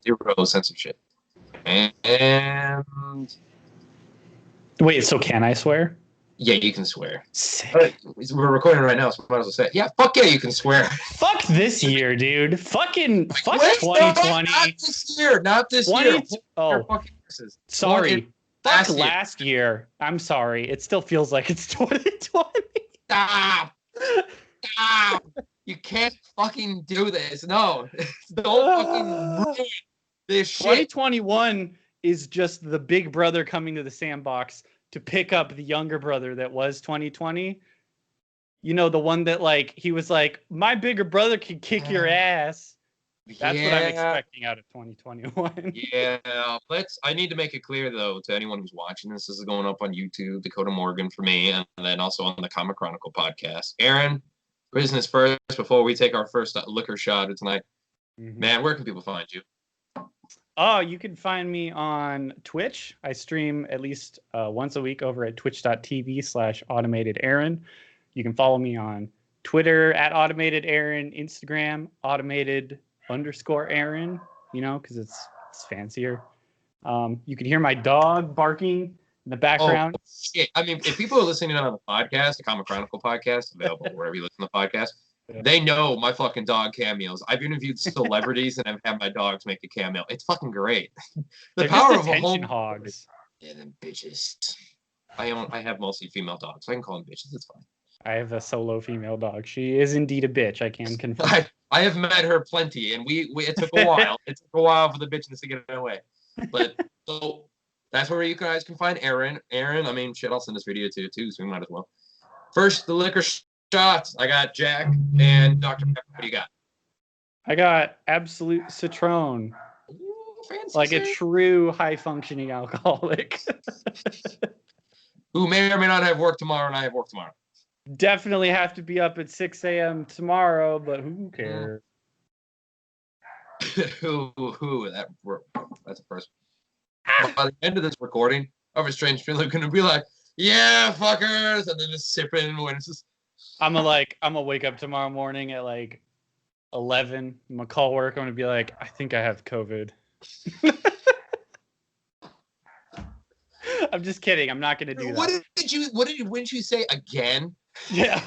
Zero censorship. And Wait, so can I swear? yeah, you can swear. Sick. We're recording right now, so might as well say it. Yeah, fuck yeah, you can swear. Fuck this year, dude. Fuck Wait, 2020. not this year. Not this 20 year. Oh, sorry. Fuck Last year. last year. I'm sorry. It still feels like it's 2020. Stop. Stop. You can't fucking do this. No. Don't fucking ruin this shit. 2021 is just the big brother coming to the sandbox to pick up the younger brother that was 2020. You know, the one that like he was like, my bigger brother can kick your ass. That's what I'm expecting out of 2021. Yeah, I need to make it clear though to anyone who's watching this. This is going up on YouTube, Dakota Morgan for me, and then also on the Comic Chronicle podcast. Aaron, business first before we take our first liquor shot of tonight. Mm-hmm. Man, where can people find you? Oh, you can find me on Twitch. I stream at least once a week over at twitch.tv/automatedaaron. You can follow me on Twitter at automatedaaron, Instagram automated_Aaron, you know, because it's fancier. You can hear my dog barking in the background. Oh, shit. I mean, if people are listening on the podcast, the Comic Chronicle podcast, available wherever you listen to the podcast, they know my fucking dog cameos. I've interviewed celebrities and I've had my dogs make a cameo. It's fucking great. The power of attention hogs. Yeah, them bitches. I have mostly female dogs, so I can call them bitches. It's fine. I have a solo female dog. She is indeed a bitch. I can confirm. I have met her plenty, and we it took a while. It took a while for the bitchness to get away. But so that's where you guys can find Aaron. Aaron, I mean, shit, I'll send this video to you too, so we might as well. First, the liquor shots. I got Jack and Dr. Pepper. What do you got? I got Absolute Citron. Ooh, fancy, like a true high-functioning alcoholic. Who may or may not have work tomorrow, and I have work tomorrow. Definitely have to be up at 6 a.m. tomorrow, but who cares? That's a first. By the end of this recording, I have a strange feeling going to be like, yeah, fuckers, and then just sipping when it's just. I'm gonna wake up tomorrow morning at like 11. I'm gonna call work. I'm gonna be like, I think I have COVID. I'm just kidding. I'm not gonna do that. Wouldn't you say again? Yeah.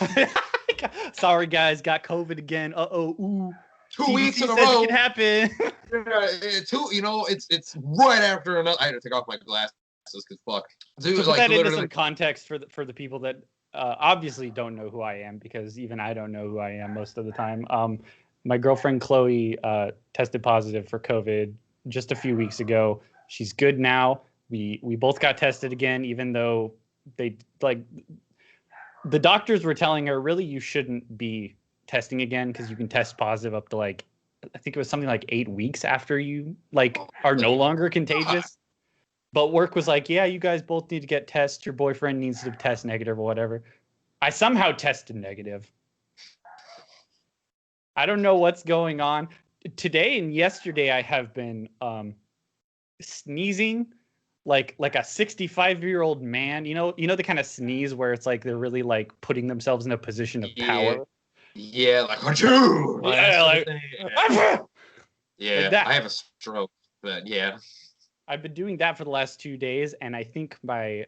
Sorry guys, got COVID again. Ooh. 2 weeks in a row. It can happen. It's right after another. I had to take off my glasses because fuck. Dude, put that into some context for the people that obviously don't know who I am, because even I don't know who I am most of the time. My girlfriend Chloe tested positive for COVID just a few weeks ago. She's good now. We both got tested again, even though they the doctors were telling her, really, you shouldn't be testing again because you can test positive up to I think it was something like 8 weeks after you are no longer contagious. But work was like, yeah, you guys both need to get tests. Your boyfriend needs to test negative or whatever. I somehow tested negative. I don't know what's going on. Today and yesterday I have been sneezing like a 65-year-old man. You know the kind of sneeze where it's like they're really like putting themselves in a position of power. Yeah, like achoo! Yeah, like that. I have a stroke, but yeah. I've been doing that for the last 2 days, and I think my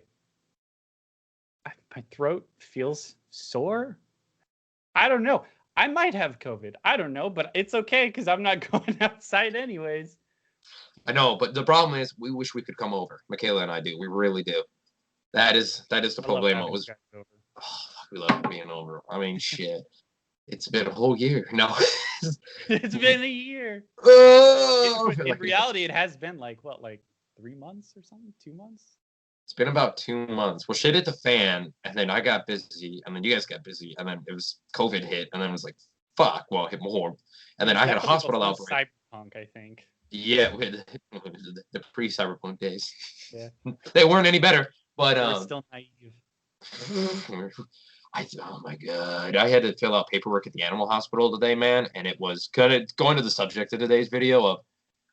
throat feels sore. I don't know. I might have COVID. I don't know, but it's okay because I'm not going outside anyways. I know, but the problem is we wish we could come over. Michaela and I do. We really do. That is the problem. It was. We love being over. I mean, shit. It's been a whole year. No. It's been a year. In reality, it has been like 3 months or something? 2 months? It's been about 2 months. Well, shit hit the fan, and then I got busy, and then you guys got busy, and then it was COVID hit, and then it was like, fuck, well, it hit more. And then I had a hospital outbreak. Cyberpunk, I think. Yeah, with the pre-cyberpunk days. Yeah. They weren't any better, but we're still naive. Oh my god! I had to fill out paperwork at the animal hospital today, man, and it was kind of going to the subject of today's video of,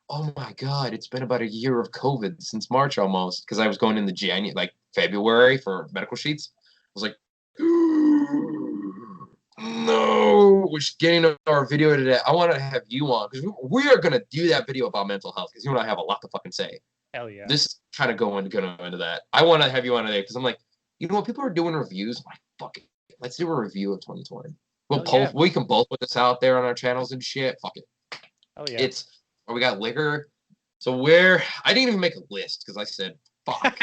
oh my god, it's been about a year of COVID since March almost, because I was going in the February for medical sheets. I was like, No, we're just getting to our video today. I want to have you on because we are gonna do that video about mental health because you and I have a lot to fucking say. Hell yeah. This is kind of going into that. I want to have you on today because I'm like, you know what? People are doing reviews. I'm like, fuck it. Let's do a review of 2020. We can both put this out there on our channels and shit. Fuck it. Oh yeah. We got liquor. So I didn't even make a list because I said, fuck.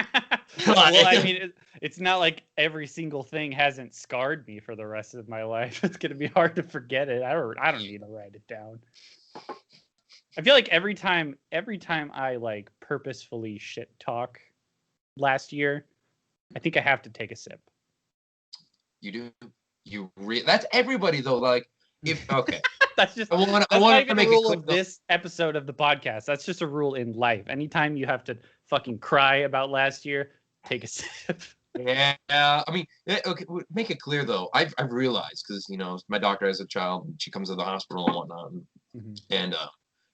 Well, I mean, it's not like every single thing hasn't scarred me for the rest of my life. It's gonna be hard to forget it. I don't need to write it down. I feel like every time I like purposefully shit talk last year, I think I have to take a sip. You do. That's everybody though. Like, okay. That's just. I want to make a rule of this episode of the podcast. That's just a rule in life. Anytime you have to fucking cry about last year, take a sip. Yeah, I mean, okay. Make it clear though. I've realized because my doctor has a child, and she comes to the hospital and whatnot, and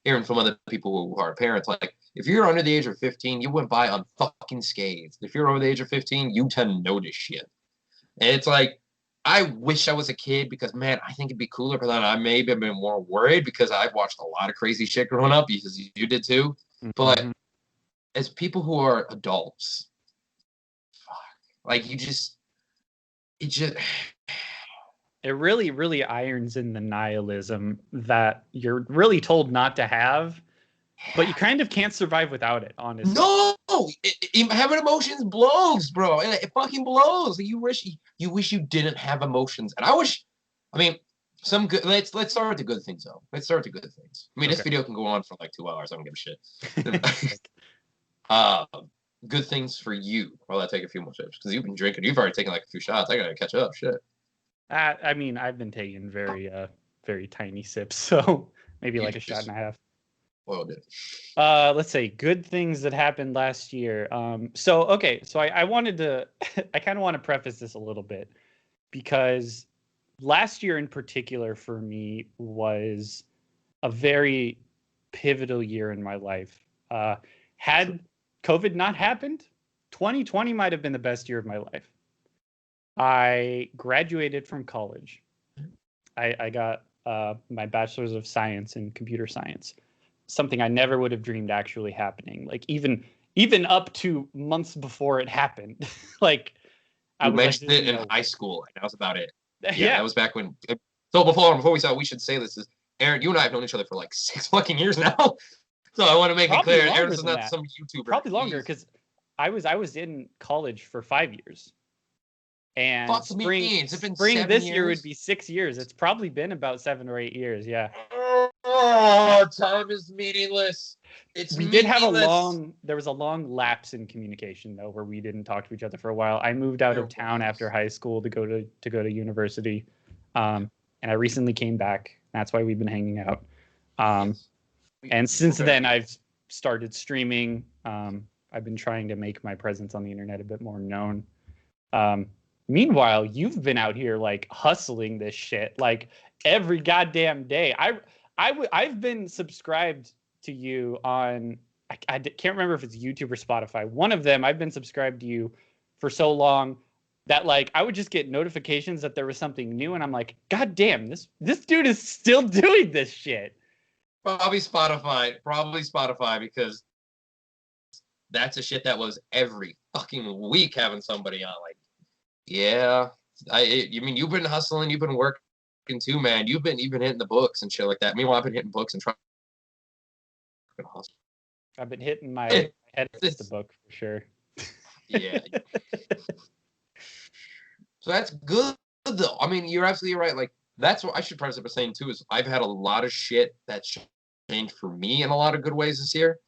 hearing from other people who are parents, like if you're under the age of 15, you went by unscathed. If you're over the age of 15, you tend to notice shit, and it's like. I wish I was a kid because, man, I think it'd be cooler, but then I maybe have been more worried because I've watched a lot of crazy shit growing up because you did too. But as people who are adults, like it really, really irons in the nihilism that you're really told not to have, but you kind of can't survive without it, honestly. No, having emotions blows, bro. It fucking blows. You wish you didn't have emotions, and I mean, some good. Let's start with the good things though. Let's start with the good things. I mean, This video can go on for like 2 hours. I don't give a shit. Good things for you. While I take a few more sips because you've been drinking. You've already taken like a few shots. I gotta catch up. Shit. I mean, I've been taking very, very tiny sips, so maybe like a shot and a half. Well, did. Let's say good things that happened last year. So I wanted to, I kind of want to preface this a little bit because last year in particular for me was a very pivotal year in my life. Had COVID not happened, 2020 might have been the best year of my life. I graduated from college. I got my bachelor's of science in computer science. Something I never would have dreamed actually happening. Like even up to months before it happened. Like I mentioned it in high school, and that was about it. Yeah, that was back when. So before we saw, we should say this is Aaron. You and I have known each other for like 6 fucking years now. So I want to make it clear, Aaron is not some YouTuber. Probably longer because I was in college for 5 years. And spring this year would be 6 years. It's probably been about 7 or 8 years. Yeah. Oh, time is meaningless. There was a long lapse in communication though, where we didn't talk to each other for a while. I moved out of town after high school to go to university, and I recently came back. That's why we've been hanging out. And since then, I've started streaming. I've been trying to make my presence on the internet a bit more known. Meanwhile, you've been out here like hustling this shit like every goddamn day. I've been subscribed to you on I can't remember if it's YouTube or Spotify. One of them, I've been subscribed to you for so long that like I would just get notifications that there was something new, and I'm like, God damn, this dude is still doing this shit. Probably Spotify because that's a shit that was every fucking week having somebody on. Like, yeah, you mean you've been hustling, you've been working too, man. You've been hitting the books and shit like that. Meanwhile, I've been hitting books and trying to hustle. I've been hitting my head against the book for sure. Yeah. So that's good though. I mean, you're absolutely right. Like that's what I should preface it by saying too is I've had a lot of shit that's changed for me in a lot of good ways this year.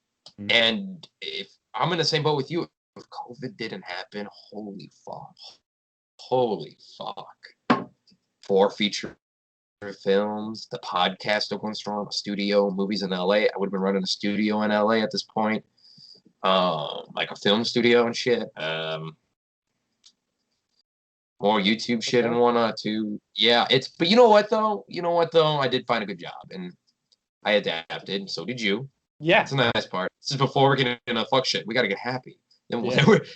Mm-hmm. And if I'm in the same boat with you, if COVID didn't happen, holy fuck. 4 feature films, the podcast still going strong, a studio, movies in LA. I would have been running a studio in LA at this point. Like a film studio and shit. More YouTube shit and whatnot too. Yeah, but you know what though? I did find a good job and I adapted. So did you. Yeah. That's the nice part. This is before we get into fuck shit. We got to get happy. Then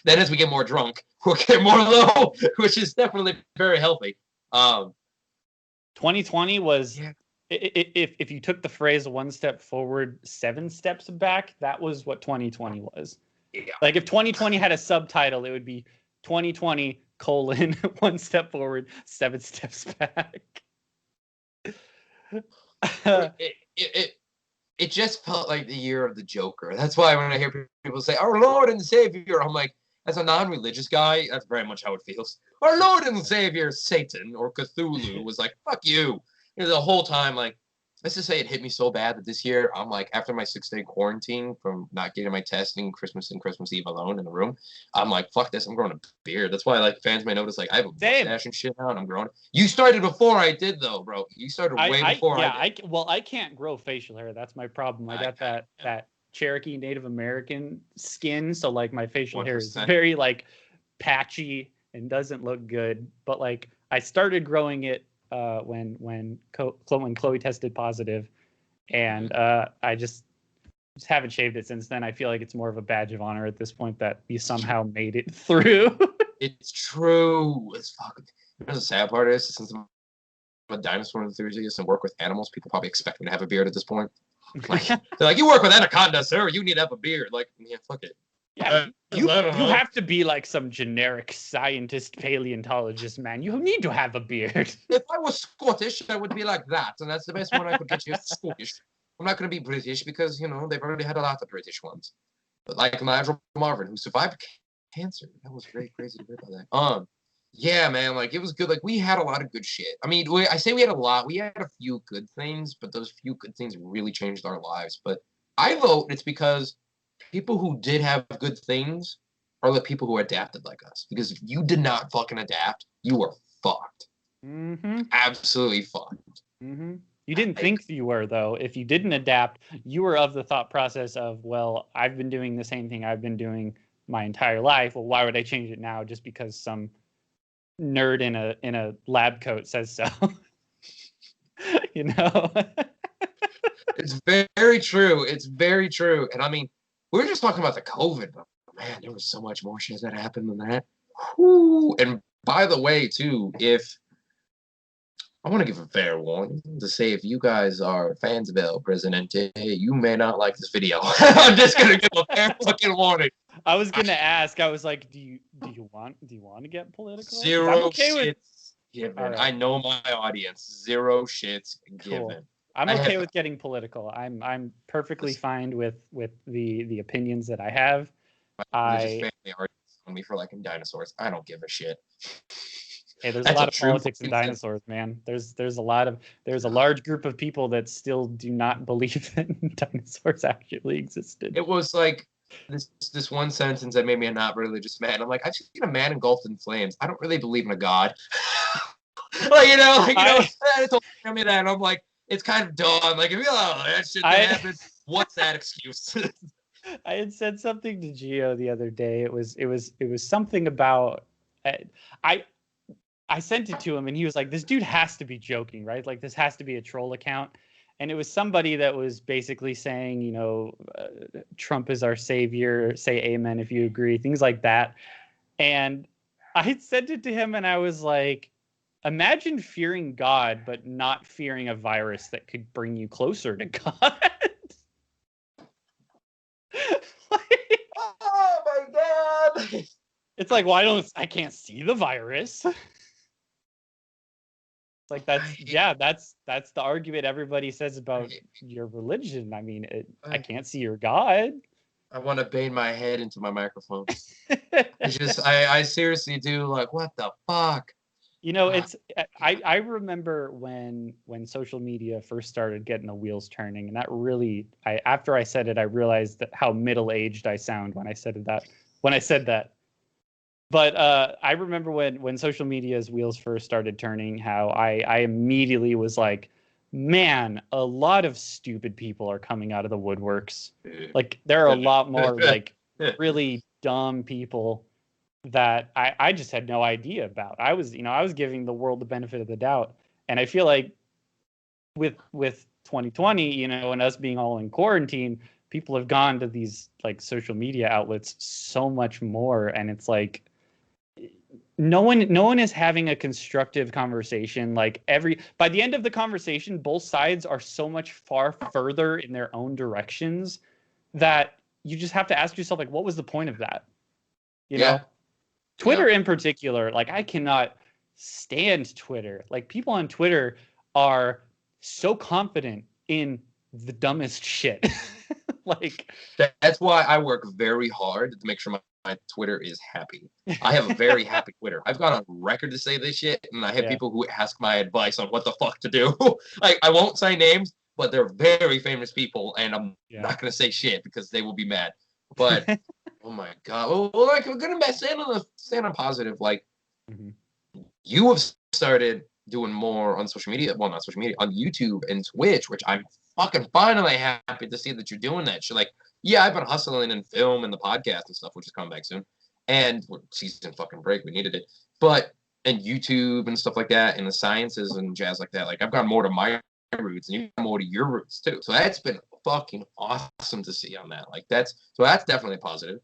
as we get more drunk, we'll get more low, which is definitely very healthy. 2020 was Yeah. if you took the phrase 1 step forward, 7 steps back, that was what 2020 was. Yeah. Like if 2020 had a subtitle, it would be 2020 : 1 step forward, 7 steps back. It just felt like the year of the Joker. That's why when I hear people say, "Our Lord and Savior," I'm like, as a non-religious guy, that's very much how it feels. Our Lord and Savior, Satan or Cthulhu, was like, "Fuck you." You know, the whole time, like, let's just say it hit me so bad that this year, I'm like, after my 6-day quarantine from not getting my testing, Christmas and Christmas Eve alone in the room, I'm like, fuck this, I'm growing a beard. That's why, like, fans may notice, like, I have a mustache and shit now, and I'm growing. You started before I did, though, bro. You started way before I did. Well, I can't grow facial hair. That's my problem. I got that Cherokee Native American skin, so like my facial 100%. hair is very like patchy and doesn't look good. But like I started growing it when Chloe tested positive, and I just haven't shaved it since then. I feel like it's more of a badge of honor at this point that you somehow made it through. It's true. It's fucking. You know, the sad part is, since I'm a dinosaur enthusiast and work with animals, people probably expect me to have a beard at this point. Like, they're like, "You work with anaconda, sir. You need to have a beard." Like, yeah, fuck it. Yeah, you have to be like some generic scientist paleontologist, man. You need to have a beard. If I was Scottish, I would be like that, and that's the best one I could get you. Scottish. I'm not going to be British because, you know, they've already had a lot of British ones. But like Nigel Marven, who survived cancer. That was very crazy to hear about that. Yeah, man, like, it was good. Like, we had a lot of good shit. I mean, I say we had a lot. We had a few good things, but those few good things really changed our lives. But I vote it's because people who did have good things are the people who adapted like us. Because if you did not fucking adapt, you were fucked. Mm-hmm. Absolutely fucked. Mm-hmm. You didn't think you were, though. If you didn't adapt, you were of the thought process of, well, I've been doing the same thing I've been doing my entire life. Well, why would I change it now just because some nerd in a lab coat says so? You know? It's very true. It's very true. And I mean, we were just talking about the COVID, but man, there was so much more shit that happened than that. Whew. And by the way, too, if I want to give a fair warning to say, if you guys are fans of El Presidente, you may not like this video. I'm just gonna give a fair fucking warning. I was gonna ask. I was like, do you want to get political? Zero shits given. Right. I know my audience. Zero shits given. Cool. I'm okay with getting political. I'm perfectly fine with the opinions that I have. Religious family argues on me for liking dinosaurs. I don't give a shit. Hey, there's a lot of politics in dinosaurs, man. There's a large group of people that still do not believe that dinosaurs actually existed. It was like this one sentence that made me a not religious man. I'm like, I've seen a man engulfed in flames. I don't really believe in a god. They told me that, and I'm like, it's kind of dumb. Like, if you that shit that happened, what's that excuse? I had said something to Gio the other day. It was something about I sent it to him, and he was like, "This dude has to be joking, right? Like, this has to be a troll account." And it was somebody that was basically saying, you know, Trump is our savior. Say amen if you agree. Things like that. And I had sent it to him, and I was like, imagine fearing God, but not fearing a virus that could bring you closer to God. Oh my God! It's like, I can't see the virus. It's like that's the argument everybody says about your religion. I mean, I can't see your God. I want to bang my head into my microphone. I seriously do. Like, what the fuck? You know, I remember when social media first started getting the wheels turning, and that really, after I said it, I realized that how middle-aged I sound when I said that. But I remember when social media's wheels first started turning, how I immediately was like, man, a lot of stupid people are coming out of the woodworks. Like, there are a lot more like really dumb people that I just had no idea about. I was giving the world the benefit of the doubt. And I feel like with 2020, you know, and us being all in quarantine, people have gone to these like social media outlets so much more. And it's like, no one is having a constructive conversation. Like by the end of the conversation, both sides are so much far further in their own directions that you just have to ask yourself, like, what was the point of that? You know? Twitter in particular, like, I cannot stand Twitter. Like, people on Twitter are so confident in the dumbest shit. Like, that's why I work very hard to make sure my Twitter is happy. I have a very happy Twitter. I've gone on record to say this shit, and I have people who ask my advice on what the fuck to do. Like, I won't say names, but they're very famous people, and I'm not gonna say shit because they will be mad. But oh my god! Well, like, we're gonna stand on positive. Like, you have started doing more on social media. Well, not social media, on YouTube and Twitch, which I'm fucking finally happy to see that you're doing that shit. Like, yeah, I've been hustling in film and the podcast and stuff, which is coming back soon. And season fucking break, we needed it. But and YouTube and stuff like that, and the sciences and jazz like that. Like, I've got more to my roots, and you've got more to your roots too. So that's been fucking awesome to see on that. Like, that's definitely positive.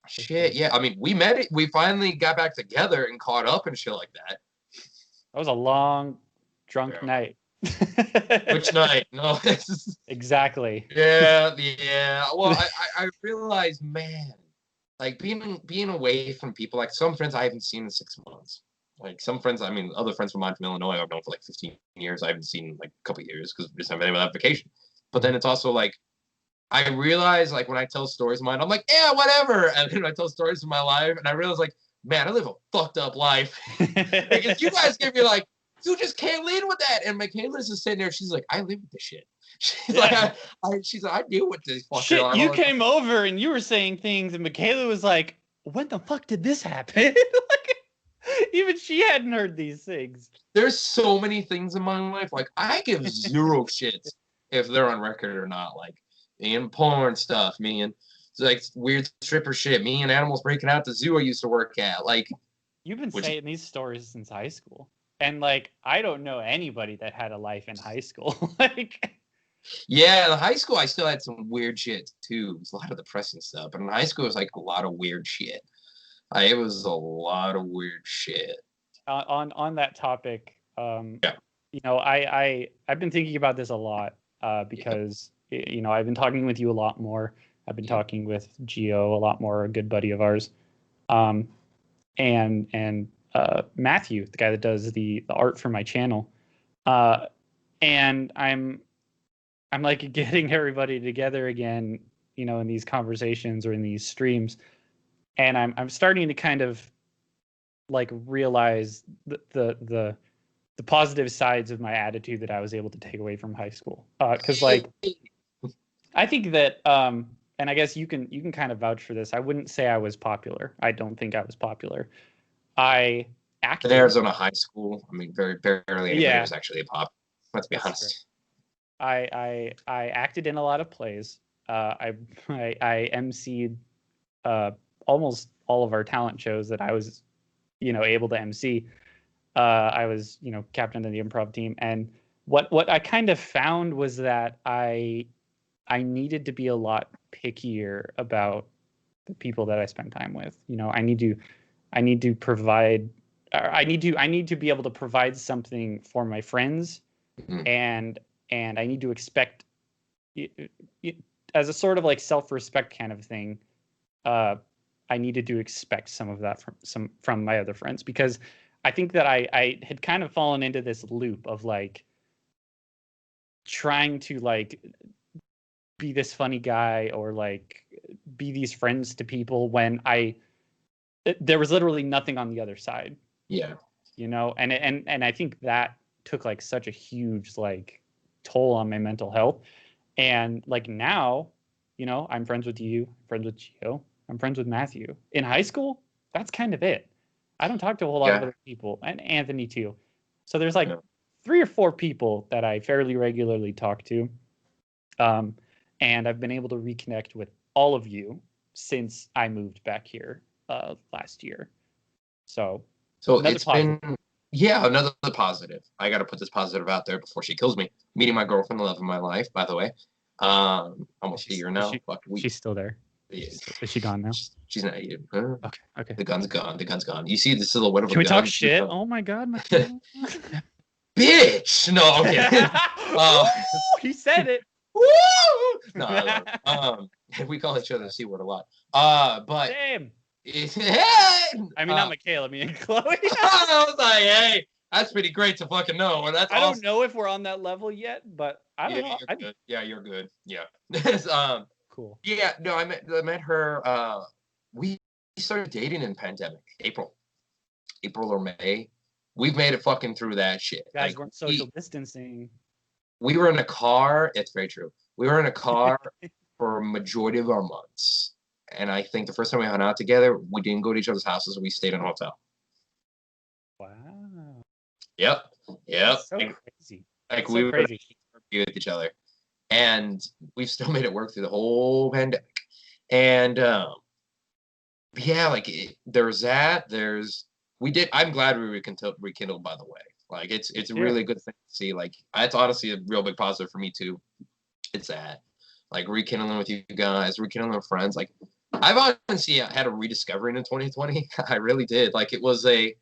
Shit, yeah. I mean, we met it. We finally got back together and caught up and shit like that. That was a long, drunk night. Which night? No. Exactly. Yeah. Well, I realized, man, like, being away from people, like, some friends I haven't seen in 6 months. Like, some friends, I mean, other friends of mine from Illinois I've known for like 15 years. I haven't seen like a couple of years because we just haven't been on vacation. But then it's also like, I realize, like, when I tell stories of mine, I'm like, yeah, whatever. And then I tell stories of my life, and I realize, like, man, I live a fucked up life. Because you guys give me, like, you just can't lead with that. And Michaela's just sitting there. She's like, I live with this shit. She's like, I deal with this fucking shit. You came over and you were saying things, and Michaela was like, when the fuck did this happen? Like, even she hadn't heard these things. There's so many things in my life. Like, I give zero shits if they're on record or not. Like, me and porn stuff, me and like weird stripper shit, me and animals breaking out the zoo I used to work at. Like, you've been saying these stories since high school, and like, I don't know anybody that had a life in high school. Like, yeah, in high school I still had some weird shit too. It was a lot of depressing stuff, but in high school it was like a lot of weird shit. It was a lot of weird shit. On that topic, you know, I've been thinking about this a lot because you know, I've been talking with you a lot more. I've been talking with Gio a lot more, a good buddy of ours, and Matthew, the guy that does the art for my channel, and I'm like getting everybody together again, you know, in these conversations or in these streams, and I'm starting to kind of like realize the positive sides of my attitude that I was able to take away from high school, because like, I think that, and I guess you can kind of vouch for this. I wouldn't say I was popular. I don't think I was popular. I acted in Arizona high school. I mean, very barely anybody was actually a pop. Let's be honest. I acted in a lot of plays. I emceed almost all of our talent shows that I was, you know, able to MC. I was, you know, captain of the improv team, and what I kind of found was that I needed to be a lot pickier about the people that I spend time with. You know, I need to provide, I need to be able to provide something for my friends, and I need to expect, as a sort of like self-respect kind of thing. I needed to expect some of that from my other friends, because I think that I had kind of fallen into this loop of like trying to like be this funny guy or like be these friends to people when there was literally nothing on the other side. Yeah. You know, and I think that took like such a huge like toll on my mental health. And like now, you know, I'm friends with you, friends with Gio, I'm friends with Matthew. In high school, that's kind of it. I don't talk to a whole lot of other people, and Anthony too. So there's like 3 or 4 people that I fairly regularly talk to. And I've been able to reconnect with all of you since I moved back here last year. So it's been, another positive. I got to put this positive out there before she kills me. Meeting my girlfriend, the love of my life, by the way. Almost a year now. She's still there. Yeah. Is she gone now? She's not here. Huh? Okay. The gun's gone. The gun's gone. You see the silhouette of a Can we gun? talk shit? Oh my god, my Bitch! No, okay. He said it. Woo! No, I love it. We call each other the C word a lot. But Same. hey! I mean, not Michaela, I mean Chloe. I was like, hey, that's pretty great to fucking know. And that's I awesome. don't know if we're on that level yet, but I don't know. You're good. Yeah, you're good. Yeah. Cool. Yeah, no, I met her. We started dating in pandemic, April or May. We've made it fucking through that shit. You guys Like, weren't social distancing. we were in a car. It's very true. We were in a car for a majority of our months. And I think the first time we hung out together, we didn't go to each other's houses. We stayed in a hotel. Wow. Yep. That's so crazy. Like, so we were crazy. with each other. And we've still made it work through the whole pandemic. And yeah, like there's that. I'm glad we rekindled, by the way. Like it's a really good thing to see. Like it's honestly a real big positive for me too. It's that. Like rekindling with you guys, rekindling with friends. Like I've honestly had a rediscovering in 2020. I really did. Like it was I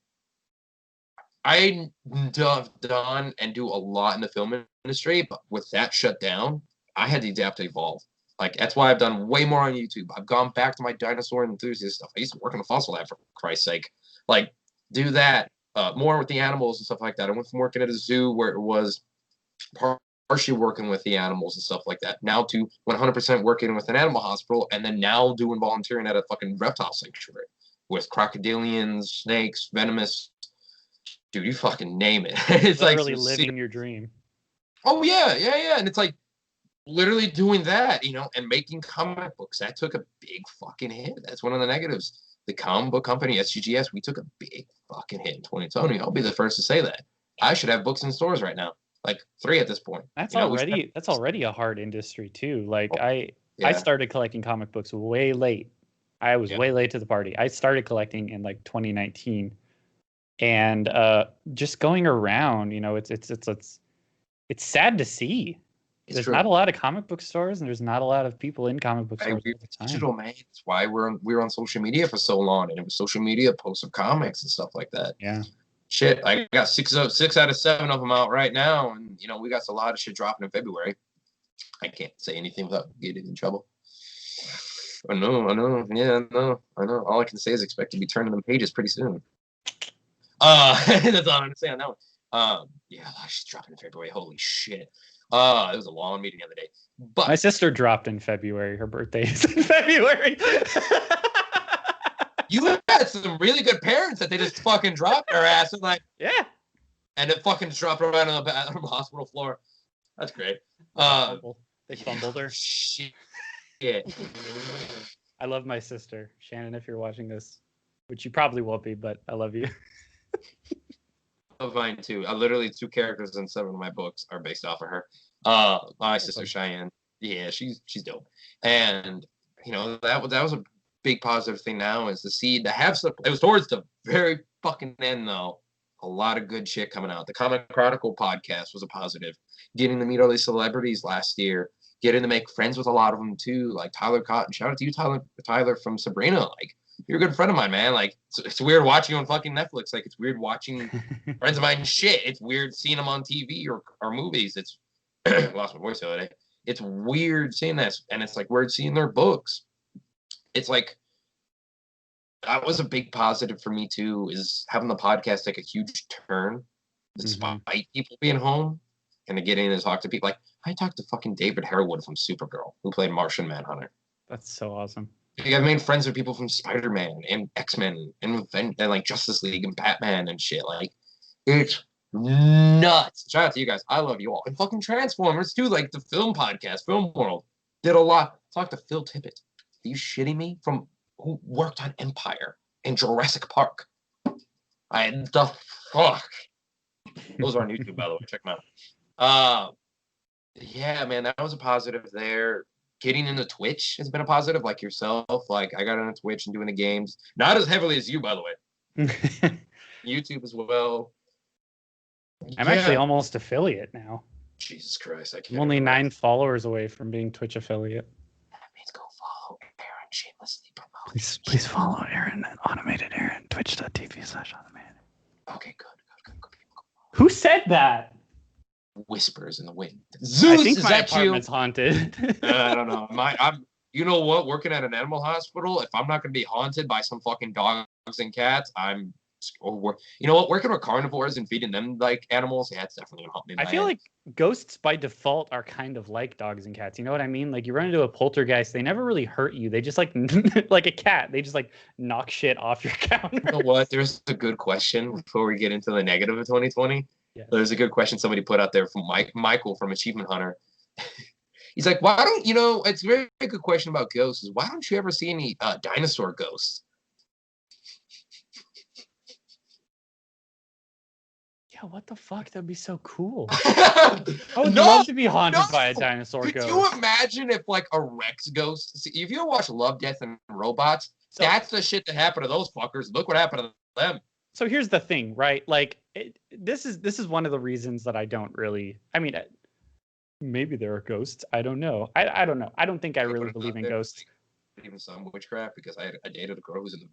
done and do a lot in the film industry, but with that shut down, I had to adapt to evolve. Like that's why I've done way more on YouTube. I've gone back to my dinosaur enthusiast stuff. I used to work in the fossil lab, for Christ's sake. Like do that more with the animals and stuff like that. I went from working at a zoo where it was partially working with the animals and stuff like that, now to 100% working with an animal hospital, and then now doing volunteering at a fucking reptile sanctuary with crocodilians, snakes, venomous. Dude, you fucking name it. It's literally like living your dream. Oh yeah, and it's like literally doing that, and making comic books. That took a big fucking hit. That's one of the negatives. The comic book company, SGGS, we took a big fucking hit in 2020. I'll be the first to say that. I should have books in stores right now, like 3 at this point. That's already a hard industry too. Like I started collecting comic books way late. I was way late to the party. I started collecting in like 2019, and just going around, it's sad to see. There's not a lot of comic book stores, and there's not a lot of people in comic book stores all the time. Digital, man. That's why we were on social media for so long, and it was social media posts of comics and stuff like that. Yeah. Shit, I got 6 out of 7 of them out right now, and we got a lot of shit dropping in February. I can't say anything without getting in trouble. I know. Yeah, I know. All I can say is expect to be turning them pages pretty soon. That's all I'm gonna say on that one. Yeah, she's dropping in February. Holy shit. It was a long meeting the other day. But my sister dropped in February. Her birthday is in February. You had some really good parents that they just fucking dropped their ass and and it fucking just dropped right on the hospital floor. That's great. They fumbled her. Shit. I love my sister, Shannon. If you're watching this, which you probably won't be, but I love you. I love mine too. Literally 2 characters in 7 of my books are based off of her. My sister Cheyenne. Yeah, she's dope. And that was a big positive thing now is to see to have some. It was towards the very fucking end though. A lot of good shit coming out. The Comic Chronicle podcast was a positive. Getting to meet all these celebrities last year. Getting to make friends with a lot of them too, like Tyler Cotton. Shout out to you, Tyler from Sabrina. Like you're a good friend of mine, man. Like it's weird watching you on fucking Netflix. Like it's weird watching friends of mine shit. It's weird seeing them on TV or movies. It's lost my voice the other day. It's weird seeing this, and it's like weird seeing their books. It's like that was a big positive for me too, is having the podcast take a huge turn despite people being home and to getting to talk to people. Like I talked to fucking David Harewood from Supergirl, who played Martian Manhunter. That's so awesome. I've made friends with people from Spider-Man and X-Men and like Justice League and Batman and shit. Like it's nuts. Shout out to you guys. I love you all. And fucking Transformers too, like the film podcast, Film World, did a lot. Talked to Phil Tippett. Are you shitting me? From who worked on Empire and Jurassic Park. The fuck. Those are on YouTube, by the way. Check them out. Yeah, man, that was a positive there. Getting into Twitch has been a positive, like yourself. Like I got into Twitch and doing the games. Not as heavily as you, by the way. YouTube as well. I'm actually almost affiliate now. Jesus Christ. I'm only 9 followers away from being Twitch affiliate. That means go follow Aaron shamelessly promote. Please follow Aaron at Automated Aaron, twitch.tv/automated. Okay, good. Who said that? Whispers in the wind. I Zeus, think is my that you? apartment's haunted. I don't know. I'm. You know what? Working at an animal hospital, if I'm not gonna be haunted by some fucking dogs and cats, I'm. Or you know what? Working with carnivores and feeding them like animals, yeah, it's definitely gonna help me. I feel like ghosts by default are kind of like dogs and cats. You know what I mean? Like you run into a poltergeist, they never really hurt you. They just like like a cat. They just like knock shit off your counter. You know what? There's a good question before we get into the negative of 2020. Yeah. There's a good question somebody put out there from Michael from Achievement Hunter. He's like, why don't you know? It's a very good question about ghosts. Is why don't you ever see any dinosaur ghosts? Yeah, what the fuck? That'd be so cool. I would love to be haunted by a dinosaur Could ghost. you imagine if like a Rex ghost? See, if you watch Love, Death, and Robots, that's the shit that happened to those fuckers. Look what happened to them. So here's the thing, right? Like, this is one of the reasons that I don't really. I mean, maybe there are ghosts. I don't know. I don't know. I don't think I really believe in ghosts. Even some witchcraft because I dated a girl who's in the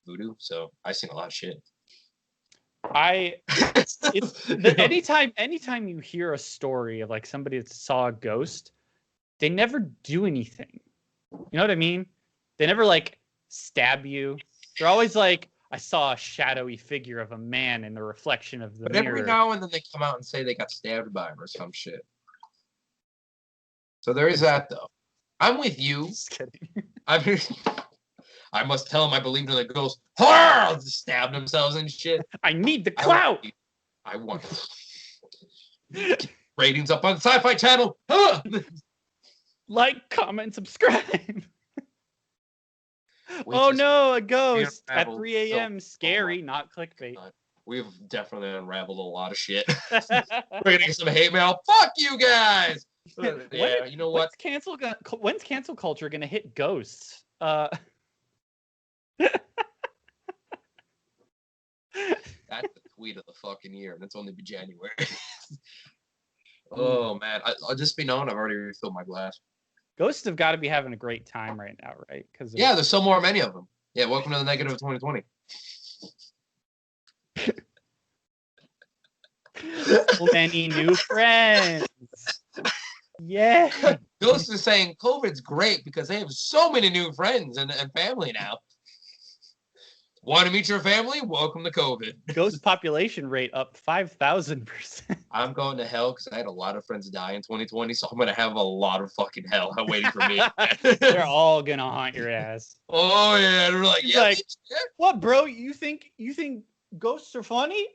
voodoo, so I've seen a lot of shit. Anytime you hear a story of like somebody that saw a ghost, they never do anything. You know what I mean? They never like stab you. They're always like, I saw a shadowy figure of a man in the reflection of the mirror. Every now and then they come out and say they got stabbed by him or some shit. So there is that though. I'm with you. Just kidding. I must tell him I believed in the ghost. Horror! Stabbed themselves and shit. I need the clout. I want ratings up on Sci-Fi Channel. Huh! Like, comment, subscribe. Oh no, a ghost at 3 a.m. Scary, not clickbait. We've definitely unraveled a lot of shit. We're gonna get some hate mail. Fuck you guys. Yeah, you know what? When's cancel culture gonna hit ghosts? That's the tweet of the fucking year, and it's only been January. Oh man, I'll just be known. I've already refilled my glass. Ghosts have got to be having a great time right now, right? Because yeah, there's so many of them. Yeah, welcome to the negative of 2020. So many new friends. Yeah. Ghosts is saying COVID's great because they have so many new friends and family now. Want to meet your family? Welcome to COVID. Ghost population rate up 5,000%. I'm going to hell because I had a lot of friends die in 2020, so I'm going to have a lot of fucking hell waiting for me. They're all going to haunt your ass. Oh, yeah. They're like, yeah, like, what, bro? You think ghosts are funny?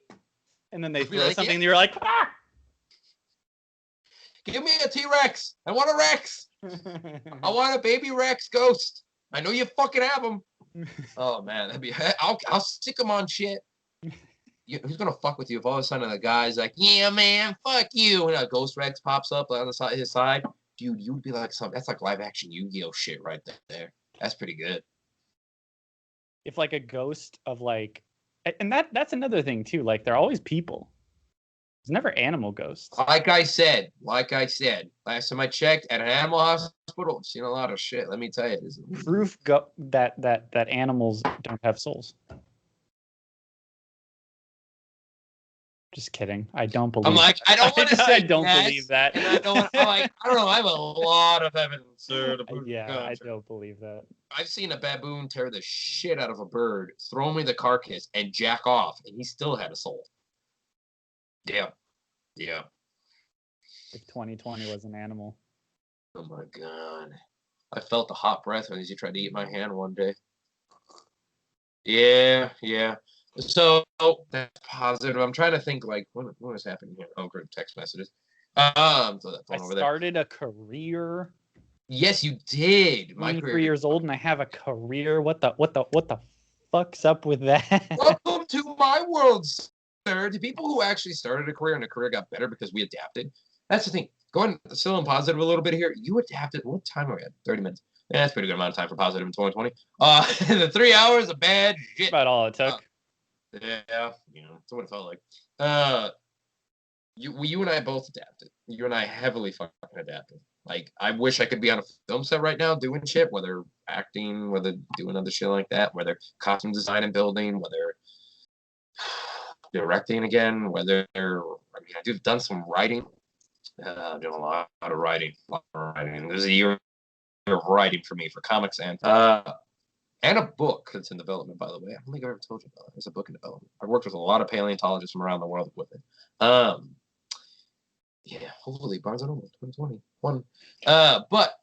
And then they throw something and you're like, ah! Give me a T-Rex. I want a Rex. I want a baby Rex ghost. I know you fucking have them. Oh man, that'd be. I'll stick them on shit. Who's gonna fuck with you if all of a sudden the guy's like, yeah, man, fuck you, and a Ghost Rex pops up on the side his side, dude, you'd be like that's like live action Yu-Gi-Oh shit right there. That's pretty good. If like a ghost of like, and that's another thing too. Like they're always people. There's never animal ghosts. Like I said, last time I checked at an animal hospital, I've seen a lot of shit. Let me tell you, proof that animals don't have souls. Just kidding. I don't believe. I'm like, I don't want to say. I don't believe that. And I don't know. I have a lot of evidence, sir. I don't believe that. I've seen a baboon tear the shit out of a bird, throw me the carcass, and jack off, and he still had a soul. Yeah. Like 2020 was an animal. Oh my god. I felt the hot breath when he tried to eat my hand one day. Yeah. So that's positive. I'm trying to think like what was happening here. Oh, great text messages. So that phone over there. I started a career. Yes, you did. I'm 23 years old and I have a career. What the fuck's up with that? Welcome to my world, sir. To people who actually started a career and a career got better because we adapted. That's the thing. Going still in positive a little bit here. You adapted. What time are we at? 30 minutes. Yeah, that's a pretty good amount of time for positive in 2020. The 3 hours of bad shit. About all it took. Yeah, that's what it felt like. You and I both adapted. You and I heavily fucking adapted. Like, I wish I could be on a film set right now doing shit, whether acting, whether doing other shit like that, whether costume design and building, whether directing again, whether I mean, I've done some writing. I've done a lot of writing. There's a year of writing for me for comics and a book that's in development, by the way. I don't think I've ever told you about it. There's a book in development. I've worked with a lot of paleontologists from around the world with it. Yeah, hopefully Barnes & Noble 2021. But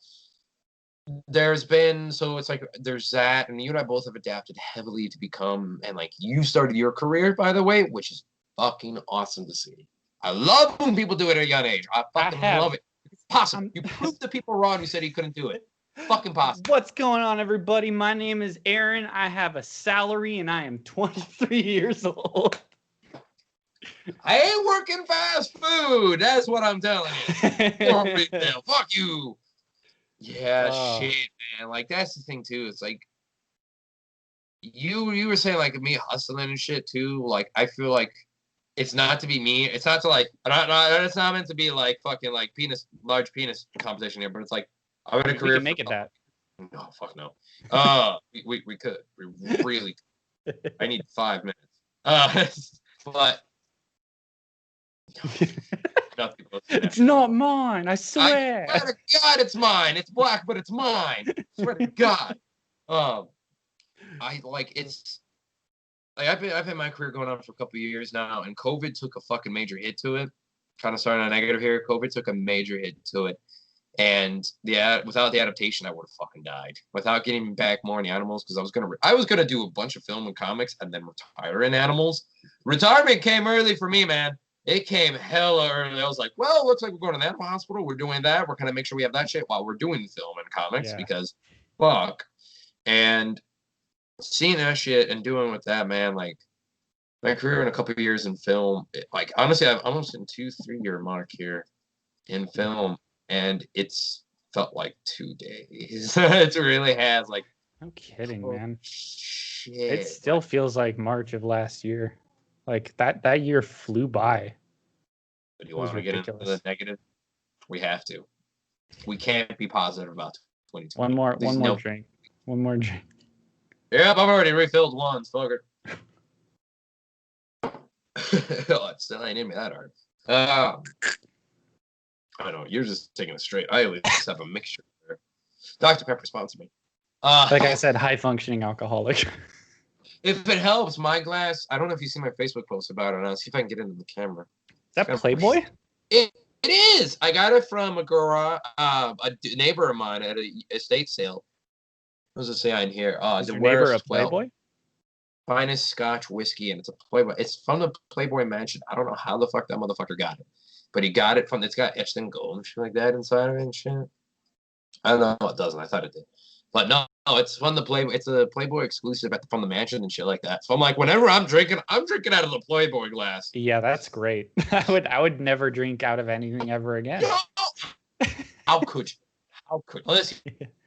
there's been, so it's like there's that, and you and I both have adapted heavily to become, and like you started your career, by the way, which is fucking awesome to see. I love when people do it at a young age. I fucking love it. It's possible. You proved the people wrong who said he couldn't do it. Fucking possible. What's going on, everybody? My name is Aaron. I have a salary, and I am 23 years old. I ain't working fast food. That's what I'm telling you. Retail. Fuck you. Yeah, shit, man. Like, that's the thing too. It's like you were saying, like, me hustling and shit too. Like, I feel like it's not to be me. It's not to like. It's not meant to be like fucking like large penis competition here. But it's like I would a career. We can make it that. No, fuck no. We could. We really could. I need 5 minutes. But it's not mine. I swear. I swear to God, it's mine. It's black, but it's mine. I swear to God. I like it's. Like I've had my career going on for a couple of years now, and COVID took a fucking major hit to it. Kind of starting on a negative here. COVID took a major hit to it. And without the adaptation, I would have fucking died. Without getting back more in the animals, because I was gonna do a bunch of film and comics and then retire in animals. Retirement came early for me, man. It came hella early. I was like, well, it looks like we're going to the animal hospital. We're doing that. We're gonna make sure we have that shit while we're doing the film and comics because fuck. And seeing that shit and doing with that, man, like my career in a couple of years in film, like honestly, I've almost in 2-3 year mark here in film. And it's felt like 2 days. It really has. Like, no kidding, man. Shit. It still feels like March of last year. Like that year flew by. But do you want to get into the negative? We have to. We can't be positive about 2020. One more drink. One more drink. Yep, I've already refilled once, fucker. It still ain't in me that hard. I know, you're just taking it straight. I always have a mixture there. Dr. Pepper sponsored me. Like I said, high-functioning alcoholic. If it helps, my glass, I don't know if you see my Facebook post about it, and I'll see if I can get into the camera. Is that Playboy? It is! I got it from a neighbor of mine at an estate sale. What does it say on here? Is your neighbor a Playboy? Finest Scotch whiskey, and it's a Playboy. It's from the Playboy Mansion. I don't know how the fuck that motherfucker got it. But he got it from, it's got etched in gold and shit like that inside of it and shit. I don't know. It doesn't. I thought it did. But no, it's from the Playboy. It's a Playboy exclusive from the mansion and shit like that. So I'm like, whenever I'm drinking out of the Playboy glass. Yeah, that's great. I would never drink out of anything ever again. No! How could you? How could you? Unless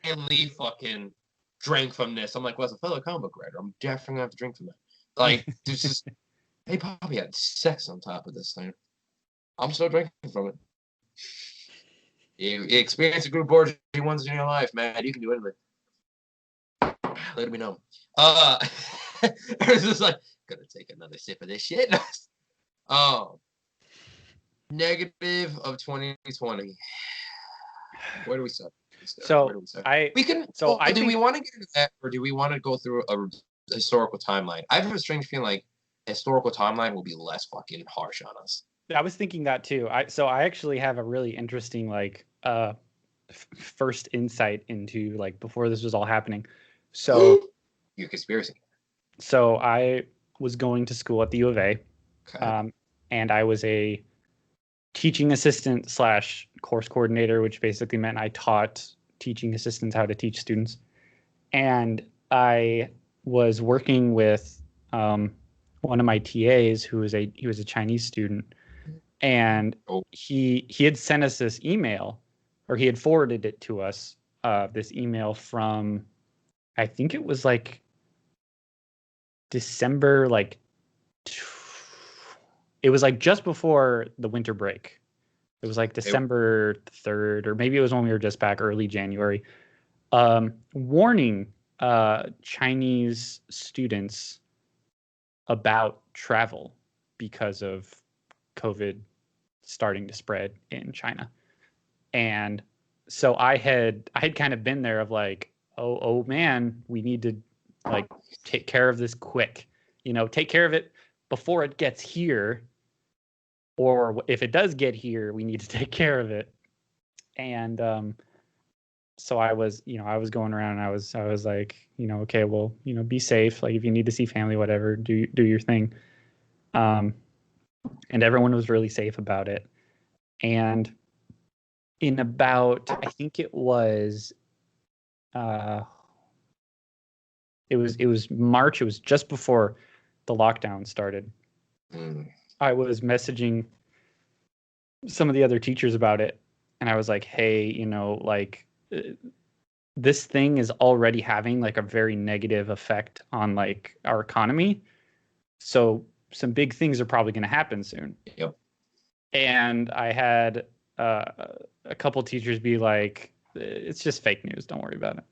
you Lee fucking drank from this. I'm like, well, as a fellow comic book writer, I'm definitely gonna have to drink from that. Like, there's just, they probably had sex on top of this thing. I'm still drinking from it. You experience a group orgy once in your life, man. You can do anything. Let me know. It's just like, gonna take another sip of this shit. Negative of 2020. Where do we start? So we can. So do we want to get into that, or do we want to go through a historical timeline? I have a strange feeling like historical timeline will be less fucking harsh on us. I was thinking that too. I actually have a really interesting first insight into like before this was all happening. So your conspiracy. So I was going to school at the U of A, and I was a teaching assistant / course coordinator, which basically meant I taught teaching assistants how to teach students. And I was working with one of my TAs who was a Chinese student. And he had sent us this email, or he had forwarded it to us, this email from, I think it was like December, it was like just before the winter break. It was like December 3rd, or maybe it was when we were just back early January. Warning Chinese students about travel because of COVID starting to spread in China. And so I had kind of been there of like, oh man, we need to like take care of this quick, take care of it before it gets here, or if it does get here, we need to take care of it. And so I was going around and I was like, okay, well, be safe. Like if you need to see family, whatever, do your thing. And everyone was really safe about it. And in about, I think it was March. It was just before the lockdown started. I was messaging some of the other teachers about it, and I was like, hey, this thing is already having like a very negative effect on like our economy. So some big things are probably going to happen soon. Yep. And I had a couple teachers be like, it's just fake news. Don't worry about it.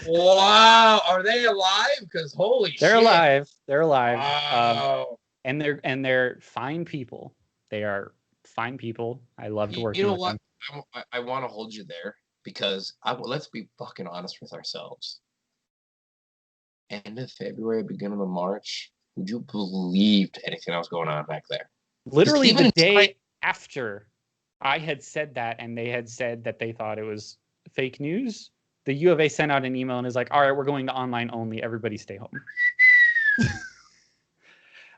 Wow. Are they alive? Because holy shit. They're alive. They're alive. Wow. And they're fine people. They are fine people. I loved working with them. I want to hold you there because let's be fucking honest with ourselves. End of February, beginning of March, would you believed anything that was going on back there? Literally the day after I had said that, and they had said that they thought it was fake news, the U of A sent out an email and is like, all right, we're going to online only. Everybody stay home.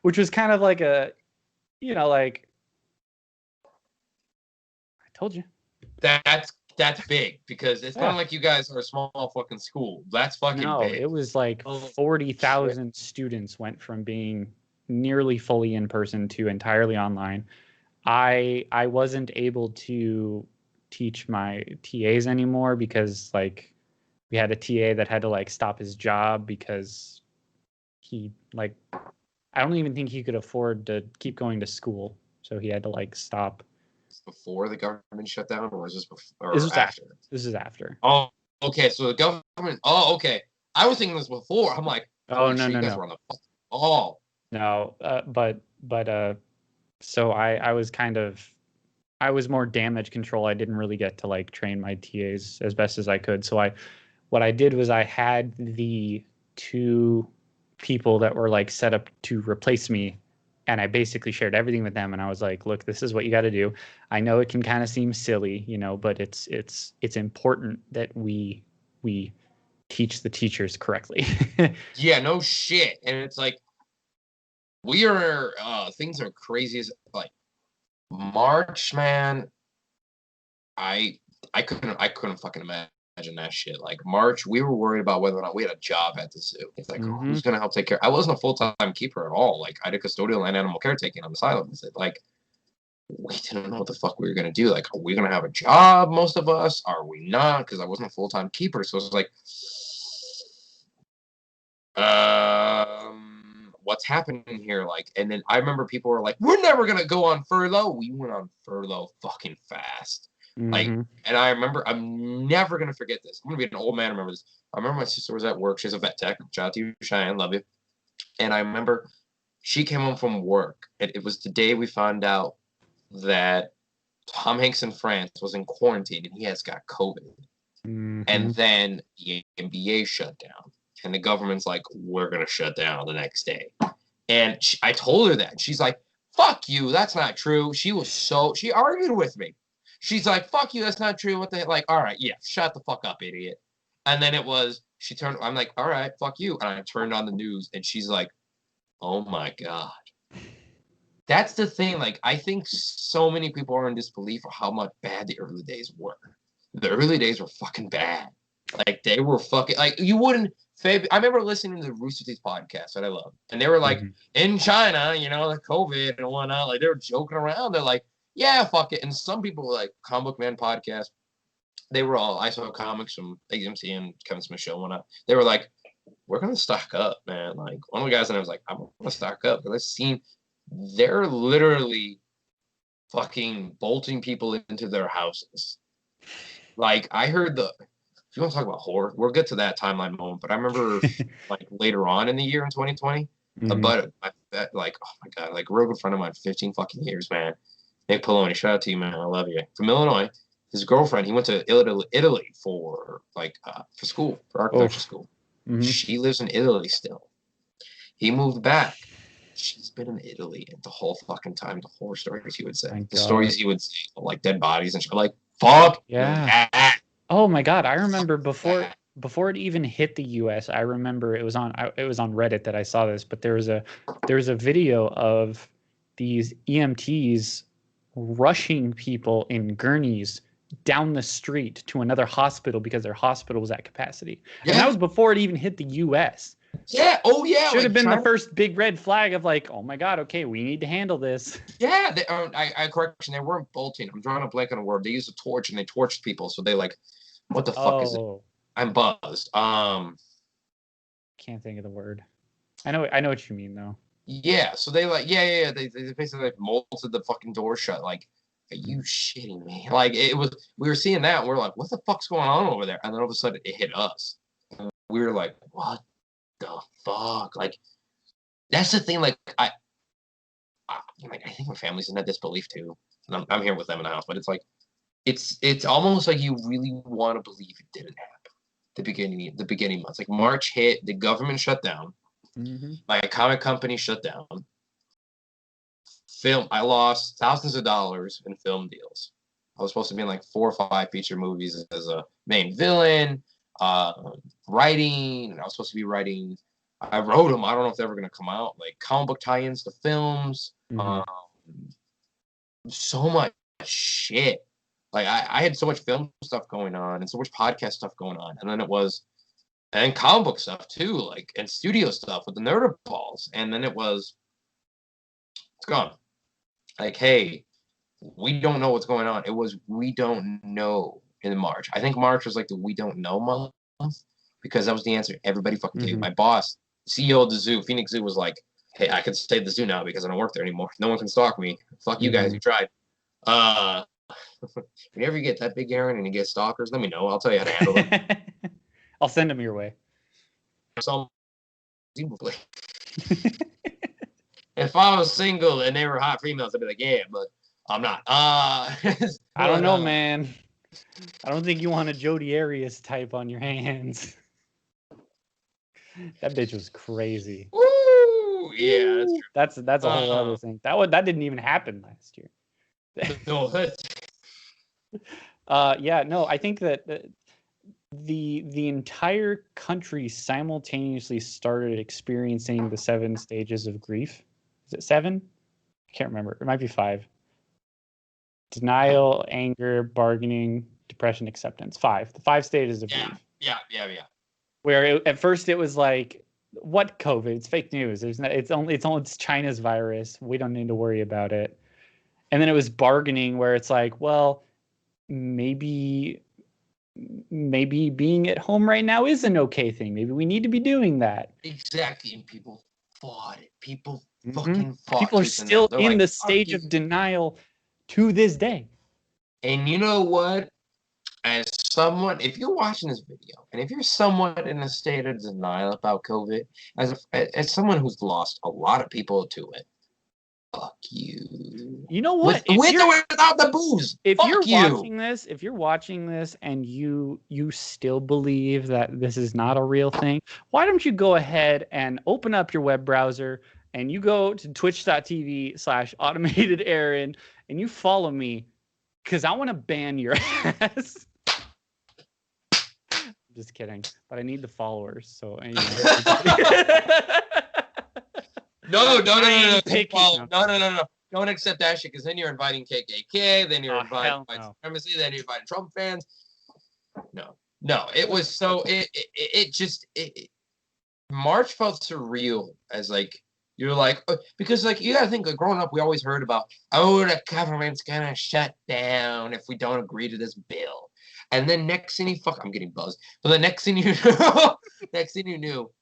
Which was kind of like I told you. That's big because it's not like you guys are a small fucking school. That's fucking big. No, it was like 40,000 students went from being nearly fully in person to entirely online. I wasn't able to teach my TAs anymore because like we had a TA that had to like stop his job because he like I don't even think he could afford to keep going to school, so he had to like stop. Before the government shut down, or was this before? This was after. This is after. Oh, okay. So the government. Oh, okay. I was thinking this before. I'm like, oh no, you no, guys no. were on the. Oh. No, but so I was I was more damage control. I didn't really get to like train my TAs as best as I could. So what I did was I had the two people that were like set up to replace me, and I basically shared everything with them. And I was like, look, this is what you got to do. I know it can kind of seem silly, but it's important that we teach the teachers correctly. Yeah, no shit. And it's like we are things are crazy as like March, man. I couldn't fucking imagine that shit. Like March, we were worried about whether or not we had a job at the zoo. It's like who's gonna help take care? I wasn't a full-time keeper at all. Like I did custodial and animal caretaking on the side. Like we didn't know what the fuck we were gonna do. Like, are we gonna have a job? Most of us are we not? Because I wasn't a full-time keeper, so it's like, what's happening here? Like, and then I remember people were like, we're never gonna go on furlough. We went on furlough fucking fast. Like, and I remember, I'm never gonna forget this. I'm gonna be an old man. I remember this. I remember my sister was at work. She's a vet tech. Shout out to you, Cheyenne. Love you. And I remember she came home from work, and it was the day we found out that Tom Hanks in France was in quarantine and he has got COVID. And then the NBA shut down, and the government's like, we're gonna shut down the next day. And I told her that, and she's like, "Fuck you, that's not true." She argued with me. She's like, "Fuck you, that's not true." What the hell? Like, all right, yeah, shut the fuck up, idiot. And then I'm like, all right, fuck you. And I turned on the news, and she's like, oh my God. That's the thing. Like, I think so many people are in disbelief of how much bad the early days were. The early days were fucking bad. Like, they were fucking, like, you wouldn't, I remember listening to the Rooster Teeth podcast that I love. And they were like, in China, the COVID and whatnot, like, they were joking around. They're like, yeah, fuck it. And some people like Comic Book Man podcast, they were all, I saw comics from AMC and Kevin Smith show and whatnot. They were like, we're going to stock up, man. Like, one of the guys and I was like, I'm going to stock up. Because I've seen, they're literally fucking bolting people into their houses. Like I heard if you want to talk about horror, we'll get to that timeline moment. But I remember like later on in the year in 2020, but like oh my god, like a real good friend of mine, 15 fucking years, man. Nick Poloni, shout out to you, man. I love you. From Illinois, his girlfriend, he went to Italy for for school, for architecture school. She lives in Italy still. He moved back. She's been in Italy the whole fucking time. The horror stories he would say, the stories he would say, like dead bodies and shit. Like fuck that. Oh my god, I remember before it even hit the US, I remember it was on Reddit that I saw this, but there was a video of these EMTs rushing people in gurneys down the street to another hospital because their hospital was at capacity. Yeah. And that was before it even hit the US. Yeah. Oh yeah. Should have been the first big red flag of like, oh my god, okay, we need to handle this. Yeah. Correction, they weren't bolting. I'm drawing a blank on a word. They used a torch and they torched people. So they like, what the fuck is it? I'm buzzed. Can't think of the word. I know what you mean though. Yeah. So they like, yeah. They basically like bolted the fucking door shut. Like, are you shitting me? Like we were seeing that and we were like, what the fuck's going on over there? And then all of a sudden it hit us. And we were like, what the fuck? Like, that's the thing. Like, I think my family's in that disbelief too. And I'm here with them in the house, but it's like, it's almost like you really want to believe it didn't happen. The beginning months, like March hit, the government shut down. My comic company shut down. I lost thousands of dollars in film deals. I was supposed to be in like 4 or 5 feature movies as a main villain, writing, and I was supposed to be writing. I wrote them. I don't know if they're ever going to come out. Like comic book tie-ins to films. So much shit. Like I had so much film stuff going on and so much podcast stuff going on. And comic book stuff too, like, and studio stuff with the Nerd Balls. And then it's gone. Like, hey, we don't know what's going on. It was we don't know in March. I think March was like the we don't know month because that was the answer everybody fucking gave. My boss, CEO of the zoo, Phoenix Zoo, was like, hey, I could stay at the zoo now because I don't work there anymore. No one can stalk me. Fuck you guys, you tried. Whenever you get that big, Aaron, and you get stalkers, let me know. I'll tell you how to handle it. I'll send them your way. If I was single and they were hot females, I'd be like, yeah, but I'm not. I don't know, man. I don't think you want a Jodi Arias type on your hands. That bitch was crazy. Woo! Yeah, that's true. That's a whole other thing. That didn't even happen last year. No, I think that the entire country simultaneously started experiencing the 7 stages of grief. Is it 7? I can't remember. It might be 5. Denial, anger, bargaining, depression, acceptance. 5. The 5 stages of grief. Yeah. Where at first it was like, what COVID? It's fake news. It's China's virus. We don't need to worry about it. And then it was bargaining, where it's like, well, maybe being at home right now is an okay thing. Maybe we need to be doing that. Exactly. And people fought it. People fucking fought. People are still in the stage of denial to this day. And you know what? As someone, if you're watching this video, and if you're somewhat in a state of denial about COVID, as someone who's lost a lot of people to it, fuck you. You know what? With or without the booze. If you're watching this and you still believe that this is not a real thing, why don't you go ahead and open up your web browser and you go to twitch.tv/automatedaaron and you follow me, because I want to ban your ass. Just kidding, but I need the followers. So anyway. No. Don't accept that shit, because then you're inviting KKK, then you're inviting white supremacy, then you're inviting Trump fans. No. It was so March felt surreal, as like you're like, because like you gotta think, like growing up we always heard about, oh, the government's gonna shut down if we don't agree to this bill. And then next thing I'm getting buzzed. But the next thing you knew,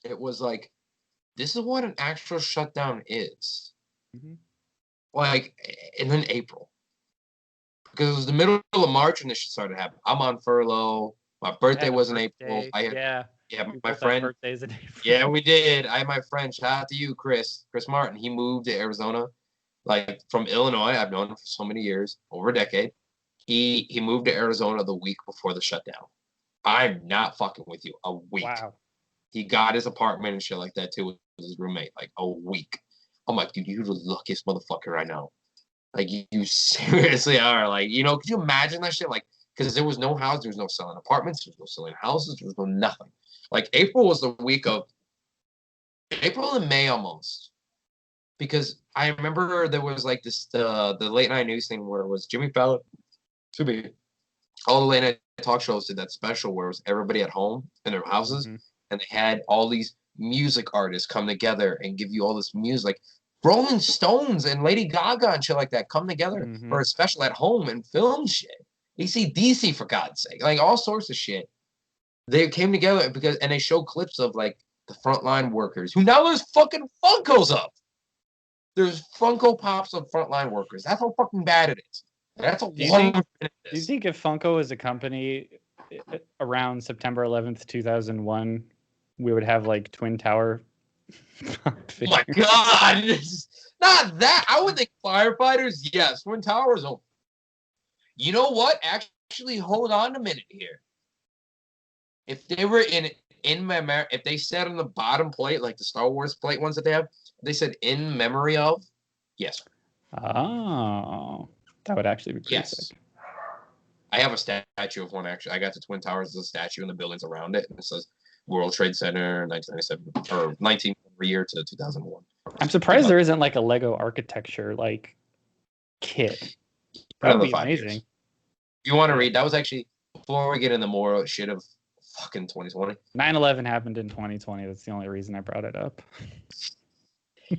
it was like, this is what an actual shutdown is. like, and then April. Because it was the middle of March when this shit started happening. I'm on furlough. My I birthday had a was in April. birthday. I had, Yeah, yeah, we my both had friend. birthdays in April. Yeah, we did. I had my friend. Shout out to you, Chris Martin. He moved to Arizona, like from Illinois. I've known him for so many years, over a decade. He moved to Arizona the week before the shutdown. I'm not fucking with you. A week. Wow. He got his apartment and shit like that too with his roommate. Like a week. I'm like, dude, you're the luckiest motherfucker I know. Like you seriously are. Like, could you imagine that shit? Like, because there was no house, there was no selling apartments, there was no selling houses, there was no nothing. Like April was the week of April and May almost. Because I remember there was like this the late night news thing where it was Jimmy Fallon, to be all the late night talk shows did that special where it was everybody at home in their houses, Mm-hmm. and they had all these music artists come together and give you all this music. Like Rolling Stones and Lady Gaga and shit like that come together Mm-hmm. for a special at home and film shit. AC/DC, for God's sake, like all sorts of shit. They came together and they show clips of like the frontline workers who now there's fucking Funkos up. There's Funko Pops of frontline workers. That's how fucking bad it is. That's a Do you long. think? Do you think if Funko is a company around September 11th, 2001, we would have like Twin Tower? Oh my God! Not that. I would think firefighters. Yes, Twin Towers. Oh, you know what? Actually, hold on a minute here. If they were in memory, if they said on the bottom plate, like the Star Wars plate ones that they have, they said in memory of. Yes. Oh, that would actually be pretty Yes. sick. I have a statue of one, actually. I got the Twin Towers as a statue and the buildings around it. And it says World Trade Center 1997 or 19 year to 2001. I'm surprised there isn't like a Lego architecture like kit. That would be amazing. You want to read? That was actually before we get into more shit of fucking 2020. 9/11 happened in 2020. That's the only reason I brought it up.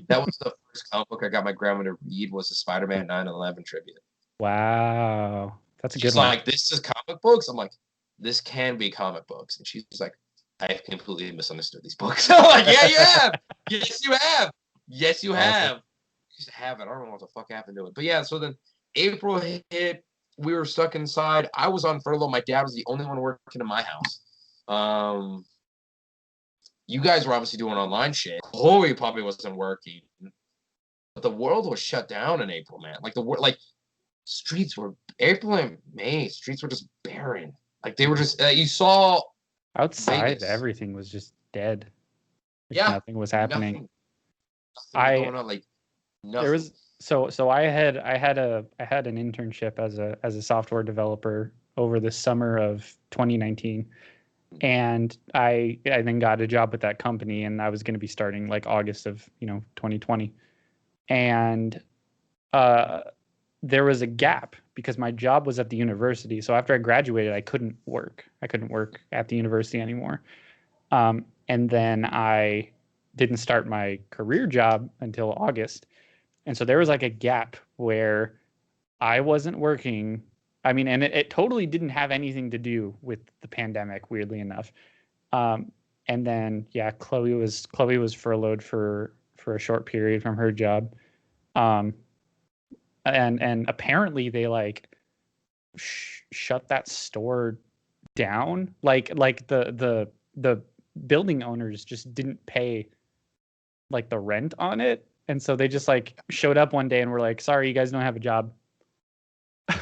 That was the first comic book I got my grandma to read was the Spider-Man 9/11 tribute. Wow, that's a good She's one. like, this is comic books? I'm like, this can be comic books. And she's like, I have completely misunderstood these books. I'm like, yeah, you have. Yes, you have. Yes, you have. I used to have it. I don't know what the fuck happened to it. But yeah, so then April hit. We were stuck inside. I was on furlough. My dad was the only one working in my house. You guys were obviously doing online shit. Chloe probably wasn't working. But the world was shut down in April, man. Like streets were April and May. Streets were just barren. Like they were just you saw outside. Vegas. Everything was just dead. Like yeah, nothing was happening. Nothing was going on. Like nothing. There was so I had an internship as a software developer over the summer of 2019. And I then got a job with that company, and I was going to be starting like August of 2020, and there was a gap because my job was at the university. So after I graduated, I couldn't work at the university anymore, and then I didn't start my career job until August, and so there was like a gap where I wasn't working. I mean, and it totally didn't have anything to do with the pandemic, weirdly enough. And then, yeah, Chloe was furloughed for a short period from her job. And apparently they like shut that store down. Like the building owners just didn't pay like the rent on it. And so they just like showed up one day and were like, sorry, you guys don't have a job.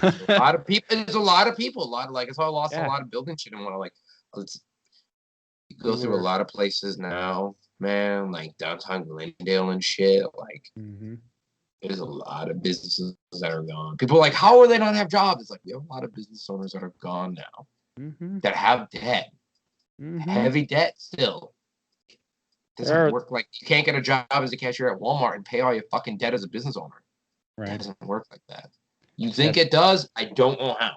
A lot of people. There's a lot of people. A lot of like. It's all lost a lot of building shit and want to like. Let's go through a lot of places now, man. Like downtown Glendale and shit. Like, there's a lot of businesses that are gone. People are like, how are they not have jobs? It's like we have a lot of business owners that are gone now that have debt, heavy debt still. Doesn't work like you can't get a job as a cashier at Walmart and pay all your fucking debt as a business owner. Right. It doesn't work like that. You think it does? I don't know how.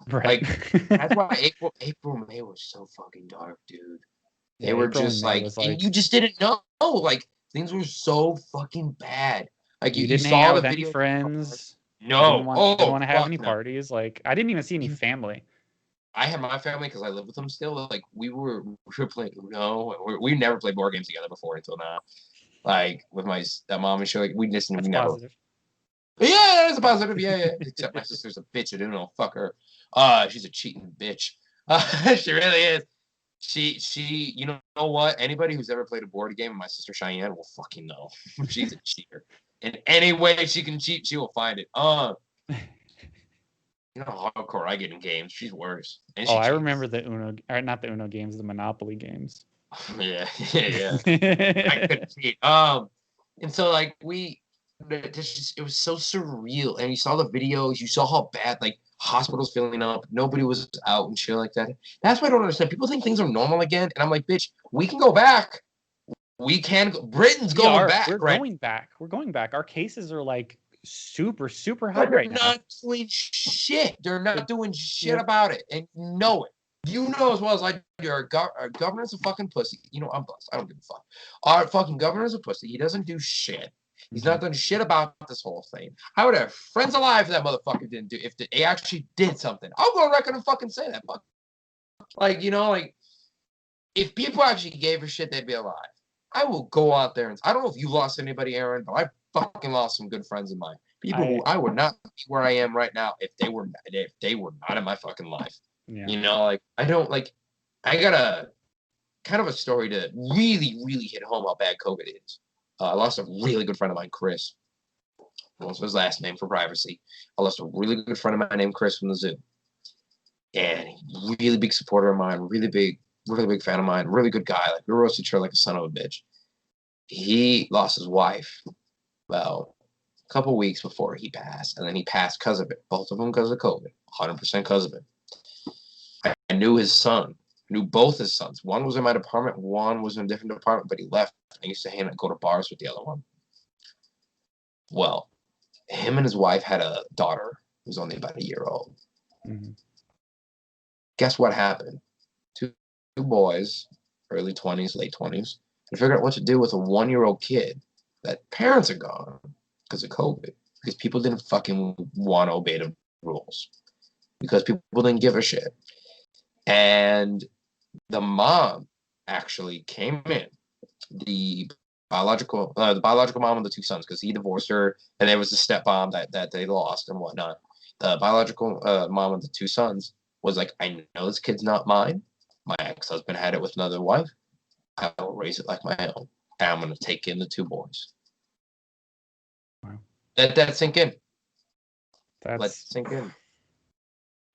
Right. Like that's why April, May was so fucking dark, dude. They were just like, and you just didn't know. Like things were so fucking bad. Like you didn't hang out with any friends. No. Didn't want to have any parties. Like I didn't even see any family. I had my family because I live with them still. Like we were playing Uno. We never played board games together before until now. Like with my stepmom and shit. Like we never. Yeah, that is a positive. Yeah. Except my sister's a bitch at Uno. Fuck her. She's a cheating bitch. She really is. She, you know what? Anybody who's ever played a board game, my sister Cheyenne will fucking know. She's a cheater. In any way she can cheat, she will find it. You know how hardcore I get in games. She's worse. And Oh, she I cheats. remember the Uno, or not the Uno games, the Monopoly games. Yeah. I couldn't cheat. And so like it was so surreal. And you saw the videos, you saw how bad like hospitals filling up, nobody was out and shit like that. That's why I don't understand. People think things are normal again, and I'm like, bitch, we can go back. We can go. Britain's going back, We're right? going back. We're going back. Our cases are like super, super high But they're right now. not doing shit. They're not doing shit about it, and you know it. You know as well as I do. Our governor's a fucking pussy. You know, I'm blessed. I don't give a fuck. Our fucking governor's a pussy. He doesn't do shit. He's not done shit about this whole thing. I would have friends alive if that motherfucker didn't do. If they actually did something, I'll go on record and fucking say that. Fuck. Like, you know, like if people actually gave a shit, they'd be alive. I will go out there and I don't know if you lost anybody, Aaron, but I fucking lost some good friends of mine. People who I would not be where I am right now if they were not in my fucking life. Yeah. You know, like I don't like. I got a kind of a story to really, really hit home how bad COVID is. I lost a really good friend of mine, Chris. What's his last name for privacy? I lost a really good friend of mine named Chris from the zoo, and really big supporter of mine, really big fan of mine, really good guy. Like we roasted each other like a son of a bitch. He lost his wife about a couple weeks before he passed, and then he passed because of it. Both of them because of COVID, 100% because of it. I knew his son, knew both his sons. One was in my department, one was in a different department, but he left. I used to hang and go to bars with the other one. Well, him and his wife had a daughter who was only about a year old. Mm-hmm. Guess what happened? Two boys, early 20s, late 20s, and figured out what to do with a 1-year-old kid that parents are gone because of COVID, because people didn't fucking want to obey the rules, because people didn't give a shit. And the mom actually came in, the biological mom of the two sons, because he divorced her, and there was a stepmom that they lost and whatnot. The biological mom of the two sons was like, I know this kid's not mine. My ex-husband had it with another wife. I will raise it like my own. And I'm going to take in the two boys. Wow. Let that sink in. Let it sink in.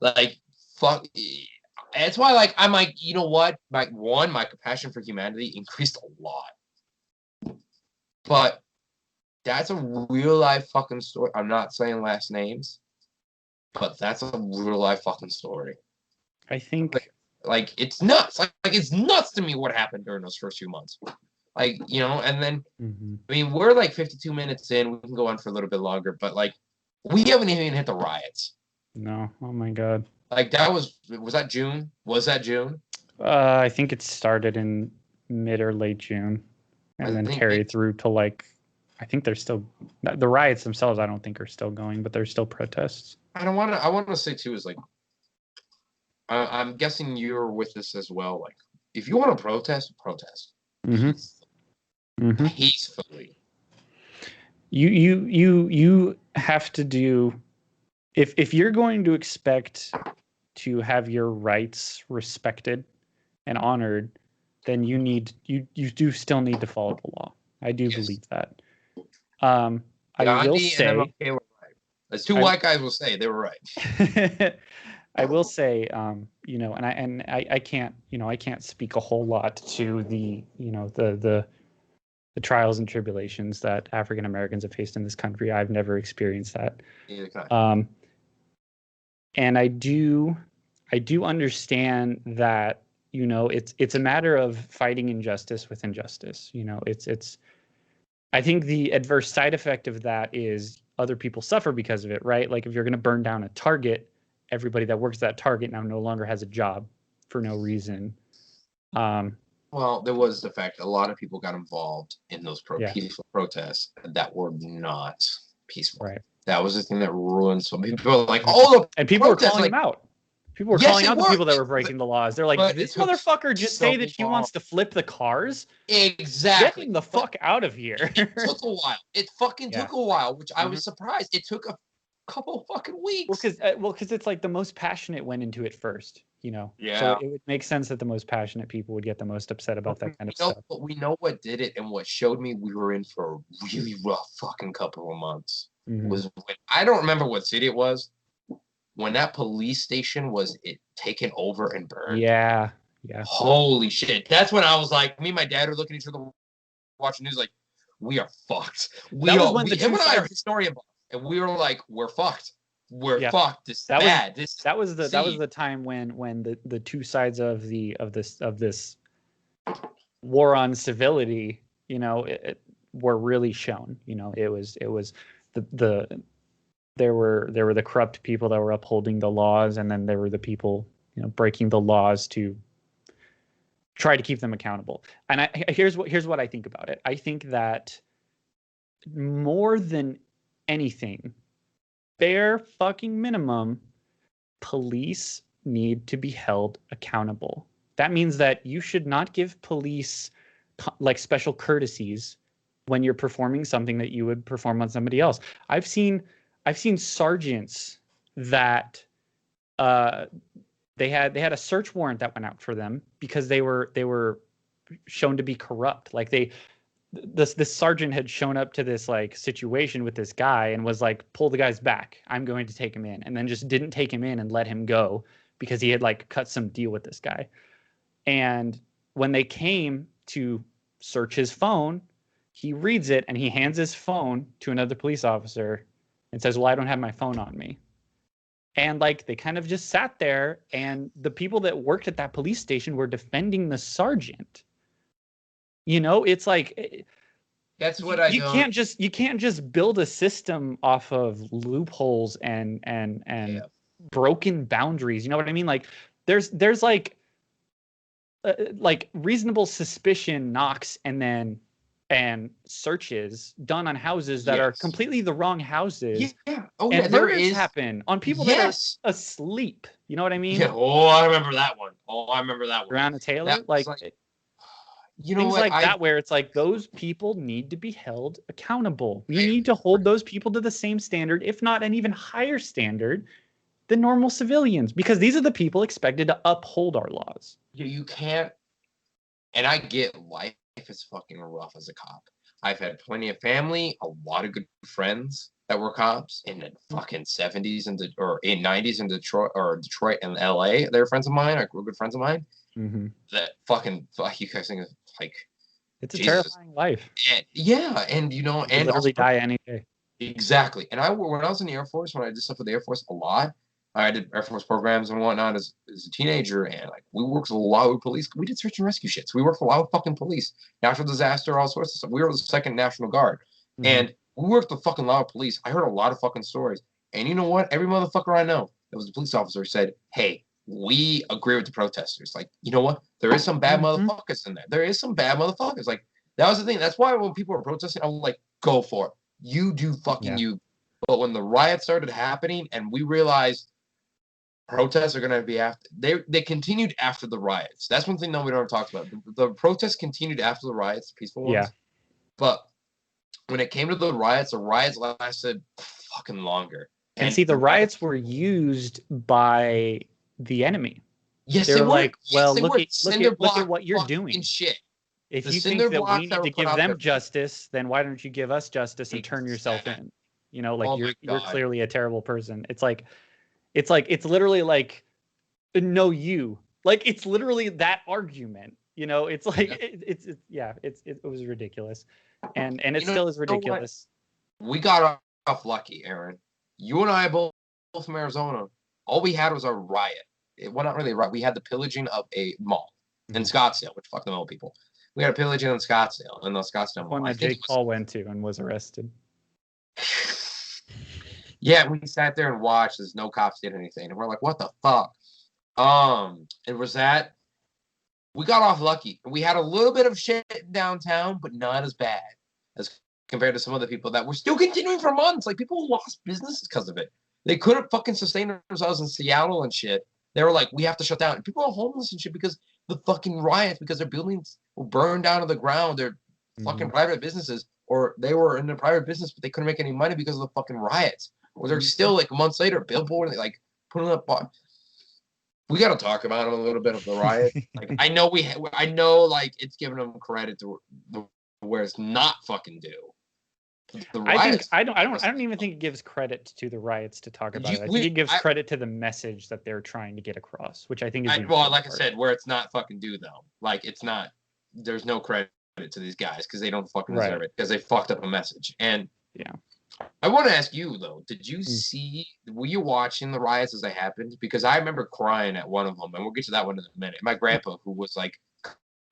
Like, fuck. That's why, like, I'm like, you know what? My compassion for humanity increased a lot. But that's a real life fucking story. I'm not saying last names, but that's a real life fucking story. I think, like it's nuts. Like it's nuts to me what happened during those first few months. Like, you know, and then I mean, we're like 52 minutes in. We can go on for a little bit longer, but like, we haven't even hit the riots. No. Oh my God. Like was that June? Was that June? I think it started in mid or late June, and then carried through to like, I think there's still the riots themselves. I don't think are still going, but there's still protests. I want to say too is like, I'm guessing you're with this as well. Like, if you want to protest. Peacefully. You have to do, if you're going to expect to have your rights respected and honored, then you do still need to follow the law. I do believe that. I will say, and MLK were right. As two white guys will say, they were right. I will say, you know, and I can't, you know, I can't speak a whole lot to the, you know, the trials and tribulations that African Americans have faced in this country. I've never experienced that. And I do understand that, you know, it's a matter of fighting injustice with injustice. You know, it's I think the adverse side effect of that is other people suffer because of it, right? Like if you're going to burn down a Target, everybody that works at that Target now no longer has a job for no reason. Well, there was the fact a lot of people got involved in those peaceful protests that were not peaceful. Right. That was the thing that ruined so many people. Like, oh, and people were calling them out. People were Yes, calling it out the people that worked, were breaking the laws. They're like, but this it took motherfucker just so say that he long. wants to flip the cars. Get Exactly. him the fuck out of here. It took a while. It fucking Yeah. took a while, which I was Mhm. surprised. It took a couple fucking Well, weeks. because it's like the most passionate went into it first, you know. So Yeah. it would make sense that the most passionate people would get the most upset about that kind of stuff. But we know what did it and what showed me we were in for a really rough fucking couple of months. Mhm. Was when I don't remember what city it was. When that police station was taken over and burned. Yeah. Holy shit. That's when I was like, me and my dad were looking at each other watching news like, we are fucked. That was when the two him and I are sides- historian buffs, and we were like, we're fucked. We're Yeah. fucked. This is That bad. that was the time when the two sides of this war on civility, you know, were really shown. You know, it was there were the corrupt people that were upholding the laws, and then there were the people, you know, breaking the laws to try to keep them accountable. And here's what I think about it. I think that more than anything, bare fucking minimum, police need to be held accountable. That means that you should not give police like special courtesies when you're performing something that you would perform on somebody else. I've seen sergeants that they had a search warrant that went out for them because they were shown to be corrupt. Like this sergeant had shown up to this like situation with this guy and was like, pull the guy's back, I'm going to take him in, and then just didn't take him in and let him go because he had like cut some deal with this guy. And when they came to search his phone, he reads it and he hands his phone to another police officer and says, well, I don't have my phone on me. And like they kind of just sat there, and the people that worked at that police station were defending the sergeant. You know, it's like that's what you can't just build a system off of loopholes and broken boundaries. You know what I mean? Like there's like reasonable suspicion knocks and searches done on houses that are completely the wrong houses. Yeah. And murders happen on people that are asleep. You know what I mean? Yeah. Oh, I remember that one. Breonna Taylor, like you know, things like that, where it's like those people need to be held accountable. We need to hold those people to the same standard, if not an even higher standard than normal civilians, because these are the people expected to uphold our laws. You can't. And I get life is fucking rough as a cop. I've had plenty of family, a lot of good friends that were cops in the fucking 70s or in 90s in Detroit and LA. They're friends of mine, like good friends of mine. Mm-hmm. That fucking you guys think like it's a terrifying life. And you know, and literally die any day. Exactly. And when I was in the Air Force, when I did stuff with the Air Force a lot, I did Air Force programs and whatnot as a teenager, and like we worked with a lot with police. We did search and rescue shit. So we worked with a lot of fucking police, natural disaster, all sorts of stuff. We were the 2nd National Guard, and we worked with fucking lot of police. I heard a lot of fucking stories, and you know what? Every motherfucker I know that was a police officer said, "Hey, we agree with the protesters. Like, you know what? There is some bad motherfuckers in there. There is some bad motherfuckers. Like, that was the thing. That's why when people were protesting, I was like, go for it. You do fucking you." But when the riots started happening, and we realized protests are going to be after, they continued after the riots. That's one thing that we don't talk about. The protests continued after the riots, peaceful ones. Yeah. But when it came to the riots lasted fucking longer. And see, the riots were used by the enemy. Yes, they were like, well, look at what you're doing. Shit. If you think that we need to give them justice, then why don't you give us justice and turn yourself in? You know, like you're clearly a terrible person. It's literally like, no, you. Like, it's literally that argument. You know, it's like it was ridiculous, and it still is ridiculous. We got off lucky, Aaron. You and I both from Arizona. All we had was a riot. Well, not really a riot. We had the pillaging of a mall in Scottsdale, which fuck them old people. We had a pillaging in Scottsdale, in the Scottsdale mall. One that Jake Paul went to and was arrested. Yeah, we sat there and watched as no cops did anything, and we're like, "What the fuck?" It was that we got off lucky. We had a little bit of shit downtown, but not as bad as compared to some other people that were still continuing for months. Like, people lost businesses because of it. They couldn't fucking sustain themselves in Seattle and shit They were like, we have to shut down. And people are homeless and shit because the fucking riots, because their buildings were burned down to the ground. They're fucking private businesses, or they were in a private business, but they couldn't make any money because of the fucking riots. Or they're still like months later, billboard, like putting up. We got to talk about them a little bit of the riot. Like I know I know like it's giving them credit to where it's not fucking due. The riots, I don't even think it gives credit to the riots to talk about it. I think it gives credit to the message that they're trying to get across, which I think is well, like I said, where it's not fucking due though. Like it's not. There's no credit to these guys because they don't fucking deserve it because they fucked up a message. And yeah, I want to ask you though, did you see? Were you watching the riots as they happened? Because I remember crying at one of them, and we'll get to that one in a minute. My grandpa, who was like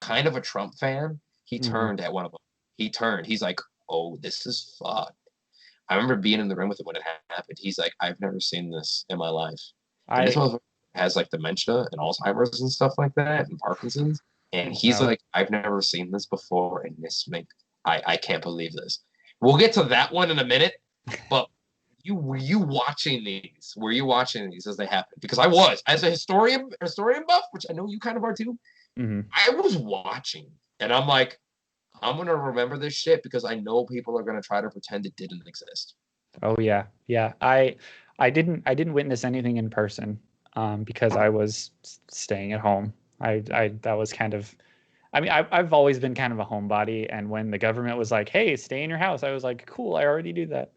kind of a Trump fan, he turned at one of them. He turned. He's like, "Oh, this is fucked." I remember being in the room with him when it happened. He's like, "I've never seen this in my life." And this motherfucker has like dementia and Alzheimer's and stuff like that, and Parkinson's. And he's like, "I've never seen this before, and I can't believe this." We'll get to that one in a minute, but were you watching these? Were you watching these as they happened? Because I was, as a historian buff, which I know you kind of are too. I was watching, and I'm like, I'm gonna remember this shit because I know people are gonna try to pretend it didn't exist. Oh yeah, yeah. I didn't witness anything in person because I was staying at home. That was kind of. I mean, I've always been kind of a homebody, and when the government was like, "Hey, stay in your house," I was like, "Cool, I already do that."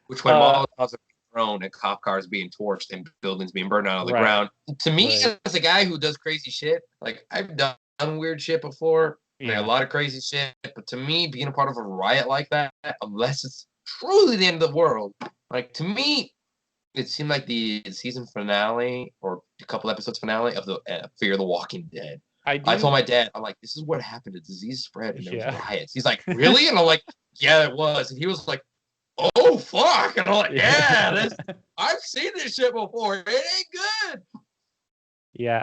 Which when Molotovs are being thrown and cop cars being torched and buildings being burned out of the ground, to me, as a guy who does crazy shit, like I've done weird shit before, like a lot of crazy shit, but to me, being a part of a riot like that, unless it's truly the end of the world, like to me, it seemed like the season finale or a couple episodes finale of the Fear the Walking Dead. I told my dad, I'm like, this is what happened. A disease spread and there was riots. He's like, really? And I'm like, yeah, it was. And he was like, oh, fuck. And I'm like, yeah, I've seen this shit before. It ain't good. Yeah,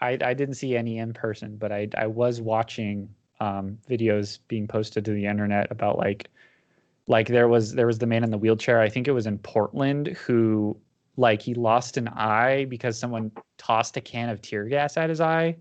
I didn't see any in person, but I was watching videos being posted to the internet about like there was the man in the wheelchair. I think it was in Portland who like he lost an eye because someone tossed a can of tear gas at his eye.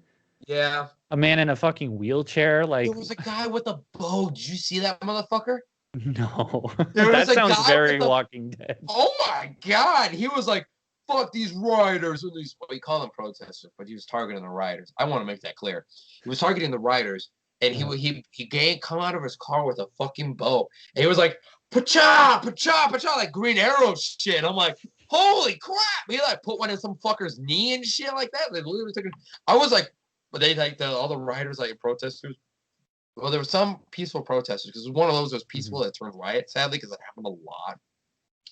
Yeah. A man in a fucking wheelchair. Like there was a guy with a bow. Did you see that motherfucker? No. That sounds very Walking Dead. Oh my god. He was like, fuck these rioters and these we call them protesters, but he was targeting the rioters. I want to make that clear. He was targeting the rioters, and he come out of his car with a fucking bow. And he was like, pacha, pacha, pacha, like Green Arrow shit. I'm like, holy crap! He like put one in some fucker's knee and shit like that. They literally took it. I was like, but they like all the rioters, like protesters. Well, there were some peaceful protesters because it was one of those that was peaceful that turned riot. Sadly, because it happened a lot.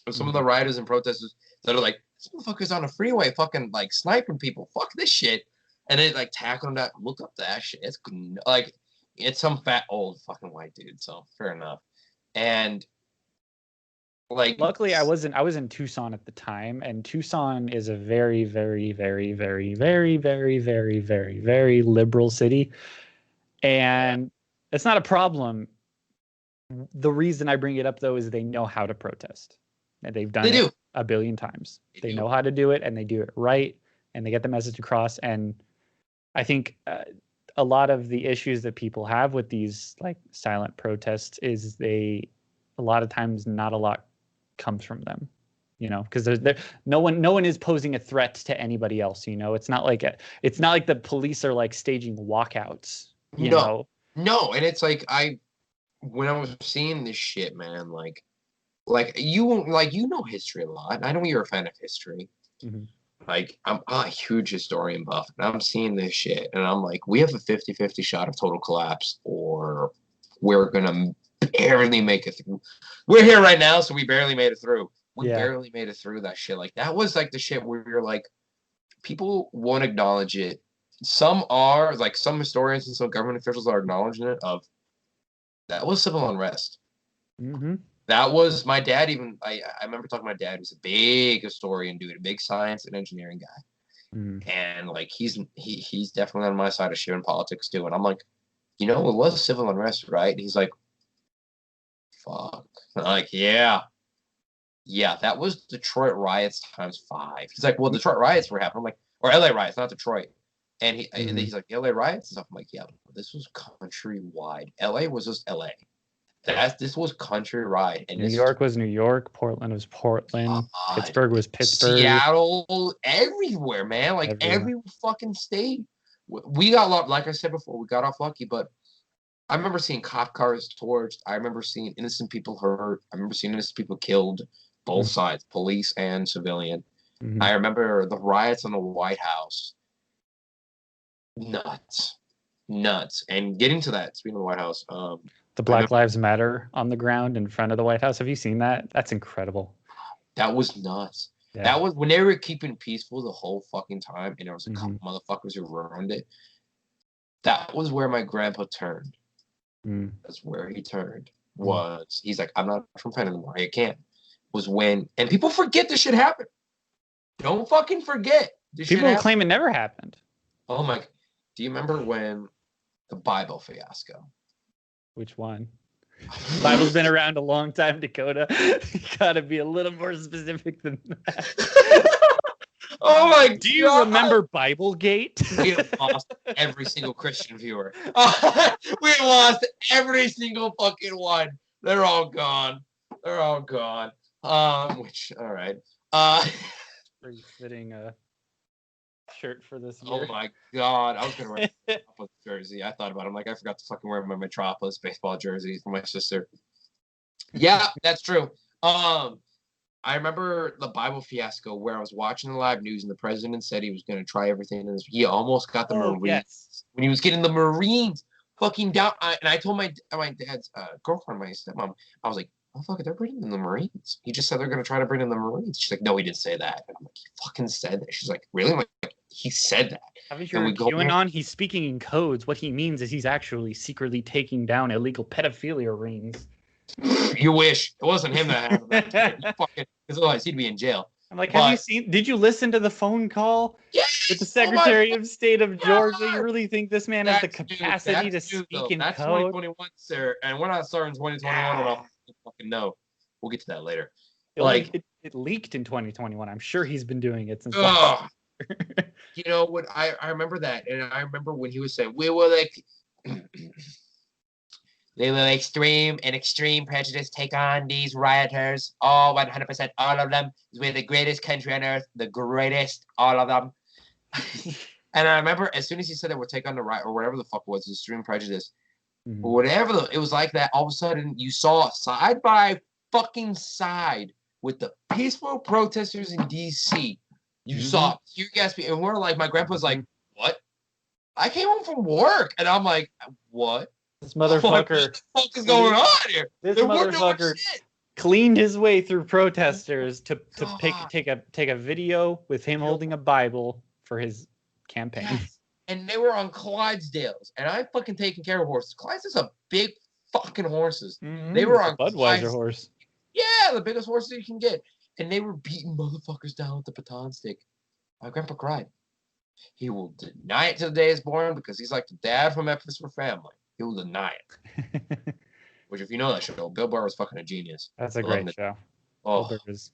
But some of the rioters and protesters that are like, this motherfucker's on the freeway, fucking like sniping people. Fuck this shit, and they like tackle them down. Look up that shit. It's like it's some fat old fucking white dude. So fair enough. And like, luckily, I was in Tucson at the time, and Tucson is a very, very, very, very, very, very, very, very, very liberal city, and it's not a problem. The reason I bring it up though is they know how to protest, and they've done it a billion times. They know how to do it, and they do it right, and they get the message across. And I think a lot of the issues that people have with these like silent protests is a lot of times not a lot comes from them, you know, because no one is posing a threat to anybody else. You know, it's not like the police are like staging walkouts. You know, and it's like when I was seeing this shit, man, like you know history a lot. I know you're a fan of history. Like I'm a huge historian buff, and I'm seeing this shit, and I'm like, we have a 50-50 shot of total collapse, or we're gonna barely make it through. We're here right now, so we barely made it through. We barely made it through that shit. Like that was like the shit where you're like, people won't acknowledge it. Some are, like some historians and some government officials are acknowledging it. Of that was civil unrest. That was my dad. Even I remember talking to my dad, who's a big historian, dude, a big science and engineering guy, and like he's definitely on my side of shit in politics too. And I'm like, you know, it was civil unrest, right? And he's like, fuck. I'm like, yeah. Yeah, that was Detroit riots times 5. He's like, well, Detroit riots were happening. I'm like, or LA riots, not Detroit. And he's like, LA riots and stuff. I'm like, yeah, this was countrywide. LA was just LA. This was countrywide. And New York was New York. Portland was Portland. Pittsburgh was Pittsburgh. Seattle, everywhere, man. Like every fucking state. We got like I said before, we got off lucky, but I remember seeing cop cars torched. I remember seeing innocent people hurt. I remember seeing innocent people killed, both sides, police and civilian. I remember the riots in the White House. Nuts. And getting to that, speaking of the White House, the Black Lives Matter on the ground in front of the White House. Have you seen that? That's incredible. That was nuts. Yeah. That was when they were keeping peaceful the whole fucking time, and there was a couple motherfuckers who ruined it. That was where my grandpa turned. That's where he turned. He's like, I'm not from Penn anymore. I can't. Was when, and people forget this shit happened. Don't fucking forget. People claim it never happened. Oh my! Do you remember when the Bible fiasco? Which one? The Bible's been around a long time, Dakota. You gotta be a little more specific than that. Oh my God. Do you remember Biblegate? We have lost every single Christian viewer. We lost every single fucking one. They're all gone. All right. Pretty fitting shirt for this year. Oh my God. I was gonna wear a Metropolis jersey. I thought about it. I'm like, I forgot to fucking wear my Metropolis baseball jersey for my sister. Yeah, that's true. I remember the Bible fiasco where I was watching the live news and the president said he was going to try everything. And he almost got the Marines. Yes. When he was getting the Marines fucking down. And I told my dad's girlfriend, my stepmom, I was like, oh, fuck it, they're bringing in the Marines. He just said they're going to try to bring in the Marines. She's like, no, he didn't say that. And I'm like, he fucking said that. She's like, really? I'm like, he said that. Haven't you heard QAnon? He's speaking in codes. What he means is he's actually secretly taking down illegal pedophilia rings. You wish it wasn't him that happened. Because otherwise he'd be in jail. I'm like, have you seen? Did you listen to the phone call with the Secretary of State of Georgia? You really think this man has the capacity to speak in that's code? 2021, sir, and we're not starting 2021 at all. Fucking no. We'll get to that later. It leaked in 2021. I'm sure he's been doing it since. You know what? I remember that, and I remember when he was saying we were like. They will extreme prejudice take on these rioters. All 100%, all of them. We're the greatest country on earth. The greatest, all of them. And I remember as soon as he said that we'll take on the riot or whatever the fuck it was, extreme prejudice, or whatever, it was like that. All of a sudden, you saw side by fucking side with the peaceful protesters in D.C. You saw tear gas, and we're like, my grandpa's like, what? I came home from work, and I'm like, what? This motherfucker. What the fuck is going on here? This motherfucker cleaned his way through protesters to take a video with him holding a Bible for his campaign. Yes. And they were on Clydesdales, and I'm fucking taking care of horses. Clydesdales are big fucking horses. They were on Budweiser horse. Yeah, the biggest horses you can get, and they were beating motherfuckers down with the baton stick. My grandpa cried. He will deny it till the day is born because he's like the dad from Memphis for Family. He will deny it. Which, if you know that show, Bill Burr was fucking a genius. That's a great show. Oh.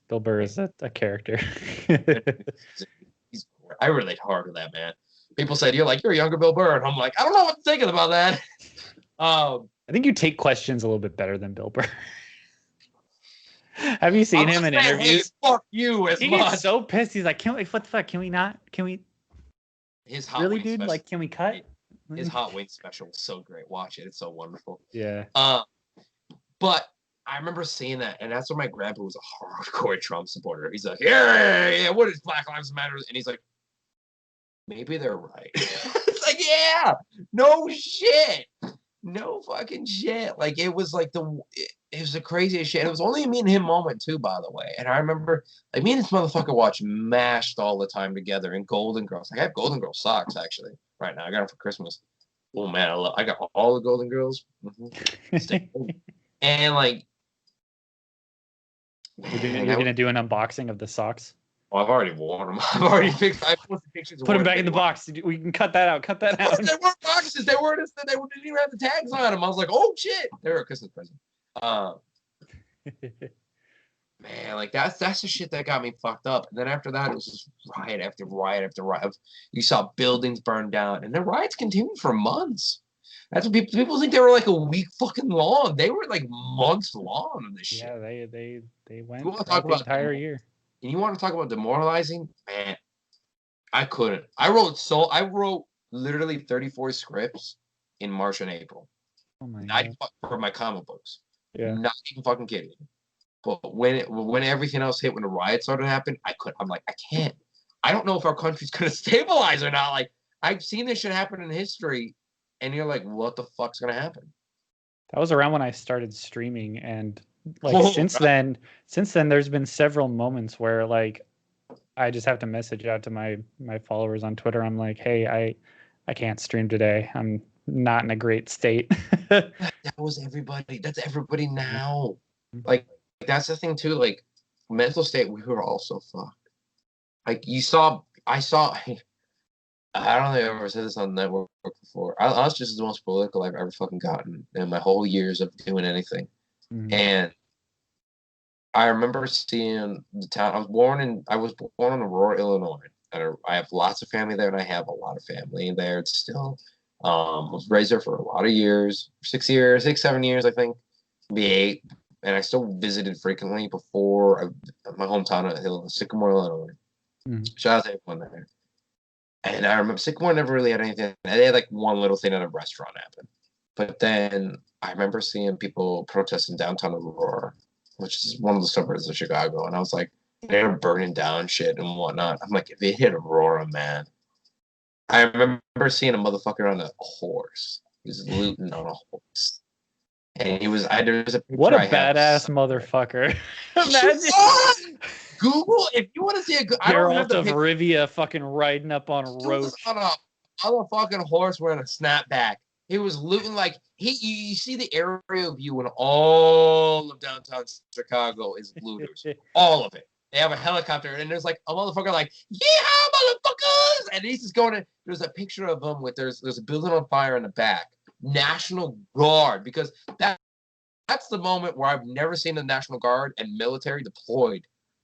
Bill Burr is a character. I relate hard to that, man. People said, you're a younger Bill Burr. And I'm like, I don't know what to think about that. I think you take questions a little bit better than Bill Burr. Have you seen him in interviews? Hey, fuck you as he much. Gets so pissed. He's like, what the fuck? Can we not? Can we? His hot really, wing dude? special. Like, can we cut? His hot wing special was so great. Watch it. It's so wonderful. Yeah. But I remember seeing that, and that's when my grandpa was a hardcore Trump supporter. He's like, yeah, what is Black Lives Matter? And he's like, maybe they're right. It's like, yeah, no shit. No fucking shit. Like, it was like it was the craziest shit. And it was only a me and him moment too, by the way. And I remember, like, me and this motherfucker watch MASH all the time together in Golden Girls. Like, I have Golden Girl socks, actually, right now. I got them for Christmas. Oh, man, I got all the Golden Girls. And, like, you're going to do an unboxing of the socks? Oh, I've already worn them. I've already fixed. I posted pictures. Put them back in the box. We can cut that out. Cut that out. They weren't boxes. They weren't. They didn't even have the tags on them. I was like, oh shit, they were a Christmas present. Man, like that's the shit that got me fucked up. And then after that, it was just riot after riot after riot. You saw buildings burn down, and the riots continued for months. That's what people think they were like a week fucking long. They were like months long of this shit. Yeah, they You went want to talk throughout the about entire year. you want to talk about demoralizing? Man, I couldn't. I wrote literally 34 scripts in March and April. Oh my Not god. for my comic books. Yeah. Not even fucking kidding. But when everything else hit, when the riots started to happen, I'm like, I can't. I don't know if our country's gonna stabilize or not. Like, I've seen this shit happen in history, and you're like, what the fuck's gonna happen? That was around when I started streaming, and like Oh, since then there's been several moments where like I just have to message out to my followers on Twitter. I'm like, "Hey, I can't stream today. I'm not in a great state." that was everybody. That's everybody now. Like, that's the thing too. Like, mental state, we were all so fucked. Like, I saw. I don't think I've ever said this on the network before. I was just the most political I've ever fucking gotten in my whole years of doing anything. Mhm. And I remember seeing the town. I was born in Aurora, Illinois, and I have lots of family there, and I have a lot of family there. It's still, was raised there for a lot of years, 6 years, 6, 7 years, I think, maybe 8. And I still visited frequently before my hometown of Sycamore, Illinois. Mhm. Shout out to everyone there. And I remember Sycamore never really had anything. They had like one little thing at a restaurant happen. But then I remember seeing people protest in downtown Aurora, which is one of the suburbs of Chicago. And I was like, they're burning down shit and whatnot. I'm like, if it hit Aurora, man. I remember seeing a motherfucker on a horse. He was looting on a horse. And there's a What picture a I have. badass motherfucker! Imagine What? Google, if you want to see I don't have Geralt the of picture. Rivia fucking riding up on a He was roach. on a motherfucking horse wearing a snapback. He was looting like you see the aerial view and all of downtown Chicago is looters. All of it. They have a helicopter and there's like a motherfucker like, yeehaw, motherfuckers! And he's just going in. There's a picture of him with there's a building on fire in the back. National Guard, because that's the moment where I've never seen the National Guard and military deployed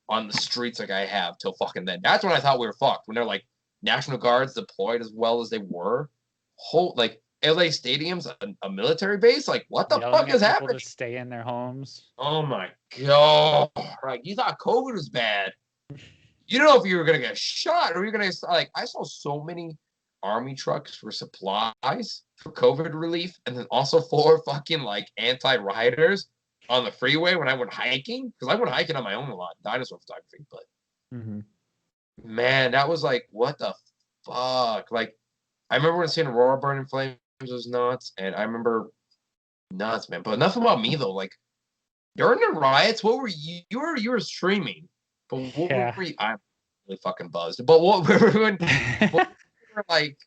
on the streets like I have till fucking then. That's when I thought we were fucked. When they're like National Guards deployed as well as they were. Like LA Stadium's a military base. Like, what the Yelling fuck at is people happening? to stay in their homes. Oh my god! Like, you thought COVID was bad. You don't know if you were gonna get shot or you're gonna like. I saw so many army trucks for supplies for COVID relief, and then also for fucking like anti-rioters on the freeway when I went hiking, because I went hiking on my own a lot, dinosaur photography. But Mm-hmm. man, that was like, what the fuck? Like, I remember when seeing Aurora burn in flames was nuts, and I remember nuts, man. But enough about me though. Like during the riots, what were you? You were streaming, but what Yeah. were you? I'm really fucking buzzed. But what what were like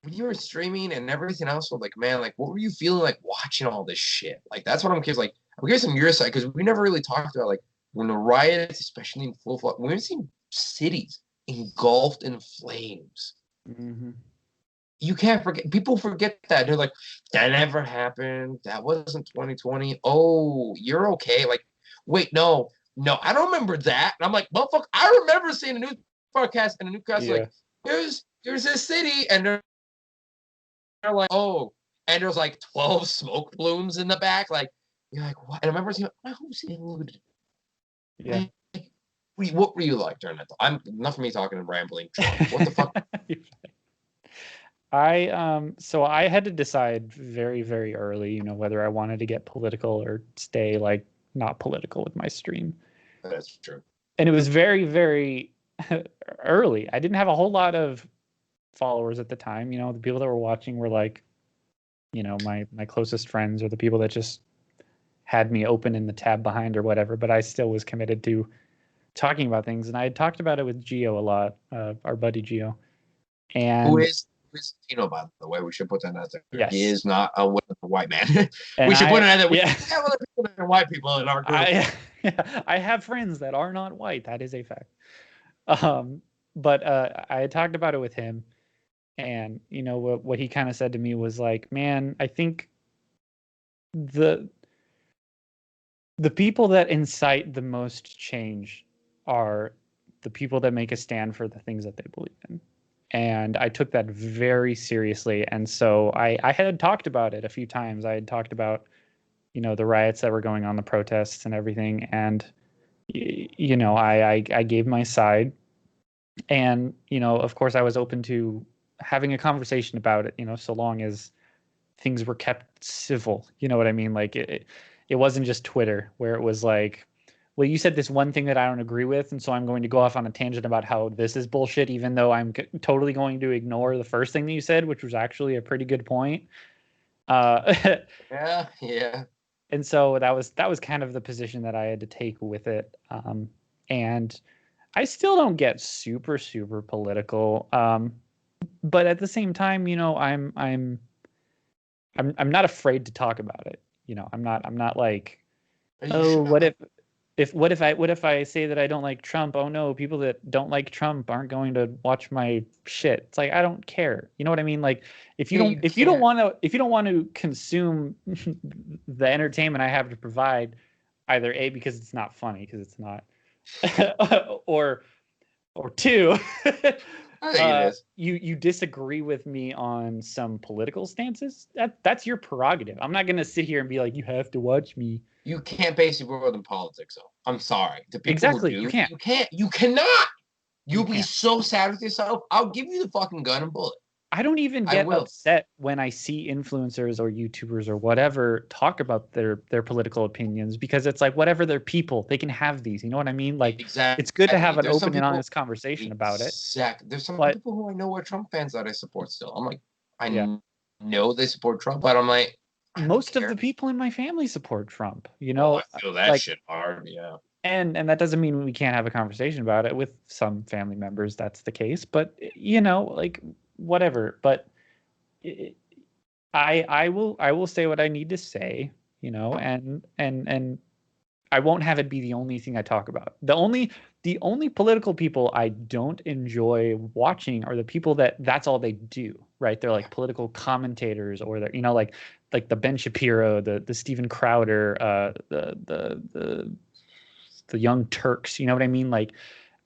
when you were streaming and everything else? Like, man, like what were you feeling like watching all this shit? Like that's what I'm curious. Like I'm curious on your side because we never really talked about like when the riots, especially in full flood, we've seen cities engulfed in flames. Mm-hmm. You can't forget. People forget that. They're like, that never happened. That wasn't 2020. Oh, you're okay. Like, wait, no, I don't remember that. And I'm like, motherfucker, I remember seeing a news broadcast and the newscast Yeah. like, here's this city, and they're like, oh, and there's like 12 smoke plumes in the back. Like, you're like, what? And I remember seeing, my home's getting looted. Yeah. What were you like during that? I'm enough of me talking and rambling. Drunk. What the fuck? So I had to decide very, very early, whether I wanted to get political or stay like not political with my stream. That's true. And it was very, very early. I didn't have a whole lot of followers at the time. The people that were watching were like, my closest friends or the people that just had me open in the tab behind or whatever. But I still was committed to talking about things. And I had talked about it with Gio a lot, our buddy Gio. And who is Latino, by the way? We should put that out there. Yes. He is not a white man. And we should put it out there. We yeah. have other people that are white people in our group. I have friends that are not white. That is a fact. But I had talked about it with him, and what he kind of said to me was like, man, I think The people that incite the most change are the people that make a stand for the things that they believe in. And I took that very seriously. And so I had talked about it a few times. I had talked about, the riots that were going on, the protests and everything. And, I gave my side. And, of course, I was open to having a conversation about it, so long as things were kept civil. You know what I mean? Like it wasn't just Twitter where it was like, well, you said this one thing that I don't agree with, and so I'm going to go off on a tangent about how this is bullshit, even though I'm totally going to ignore the first thing that you said, which was actually a pretty good point. Yeah. And so that was kind of the position that I had to take with it. And I still don't get super, super political. But at the same time, I'm not afraid to talk about it. I'm not like, oh, what if I say that I don't like Trump? Oh no, people that don't like Trump aren't going to watch my shit. It's like, I don't care. You know what I mean? Like if you don't want to consume the entertainment I have to provide, either A, because it's not funny, because it's not, or two, I think it is. You disagree with me on some political stances. That's your prerogative. I'm not gonna sit here and be like, you have to watch me. You can't base your world in politics, though. I'm sorry. The people Exactly. who do, You can't. You cannot. You'll be can't. so sad with yourself. I'll give you the fucking gun and bullet. I don't even get upset when I see influencers or YouTubers or whatever talk about their political opinions, because it's like, whatever, they're people. They can have these. You know what I mean? Like, exactly. It's good to have an open and honest conversation about it. Exactly. There's some people who I know are Trump fans that I support still. I'm like, I know they support Trump, but I'm like, most of the people in my family support Trump. I feel that shit hard. Yeah. And that doesn't mean we can't have a conversation about it. With some family members, that's the case. But like, whatever. But I will say what I need to say, and I won't have it be the only thing I talk about. The only political people I don't enjoy watching are the people that's all they do, right? They're like political commentators, or they're like the Ben Shapiro, the Steven Crowder, the Young Turks. You know what I mean? Like,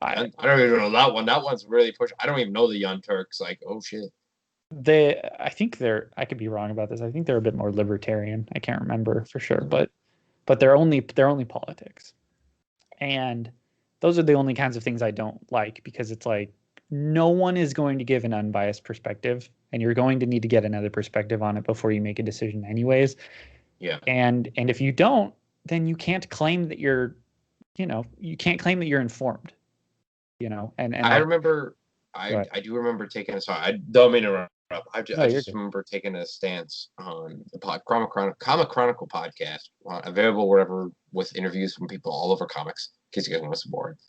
I don't even know that one. That one's really pushed. I don't even know the Young Turks. Like, oh shit. I I could be wrong about this. I think they're a bit more libertarian. I can't remember for sure, but they're only politics. And those are the only kinds of things I don't like, because it's like, no one is going to give an unbiased perspective, and you're going to need to get another perspective on it before you make a decision anyways. Yeah. And if you don't, then you can't claim that you're informed, and I remember, I do remember taking a, sorry, I don't mean to interrupt. I just remember taking a stance on the Comic Chronicle podcast, available wherever, with interviews from people all over comics, in case you guys want to support.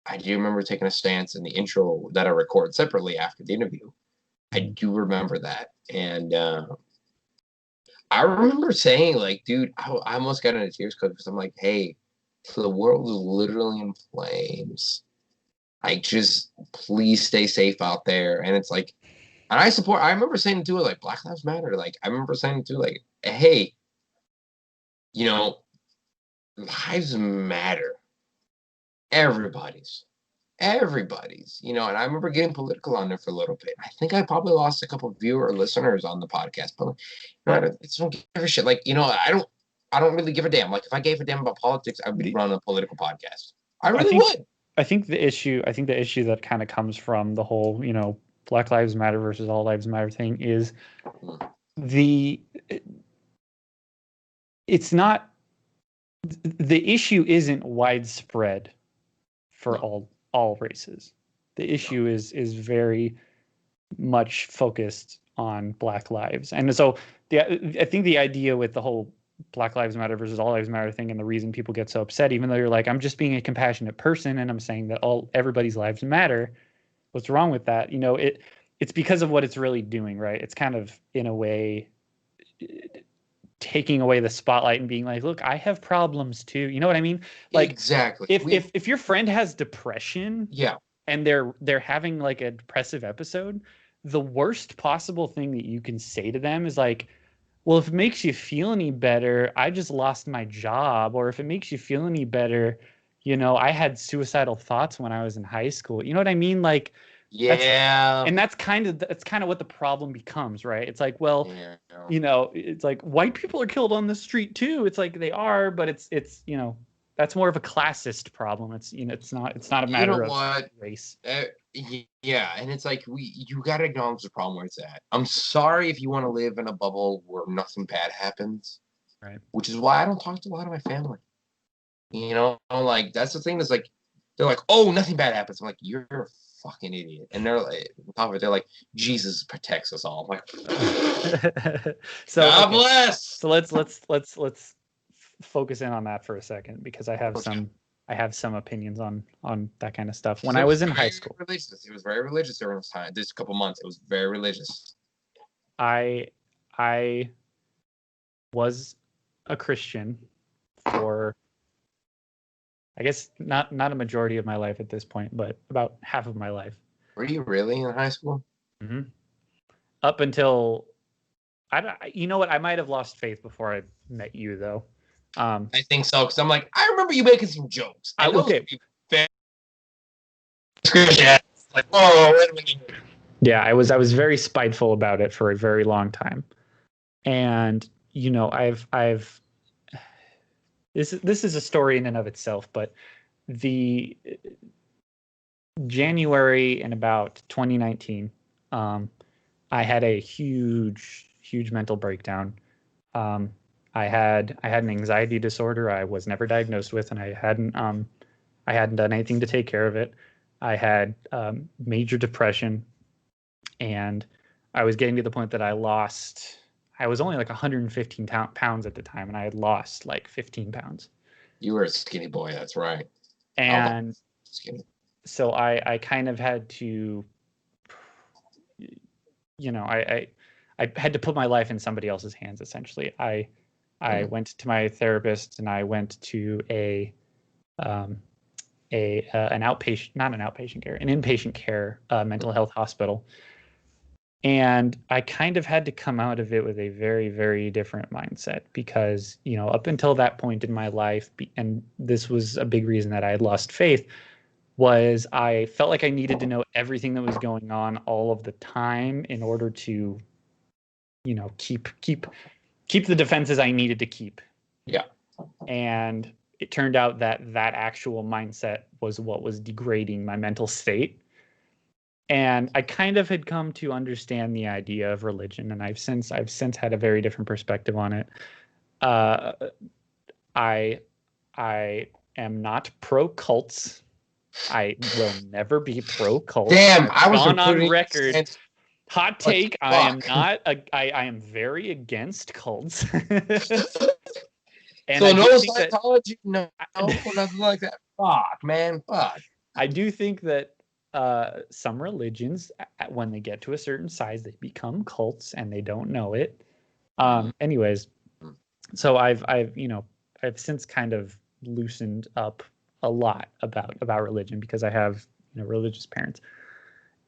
I do remember taking a stance in the intro that I record separately after the interview. I do remember that. And I remember saying, like, dude, I almost got into tears because I'm like, hey, so the world is literally in flames. Like, just please stay safe out there. And it's like, and I remember saying to it, like, Black Lives Matter. Like, I remember saying to it, like, hey, lives matter. Everybody's, and I remember getting political on there for a little bit. I think I probably lost a couple of viewer or listeners on the podcast, but I don't give a shit. Like, I don't really give a damn. Like, if I gave a damn about politics, I would run a political podcast. I really would. I think the issue that kind of comes from the whole, Black Lives Matter versus All Lives Matter thing is it's not, the issue isn't widespread for all races. The issue is very much focused on Black lives. And so I think the idea with the whole Black Lives Matter versus All Lives Matter thing, and the reason people get so upset, even though you're like, I'm just being a compassionate person and I'm saying that everybody's lives matter. What's wrong with that? It's because of what it's really doing, right? It's kind of, in a way, taking away the spotlight and being like, look, I have problems too. You know what I mean? Like, exactly. If your friend has depression, yeah, and they're having like a depressive episode, the worst possible thing that you can say to them is like, well, if it makes you feel any better, I just lost my job. Or if it makes you feel any better, I had suicidal thoughts when I was in high school. You know what I mean? Like, Yeah. that's kind of what the problem becomes, right? It's like, well, Yeah. it's like white people are killed on the street too. It's like they are, but it's that's more of a classist problem. It's not a You know matter of what? race. Yeah, and it's like you gotta acknowledge the problem where it's at. I'm sorry if you want to live in a bubble where nothing bad happens, Right. which is why I don't talk to a lot of my family. Like that's the thing that's like they're like, oh, nothing bad happens. I'm like, you're a fucking idiot. And they're like, on top of it, they're like, Jesus protects us all. I'm like, So God okay. bless. So let's focus in on that for a second because I have some opinions on that kind of stuff. When I was in high school, Religious. It was very religious during this time. This couple months, it was very religious. I I was a Christian for, I guess, not a majority of my life at this point, but about half of my life. Were you really in high school? hmm Up until you know what? I might have lost faith before I met you, though. I think so, because I'm like, I remember you making some jokes. And those Okay. would be very like, whoa, wait a minute. Yeah, I was very spiteful about it for a very long time, and I've this is a story in and of itself, but the January in about 2019, I had a huge mental breakdown. I had an anxiety disorder I was never diagnosed with, and I hadn't done anything to take care of it. I had major depression, and I was getting to the point that I was only like 115 pounds at the time, and I had lost like 15 pounds. You were a skinny boy, that's right. And Skinny. so I kind of had to, I had to put my life in somebody else's hands, essentially. I went to my therapist, and I went to an outpatient, not an outpatient care, an inpatient care mental health hospital. And I kind of had to come out of it with a very, very different mindset because, up until that point in my life, and this was a big reason that I had lost faith, was I felt like I needed to know everything that was going on all of the time in order to, keep the defenses I needed to keep. Yeah. And it turned out that actual mindset was what was degrading my mental state. And I kind of had come to understand the idea of religion, and I've since had a very different perspective on it. I am not pro cults. I will never be pro cults. Damn, I was gone on record. Hot take: I am not. I am very against cults. And so no Scientology, no, nothing like that. Fuck, man, fuck. I do think that some religions, when they get to a certain size, they become cults and they don't know it. Anyways, so I've since kind of loosened up a lot about religion because I have religious parents,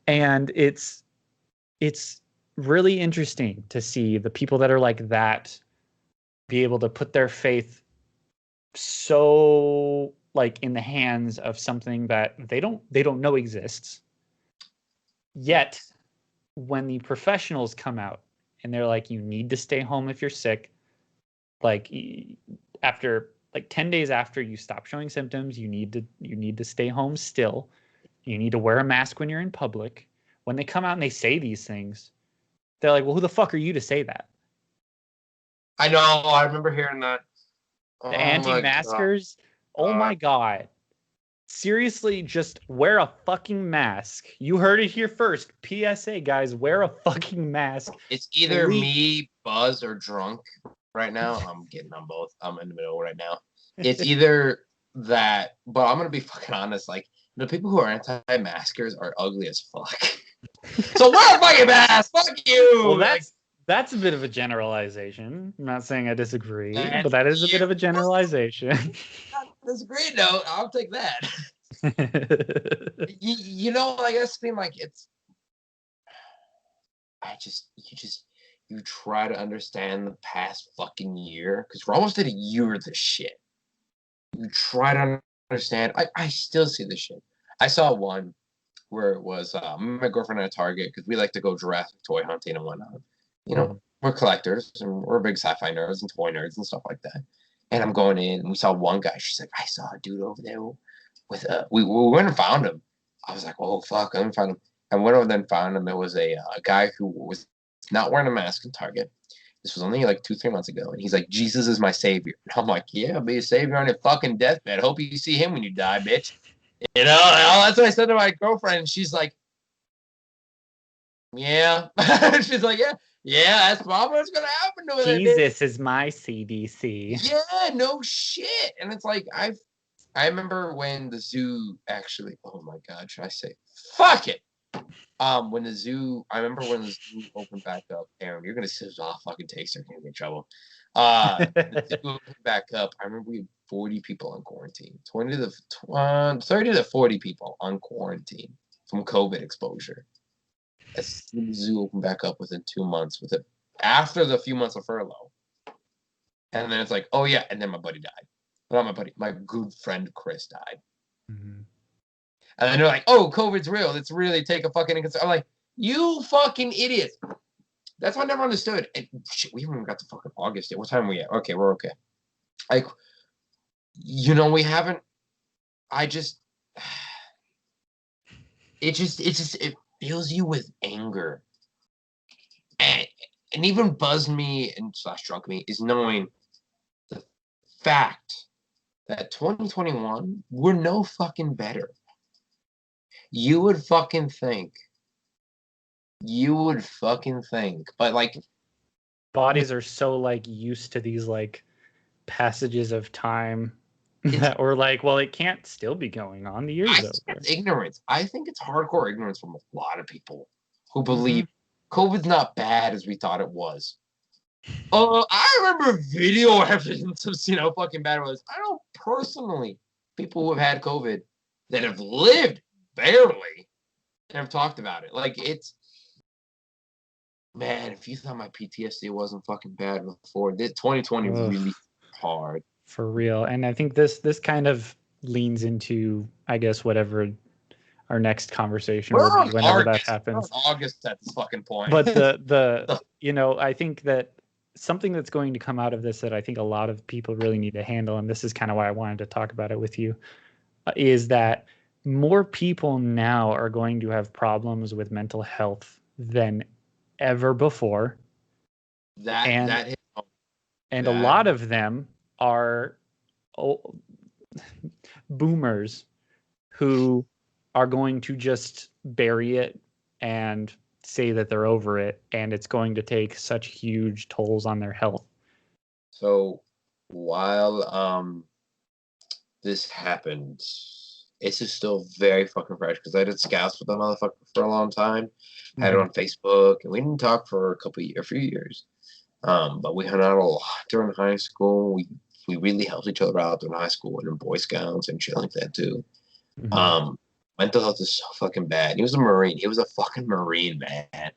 and it's really interesting to see the people that are like that be able to put their faith so like in the hands of something that they don't know exists. Yet when the professionals come out and they're like, you need to stay home if you're sick, like after like 10 days after you stop showing symptoms, you need to stay home still. You need to wear a mask when you're in public. When they come out and they say these things, they're like, well, who the fuck are you to say that? I know. I remember hearing that. The anti-maskers. Oh my God. Seriously, just wear a fucking mask. You heard it here first. PSA, guys, wear a fucking mask. It's either me, buzzed, or drunk right now. I'm getting on both. I'm in the middle right now. It's either that, but I'm going to be fucking honest. Like, the people who are anti-maskers are ugly as fuck. So wear a fucking mask. Fuck you. Well, that's a bit of a generalization. I'm not saying I disagree, but that is a bit of a generalization. Not disagree, no. I'll take that. I guess being like it's. you try to understand the past fucking year, because we're almost at a year of this shit. You try to understand. I still see this shit. I saw one where it was my girlfriend at Target, because we like to go Jurassic toy hunting and whatnot. You know, we're collectors and we're big sci-fi nerds and toy nerds and stuff like that. And I'm going in and we saw one guy. She's like, I saw a dude over there with we went and found him. I was like, oh fuck, let me find him. And went over there and found him. It was a guy who was not wearing a mask in Target. This was only like 2-3 months ago, and he's like, Jesus is my savior. And I'm like, yeah, be a savior on your fucking deathbed. Hope you see him when you die, bitch. You know, that's what I said to my girlfriend, and she's like, yeah. She's like, yeah, that's probably what's gonna happen to it. Jesus is my CDC. Yeah, no shit. And it's like I remember when the zoo actually, oh my god, should I say fuck it? When the zoo, I remember when the zoo opened back up, Aaron, you're gonna say, oh, fucking taster, can't get in trouble. The zoo opened back up. I remember we had 40 people on quarantine, 30 to 40 people on quarantine from COVID exposure. As the zoo opened back up within 2 months, after the few months of furlough, and then it's like, oh yeah, and then my buddy died. Not my buddy, my good friend Chris died. Mm-hmm. And then they're like, oh, COVID's real. Let's really take a fucking consideration. I'm like, you fucking idiots. That's what I never understood. And shit, we haven't even got to fucking August yet. What time are we at? Okay, we're okay. Like, we haven't. It fills you with anger. And even buzzed me and / drunk me is knowing the fact that 2021, we're no fucking better. You would fucking think. But like, bodies are so like used to these like passages of time that we're like, well, it can't still be going on. The year's over. It's ignorance. I think it's hardcore ignorance from a lot of people who believe COVID's not bad as we thought it was. I remember video evidence of how fucking bad it was. I know personally people who have had COVID that have lived barely and have talked about it. Like, it's, man, if you thought my PTSD wasn't fucking bad before, 2020 was really hard. For real. And I think this kind of leans into, I guess, whatever our next conversation will be whenever that happens. We're on August at this fucking point. But the I think that something that's going to come out of this that I think a lot of people really need to handle, and this is kind of why I wanted to talk about it with you, is that more people now are going to have problems with mental health than ever before. And a lot of them are boomers who are going to just bury it and say that they're over it, and it's going to take such huge tolls on their health. So while this happened, it's just still very fucking fresh, because I did scouts with that motherfucker for a long time. I had it on Facebook, and we didn't talk for a few years. But we hung out a lot during high school. We really helped each other out during high school and in Boy Scouts and shit like that too. Mental health is so fucking bad. He was a Marine. He was a fucking Marine, man.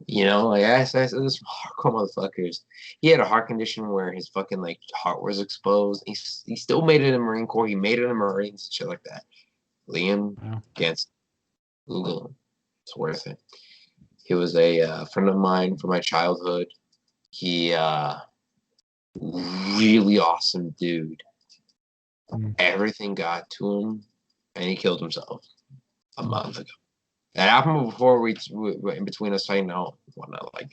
Like I said, this hardcore motherfuckers. He had a heart condition where his fucking like heart was exposed. He still made it in the Marine Corps. He made it in the Marines and shit like that. Liam against Google him. It's worth it. He was a friend of mine from my childhood. He really awesome dude. Everything got to him, and he killed himself a month ago. That happened before we in between us saying no and whatnot. Like,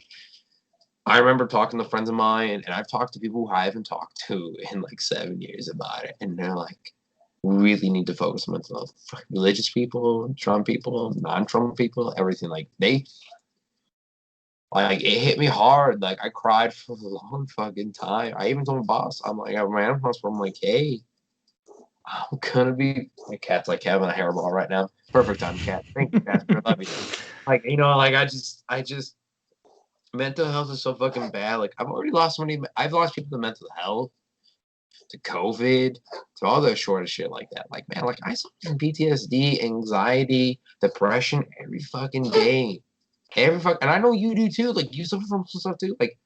I remember talking to friends of mine, and I've talked to people who I haven't talked to in like 7 years about it, and they're like, we really need to focus on mental health. Religious people, Trump people, non-Trump people, everything. Like, it hit me hard. Like, I cried for a long fucking time. I even told my boss, I'm like, at my aunt's house, I'm like, hey, I'm gonna be. My cat's like having a hairball right now. Perfect time, cat. Thank you, Casper. I love you. Like, I just, mental health is so fucking bad. Like, I've already lost money. I've lost people to mental health, to COVID, to all the short of shit like that. Like, man, like, I suffer from PTSD, anxiety, depression every fucking day. and I know you do too. Like you suffer from some stuff too. Like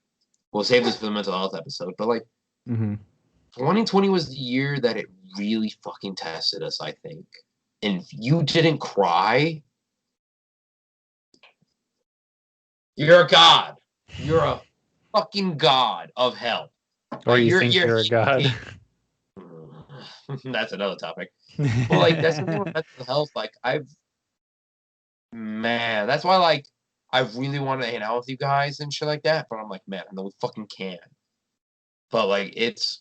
we'll save this for the mental health episode, but like 2020 was the year that it really fucking tested us, I think. And if you didn't cry, you're a god. You're a fucking god of hell. Or you think you're a god. That's another topic. Well, like that's the thing with mental health. Like that's why like I really want to hang out with you guys and shit like that. But I'm like, man, I know we fucking can. But like it's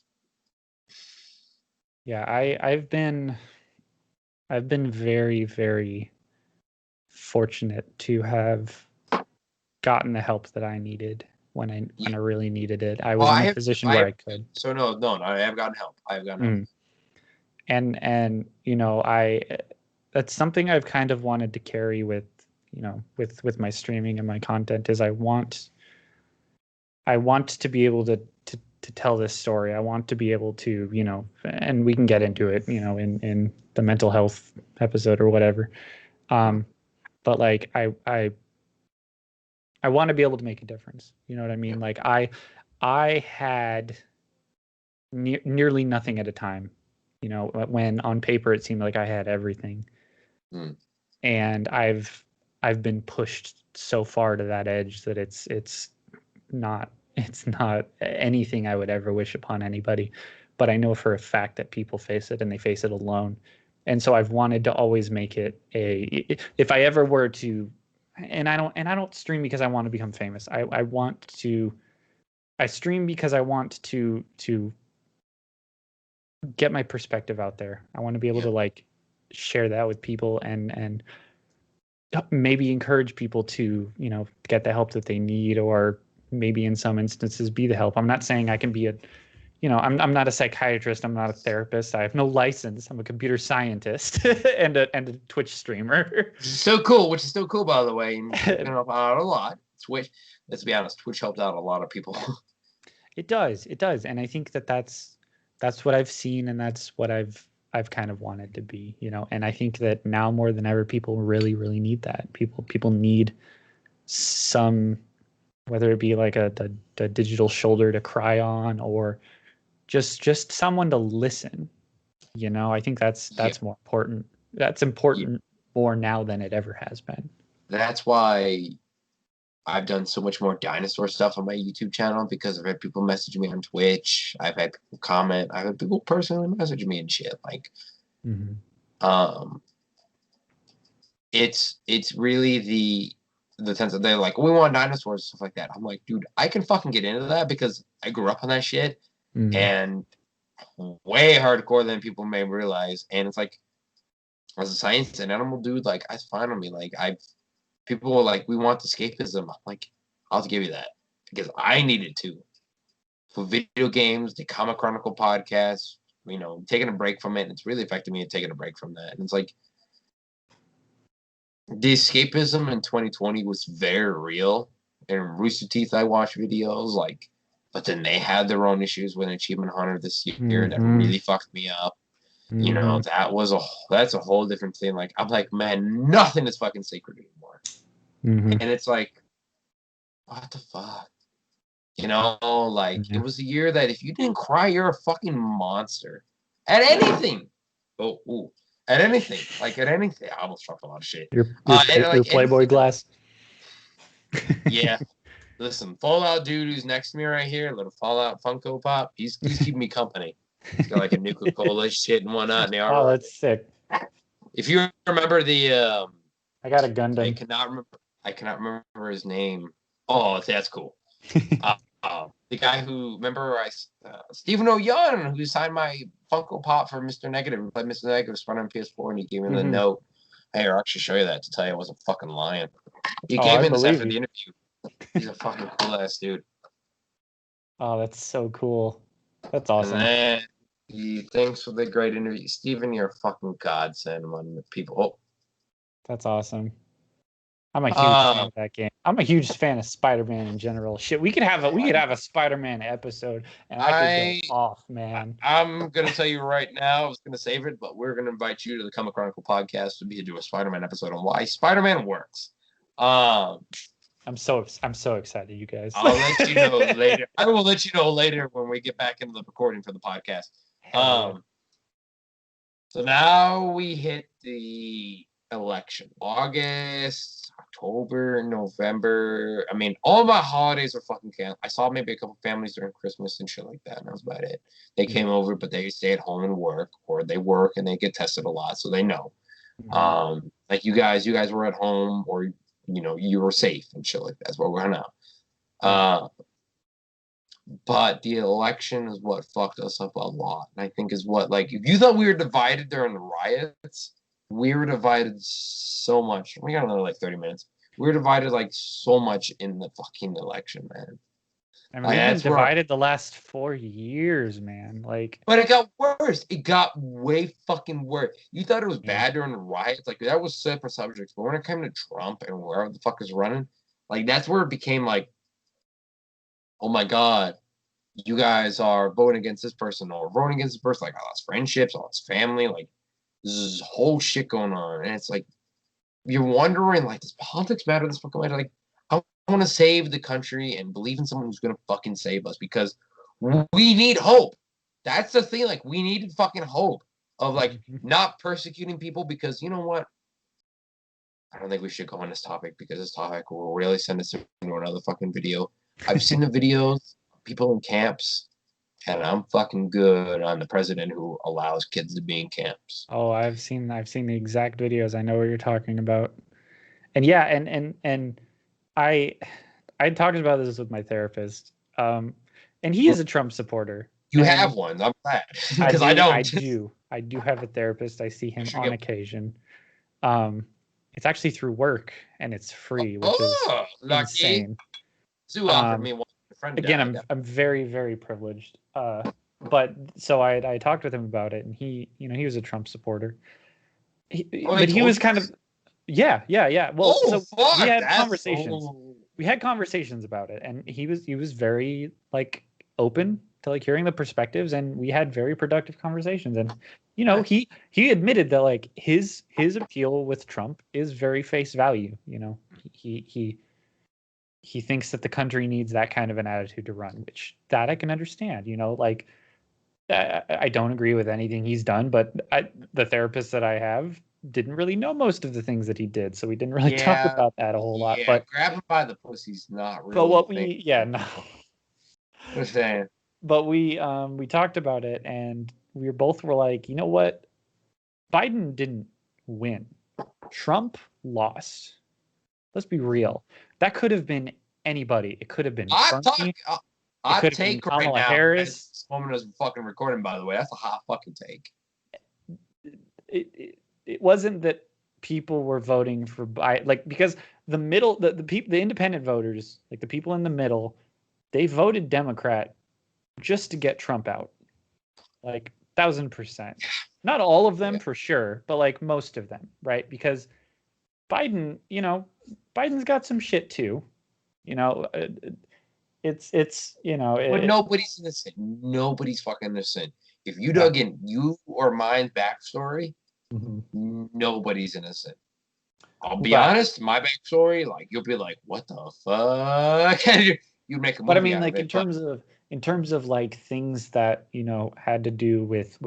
yeah, I've been very, very fortunate to have gotten the help that I needed when I really needed it. I was in a position where I could. So no, I have gotten help. I have gotten help. And you know, that's something I've kind of wanted to carry with, you know, with my streaming and my content is I want to be able to tell this story. I want to be able to, you know, and we can get into it, you know, in the mental health episode or whatever. But like I want to be able to make a difference. You know what I mean? Like I had nearly nothing at a time, you know, when on paper it seemed like I had everything. And I've been pushed so far to that edge that it's not anything I would ever wish upon anybody. But I know for a fact that people face it and they face it alone. And so I've wanted to always make it if I ever were to, and I don't stream because I want to become famous. I stream because I want to get my perspective out there. I want to be able to like share that with people and maybe encourage people to, you know, get the help that they need, or maybe in some instances be the help. I'm not saying I can be I'm not a psychiatrist. I'm not a therapist. I have no license. I'm a computer scientist and a Twitch streamer. Which is so cool, by the way. And help out a lot. Twitch, let's be honest, Twitch helped out a lot of people. It does. And I think that's what I've seen, and that's what I've kind of wanted to be, you know. And I think that now more than ever, people really, really need that. People need some, whether it be like a digital shoulder to cry on, or just someone to listen. You know, I think that's more important. That's important more now than it ever has been. That's why I've done so much more dinosaur stuff on my YouTube channel, because I've had people message me on Twitch. I've had people comment. I've had people personally message me and shit. Like, it's really the sense that they're like, we want dinosaurs and stuff like that. I'm like, dude, I can fucking get into that because I grew up on that shit, and way hardcore than people may realize. And it's like, as a science and animal dude, like, that's fine with me. Like, people were like, we want escapism. I'm like, I'll give you that, because I needed to. For video games, the Comic Chronicle podcast, you know, taking a break from it, and it's really affected me taking a break from that. And it's like, the escapism in 2020 was very real. And Rooster Teeth, I watched videos, like, but then they had their own issues with Achievement Hunter this year that really fucked me up. You know, that's a whole different thing. Like, I'm like, man, nothing is fucking sacred anymore. And it's like, what the fuck? You know, like, it was a year that if you didn't cry, you're a fucking monster. At anything. At anything. Like, at anything. I almost dropped a lot of shit. Your Playboy glass. Yeah. Listen, Fallout dude who's next to me right here, little Fallout Funko Pop, he's keeping me company. He's got like a Nuka-Cola shit and whatnot. And they are. Oh, that's sick. If you remember the I got a Gundam. I cannot remember his name. Oh, that's cool. The guy who, remember, Stephen O'Young, who signed my Funko Pop for Mr. Negative, who played Mr. Negative, Spider on PS4, and he gave me the note. Hey, I'll actually show you that to tell you I wasn't fucking lying. He came in after the interview. He's a fucking cool ass dude. Oh, that's so cool. That's awesome. And thanks for the great interview. Steven, you're a fucking godsend among the people. Oh. That's awesome. I'm a huge fan of that game. I'm a huge fan of Spider-Man in general. Shit, we could have a Spider-Man episode, and I could go off, man. I'm gonna tell you right now, I was gonna save it, but we're gonna invite you to the Comic Chronicle podcast to do a Spider-Man episode on why Spider-Man works. I'm so excited, you guys. I'll let you know later. I will let you know later when we get back into the recording for the podcast. So now we hit the election. August, October, November. I mean, all my holidays are fucking canceled. I saw maybe a couple families during Christmas and shit like that, and that was about it. They came over, but they stay at home and work, or they work and they get tested a lot, so they know. Like you guys were at home, or you were safe and shit like that. That's what we're now. But the election is what fucked us up a lot. And I think is what, like, if you thought we were divided during the riots, we were divided so much. We got another like 30 minutes. We were divided like so much in the fucking election, man. I mean, we've been divided the last 4 years, man. Like, but it got worse. It got way fucking worse. You thought it was bad during the riots, like that was separate subjects. But when it came to Trump and wherever the fuck is running, like that's where it became like, oh my God, you guys are voting against this person or voting against this person. Like, I lost friendships, I lost family. Like, this whole shit going on. And it's like, you're wondering, like, does politics matter this fucking way? Like, I want to save the country and believe in someone who's going to fucking save us because we need hope. That's the thing. Like, we needed fucking hope of, like, not persecuting people because, you know what? I don't think we should go on this topic because this topic will really send us into another fucking video. I've seen the videos, people in camps, and I'm fucking good on the president who allows kids to be in camps. Oh, I've seen the exact videos. I know what you're talking about. And yeah, and I talked about this with my therapist. And he is a Trump supporter. You have one. I'm glad. Because I don't. I do have a therapist. I see him on occasion. It's actually through work and it's free, which is insane. Sue offered me one. Again, I'm very, very privileged. But so I talked with him about it, and he was a Trump supporter. But he was kind of, yeah. Well, we had conversations. We had conversations about it, and he was very like open to like hearing the perspectives, and we had very productive conversations. And he admitted that like his appeal with Trump is very face value. He thinks that the country needs that kind of an attitude to run, which that I can understand. Like I don't agree with anything he's done, but the therapist that I have didn't really know most of the things that he did, so we didn't really talk about that a whole lot. But grab him by the pussy's not really. But what no. I'm saying. But we talked about it, and we were like, you know what? Biden didn't win. Trump lost. Let's be real. That could have been anybody. It could have been Bernie. Hot take right now. Harris. This woman is fucking recording, by the way. That's a hot fucking take. It wasn't that people were voting for Biden, like, because the middle, the independent voters, like the people in the middle, they voted Democrat just to get Trump out, like 1,000%. Not all of them for sure, but like most of them, right? Because Biden, Biden's got some shit too, it's but nobody's innocent. Nobody's fucking innocent. If you dug in you or mine's backstory, nobody's innocent. I'll be honest, my backstory, like you'll be like, what the fuck? You'd make a movie. But I mean, like in terms of like things that had to do with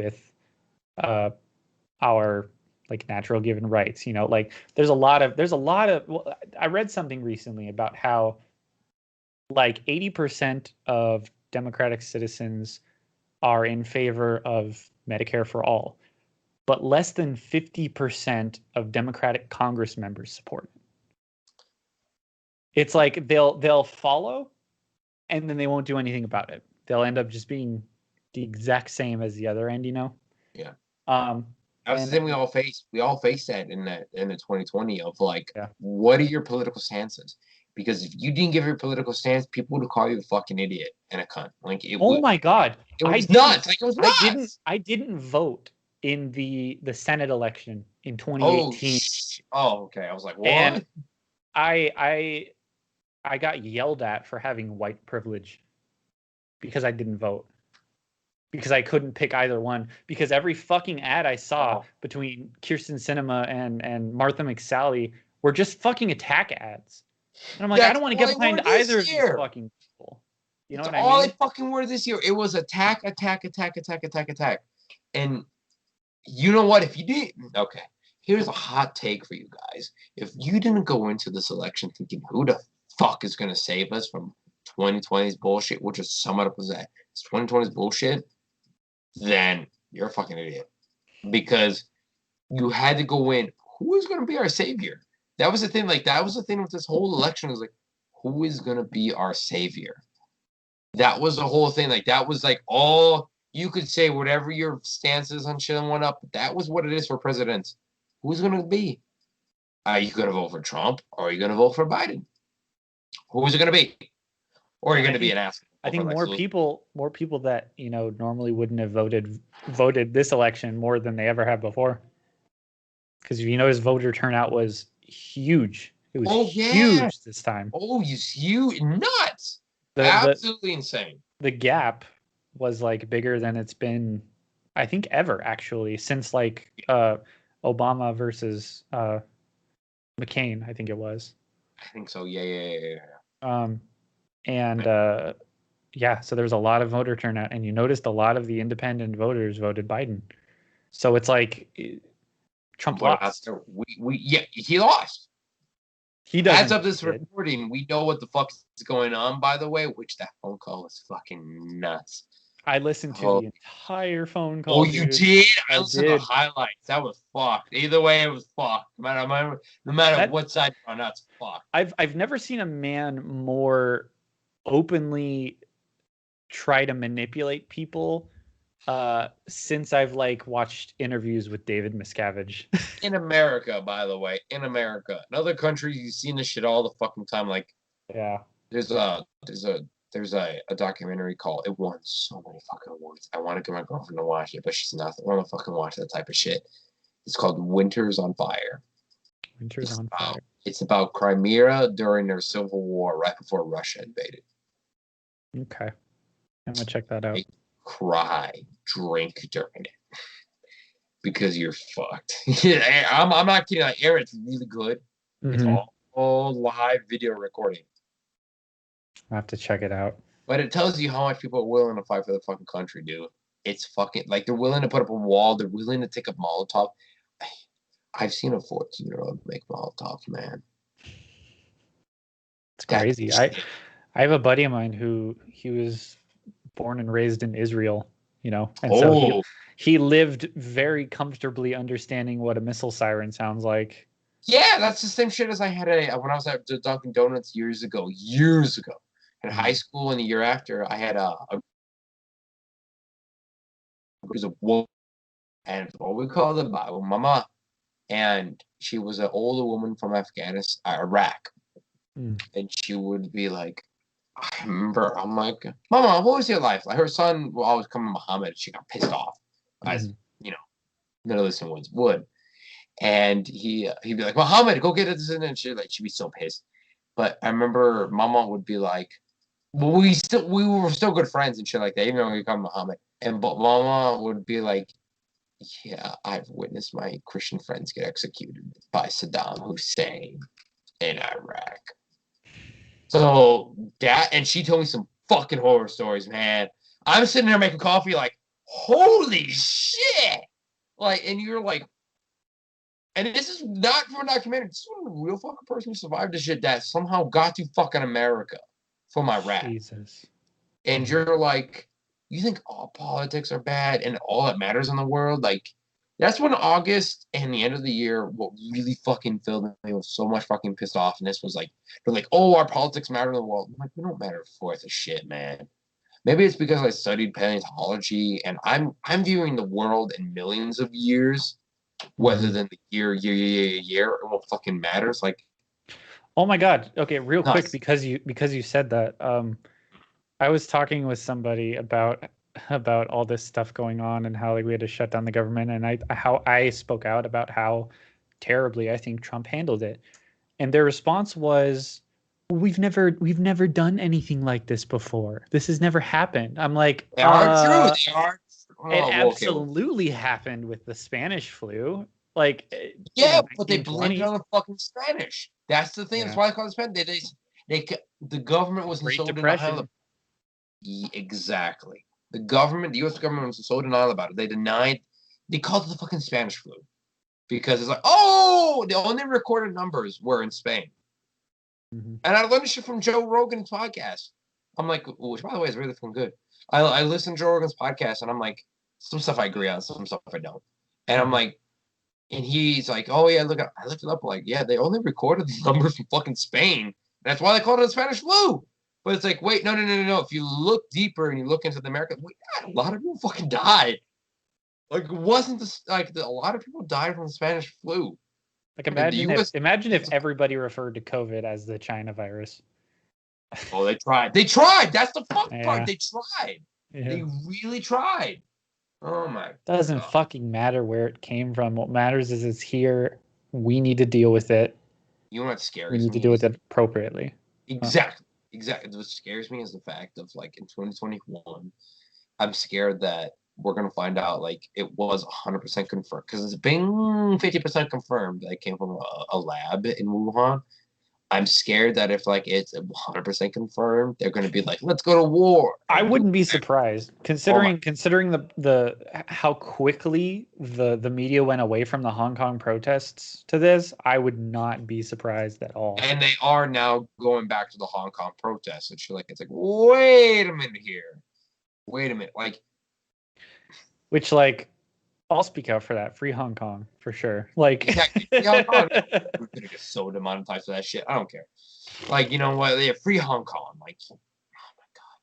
our like natural given rights, like there's a lot of well, I read something recently about how like 80% of Democratic citizens are in favor of Medicare for all, but less than 50% of Democratic Congress members support it. It's like they'll follow and then they won't do anything about it. They'll end up just being the exact same as the other end, Yeah. That's the thing we all face. We all face that in the 2020 of like, what are your political stances? Because if you didn't give your political stance, people would call you a fucking idiot and a cunt. Like, my God, it was nuts. Like, it was nuts. I didn't vote in the Senate election in 2018. Oh, okay. I was like, what? And I got yelled at for having white privilege because I didn't vote. Because I couldn't pick either one. Because every fucking ad I saw between Kyrsten Sinema and Martha McSally were just fucking attack ads. And I'm like, I That's don't want to all get they behind were this either of these year. fucking people. You know That's what I all mean? they fucking were this year. It was attack, attack, attack, attack, attack, attack. And you know what? If you did, okay, here's a hot take for you guys. If you didn't go into this election thinking, who the fuck is going to save us from 2020's bullshit, we'll just sum it up as that. It's 2020's bullshit, then you're a fucking idiot. Because you had to go in, who is going to be our savior? That was the thing. Like, that was the thing with this whole election was like, who is going to be our savior? That was the whole thing. Like, that was like all you could say, whatever your stance is on shit and whatnot. But that was what it is for presidents. Who's going to be? Are you going to vote for Trump or are you going to vote for Biden? Who's it going to be? Or are you going to be an asshole? I think more people that normally wouldn't have voted this election more than they ever have before. Because if you notice, voter turnout was huge. It was huge this time. Oh, you nuts! Absolutely insane. The gap was like bigger than it's been, I think, ever actually since like Obama versus McCain. I think it was. I think so. Yeah. So there's a lot of voter turnout, and you noticed a lot of the independent voters voted Biden. So it's like Trump lost. He lost. He doesn't. As of this recording, we know what the fuck is going on, by the way, which that phone call was fucking nuts. I listened to the entire phone call. Oh, you did? I listened to the highlights. That was fucked. Either way, it was fucked. No matter what side you're on, that's fucked. I've never seen a man more openly try to manipulate people since I've watched interviews with David Miscavige. In America, by the way, in other countries, you've seen this shit all the fucking time. There's a documentary called, it won so many fucking awards. I want to get my girlfriend to watch it, but she's not want to fucking watch that type of shit. It's called Winters on Fire. It's about Crimea during their civil war right before Russia invaded. Okay, I'm gonna check that out. Cry, drink during it because you're fucked. I'm not kidding. It's really good. Mm-hmm. It's all live video recording. I have to check it out. But it tells you how much people are willing to fight for the fucking country, dude. It's fucking they're willing to put up a wall. They're willing to take a Molotov. I've seen a 14-year-old make Molotovs, man. It's crazy. I have a buddy of mine who he was born and raised in Israel, and so he lived very comfortably understanding what a missile siren sounds like. Yeah, that's the same shit as I had when I was at Dunkin' Donuts years ago. In high school and the year after, I had a woman, and what we call the mama, and she was an older woman from Iraq, and she would be like, I remember, I'm like, Mama, what was your life? Like, her son will always come to Muhammad. She got pissed off, as none of this ones would. And he'd be like, Muhammad, go get this and she'd be so pissed. But I remember Mama would be like, well, we were still good friends and shit like that, even though we called Muhammad. But Mama would be like, yeah, I've witnessed my Christian friends get executed by Saddam Hussein in Iraq. So and she told me some fucking horror stories, man. I'm sitting there making coffee like, holy shit! And you're like, and this is not from a documentary. This is a real fucking person who survived this shit that somehow got to fucking America from Iraq. Jesus. And you're like, you think all politics are bad and all that matters in the world? That's when August and the end of the year, what really fucking filled me with so much fucking pissed off. And this was they're like, oh, our politics matter in the world. I'm like, we don't matter for the shit, man. Maybe it's because I studied paleontology and I'm viewing the world in millions of years, rather than the year, and what fucking matters. Oh my God. Okay, real quick, because you said that. I was talking with somebody about all this stuff going on and how we had to shut down the government, and how I spoke out about how terribly I think Trump handled it. And their response was, we've never done anything like this before. This has never happened. I'm like, they are true. They are. It absolutely happened with the Spanish flu. Like Yeah, in but they blamed it 1920s, on the fucking Spanish. That's the thing. That's yeah, why I call it Spanish. The government was in Great so denial. Depression. Exactly. The U.S. government was so denial about it. They called it the fucking Spanish flu because it's like, oh, the only recorded numbers were in Spain. Mhm. And I learned this shit from Joe Rogan's podcast. I'm like, which by the way is really fucking good. I listen to Joe Rogan's podcast and I'm like, some stuff I agree on, some stuff I don't. And I'm Mhm. like, and he's like, oh yeah, I looked it up. Like, yeah, they only recorded the numbers from fucking Spain. That's why they called it a Spanish flu. But it's like, wait, no. If you look deeper and you look into the America, wait, a lot of people fucking died. Like, it wasn't this like a lot of people died from the Spanish flu. Like I mean, the U.S. imagine if everybody referred to COVID as the China virus. Oh, they tried. They tried. That's the fuck part. Yeah, They tried. yeah. They really tried. Oh my Doesn't god. fucking matter where it came from. What matters is it's here. We need to deal with it. You know what We scares need to me deal with is it appropriately. exactly. What scares me is the fact of like in 2021, I'm scared that we're gonna find out like it was 100% confirmed because it's been 50% confirmed that it came from a lab in Wuhan. I'm scared that if like it's 100% confirmed, they're gonna be like, let's go to war. I And do wouldn't be surprised oh my considering the how quickly the media went away from the Hong Kong protests to this. I would not be surprised at all. and they are now going back to the Hong Kong protests and shit. Like it's like, wait a minute here, wait a minute. Like, Which like I'll speak out for that. Free Hong Kong for sure. Like exactly, Hong Kong, we're gonna get so demonetized for that shit. I don't care. Like, you know what? Yeah, free Hong Kong. Like, oh my god.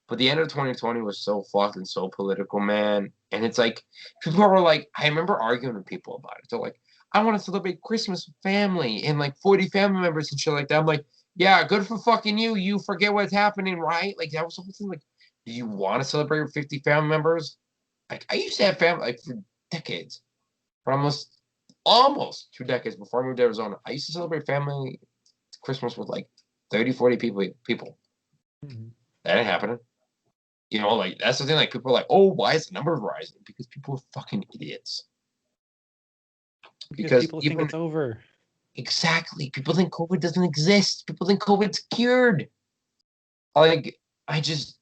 But the end of 2020 was so fucked and so political, man. And it's like people were like, I remember arguing with people about it. They're like, I want to celebrate Christmas with family and like 40 family members and shit like that. I'm like, yeah, good for fucking you. You forget what's happening, right? Like that was the whole thing. Like, do you want to celebrate with 50 family members? Like I used to have family like for decades, for almost 2 decades before I moved to Arizona. I used to celebrate family Christmas with like 30, 40 people. Mhm. That ain't happening. You know, like that's the thing. Like people are like, oh, why is the number rising? Because people are fucking idiots. Because Because people think even it's over. exactly, people think COVID doesn't exist. People think COVID's cured. Like I just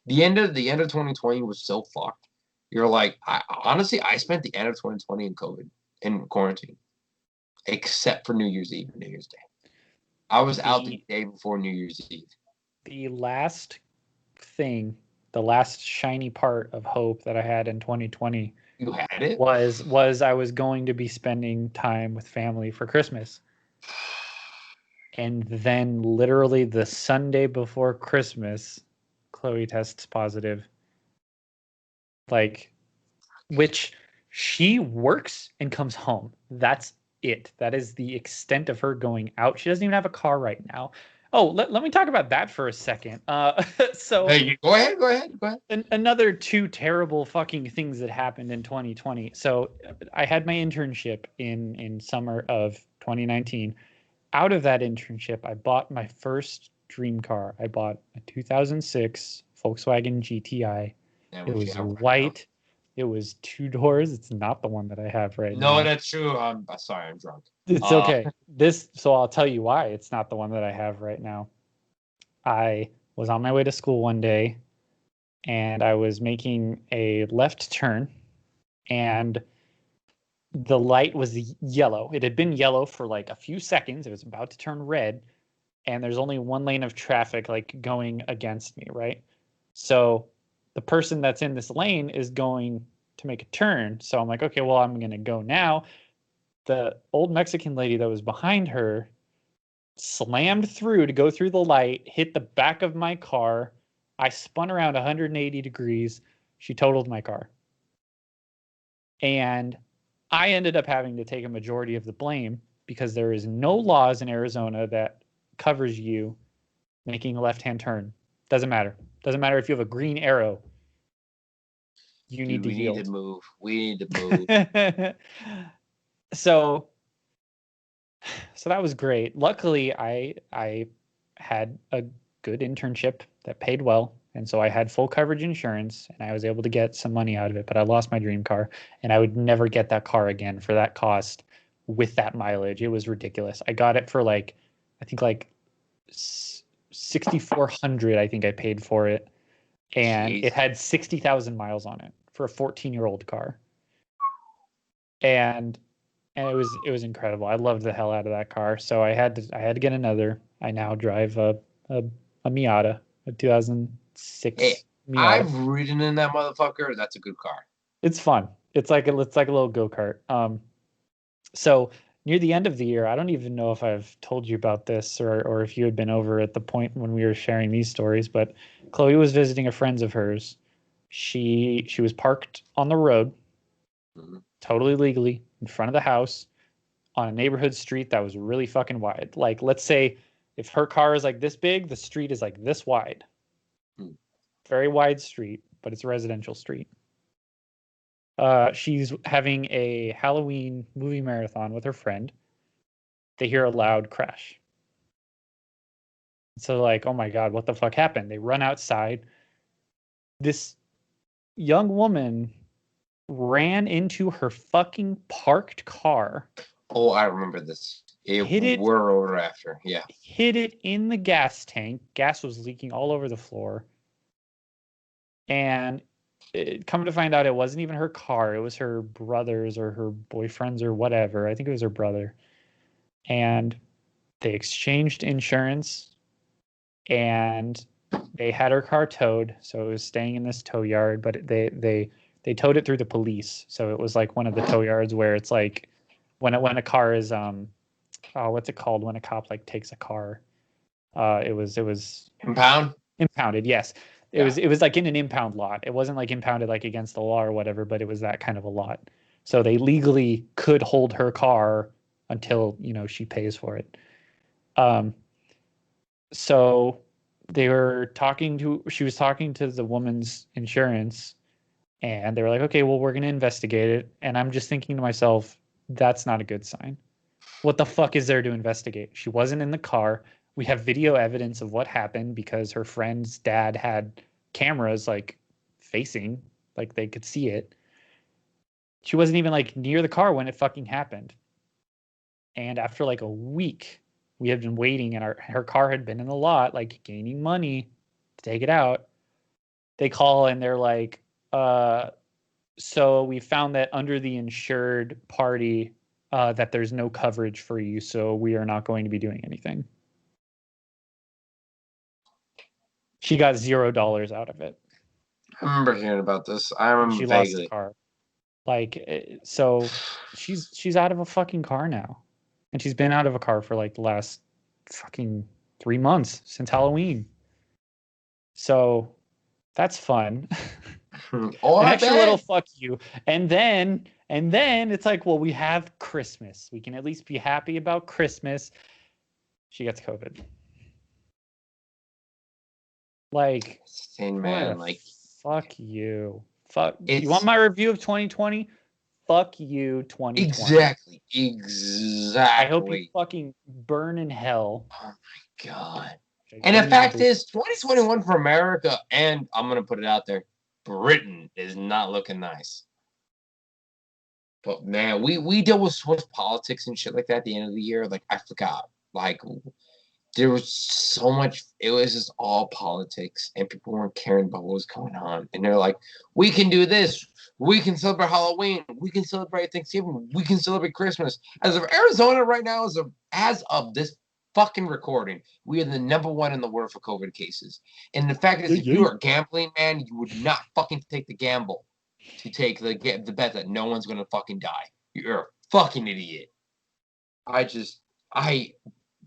the end of 2020 was so fucked. You're like, honestly, I spent the end of 2020 in COVID in quarantine, except for New Year's Eve and New Year's Day. I was out the The day before New Year's Eve. the last thing, the last shiny part of hope that I had in 2020 You had it? was I was going to be spending time with family for Christmas. And then literally the Sunday before Christmas, Chloe tests positive. Like, which she works and comes home. That's it. That is the extent of her going out. She doesn't even have a car right now. Oh, let me talk about that for a second. So Hey, go ahead, go ahead, go ahead. another two terrible fucking things that happened in 2020. So I had my internship in summer of 2019. Out of that internship, I bought my first dream car. I bought a 2006 Volkswagen GTI. Yeah, It what you was have right now. white. It was 2 doors. It's not the one that I have right No, now. that's true. I'm sorry, I'm drunk. It's okay. So I'll tell you why it's not the one that I have right now. I was on my way to school one day and I was making a left turn and the light was yellow. It had been yellow for like a few seconds. It was about to turn red and there's only one lane of traffic like going against me, right? So the person that's in this lane is going to make a turn. So I'm like, okay, well, I'm going to go now. The old Mexican lady that was behind her slammed through to go through the light, hit the back of my car. I spun around 180 degrees. She totaled my car. And I ended up having to take a majority of the blame because there is no laws in Arizona that covers you making a left-hand turn. Doesn't matter. Doesn't matter if you have a green arrow. You need to yield. Need to move. We need to move. So that was great. Luckily, I had a good internship that paid well. And so I had full coverage insurance and I was able to get some money out of it, but I lost my dream car and I would never get that car again for that cost with that mileage. It was ridiculous. I got it for like, I think like 6,400, I think I paid for it. And Jeez. it had 60,000 miles on it for a 14-year-old car. And it was incredible. I loved the hell out of that car. So I had to get another. I now drive a Miata, a 2006 Hey, Miata. I've ridden in that motherfucker. That's a good car. It's fun. It's like a little go-kart. So near the end of the year, I don't even know if I've told you about this or if you had been over at the point when we were sharing these stories, but Chloe was visiting a friend of hers. She was parked on the road, totally legally, in front of the house on a neighborhood street that was really fucking wide. Like, let's say if her car is like this big, the street is like this wide. Very wide street, but it's a residential street. She's having a Halloween movie marathon with her friend. They hear a loud crash. So like, oh my God, what the fuck happened? They run outside. This young woman ran into her fucking parked car. Oh, I remember this. We're over after. Yeah. Hit it in the gas tank. Gas was leaking all over the floor. And come to find out, it wasn't even her car. It was her brother's or her boyfriend's or whatever. I think it was her brother. And they exchanged insurance and they had her car towed. So it was staying in this tow yard, but they towed it through the police. So it was like one of the tow yards where it's like when a car is what's it called when a cop like takes a car? It was impounded. Yes. It was like in an impound lot. It wasn't like impounded like against the law or whatever, but it was that kind of a lot. So they legally could hold her car until, she pays for it. So she was talking to the woman's insurance and they were like, okay, well, we're going to investigate it. And I'm just thinking to myself, that's not a good sign. What the fuck is there to investigate? She wasn't in the car. We have video evidence of what happened because her friend's dad had cameras like facing, like they could see it. She wasn't even like near the car when it fucking happened. And after like a week, we had been waiting and her car had been in the lot, like gaining money to take it out. They call and they're like, so we found that under the insured party that there's no coverage for you, so we are not going to be doing anything. She got $0 out of it. I remember hearing about this. I remember she vaguely. Lost the car. Like, so she's out of a fucking car now, and she's been out of a car for like the last fucking 3 months since Halloween. So that's fun. Oh, an extra little fuck you, and then it's like, well, we have Christmas. We can at least be happy about Christmas. She gets COVID. Like, insane, man. Like, fuck you. You want my review of 2020? Fuck you, 2020. Exactly. I hope you fucking burn in hell. Oh my God. And the fact is, 2021 for America, and I'm gonna put it out there, Britain is not looking nice. But man, we deal with Swiss politics and shit like that at the end of the year. Like, I forgot. Like, there was so much. It was just all politics, and people weren't caring about what was going on. And they're like, we can do this. We can celebrate Halloween. We can celebrate Thanksgiving. We can celebrate Christmas. As of Arizona right now, as of this fucking recording, we are the #1 in the world for COVID cases. And the fact is, if you are gambling, man, you would not fucking take the gamble to take the bet that no one's gonna fucking die. You're a fucking idiot.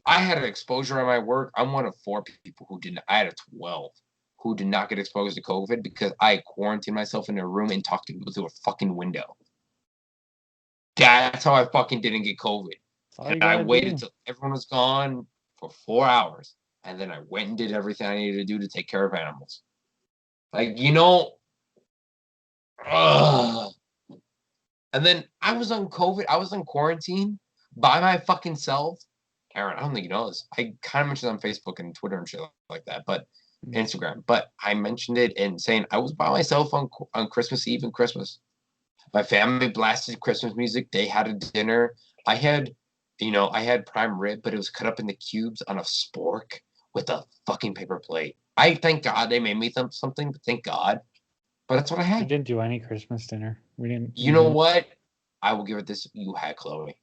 I had an exposure at my work. I'm one of 4 people who didn't. I had a 12 who did not get exposed to COVID because I quarantined myself in a room and talked to people through a fucking window. That's how I fucking didn't get COVID. And I waited till everyone was gone for 4 hours. And then I went and did everything I needed to do to take care of animals. Like, And then I was on COVID. I was on quarantine by my fucking self. Aaron, I don't think you know this. I kind of mentioned on Facebook and Twitter and shit like that. But Instagram, but I mentioned it in saying I was by myself on Christmas Eve and Christmas. My family blasted Christmas music. They had a dinner. I had, I had prime rib, but it was cut up into cubes on a spork with a fucking paper plate. I thank God they made me something, but thank God. But that's what I We had. didn't do any Christmas dinner. We didn't. You know what? I will give it this. You had Chloe.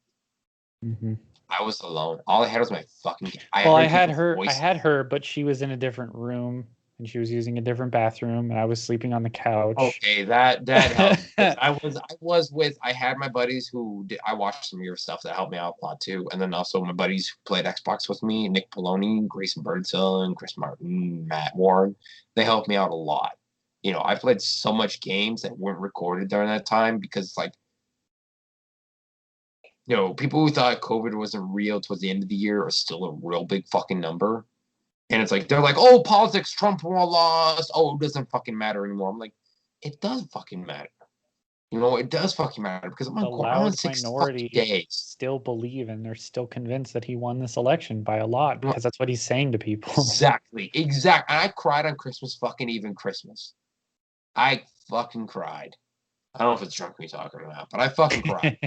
Mm-hmm. I was alone. All I had was my fucking. Well, I heard had people's her. I voices. had her, but she was in a different room and she was using a different bathroom, and I was sleeping on the couch. Okay, that helped. I had my buddies I watched some of your stuff that helped me out a lot too, and then also my buddies who played Xbox with me, Nick Poloni, Grayson Birdsell, Chris Martin, Matt Warren. They helped me out a lot. I played so much games that weren't recorded during that time because like people who thought COVID wasn't real towards the end of the year are still a real big fucking number. And it's like they're like, oh, politics, Trump lost. Oh, it doesn't fucking matter anymore. I'm like, it does fucking matter. It does fucking matter because I'm The on loud 6 fucking minority days. still believe and they're still convinced that he won this election by a lot because that's what he's saying to people. Exactly. And I cried on Christmas fucking Eve and Christmas. I fucking cried. I don't know if it's drunk me talking or not, but I fucking cried.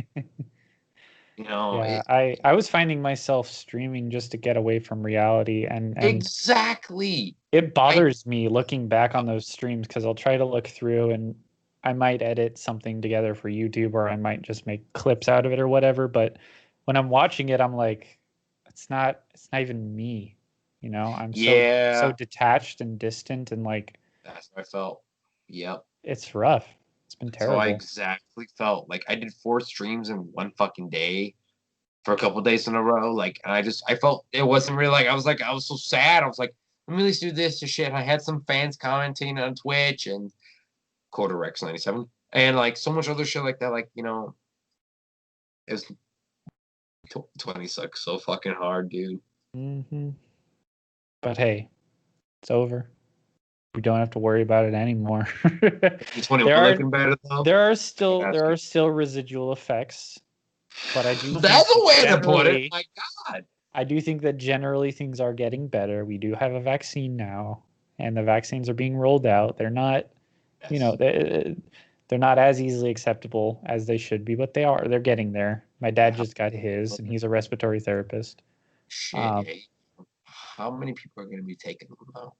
Yeah, I was finding myself streaming just to get away from reality, and exactly. it bothers me looking back on those streams because I'll try to look through and I might edit something together for YouTube or I might just make clips out of it or whatever. But when I'm watching it, I'm like, it's not even me. I'm so detached and distant and like that's how I felt. Yep. it's rough. It's been terrible. So I exactly felt like I did 4 streams in one fucking day for a couple days in a row. Like, and I felt it wasn't really I was so sad. I was like, let me at least do this and shit. I had some fans commenting on Twitch and Quarter Rex 97 and like so much other shit like that. Like, it was 20 sucks so fucking hard, dude. Mm-hmm. But hey, it's over. We don't have to worry about it anymore. There are still residual effects, but I do. That's a way to put it. My God. I do think that generally things are getting better. We do have a vaccine now, and the vaccines are being rolled out. They're not, they're not as easily acceptable as they should be, but they are. They're getting there. My dad just got his, and he's a respiratory therapist. Shit. How many people are going to be taking them though?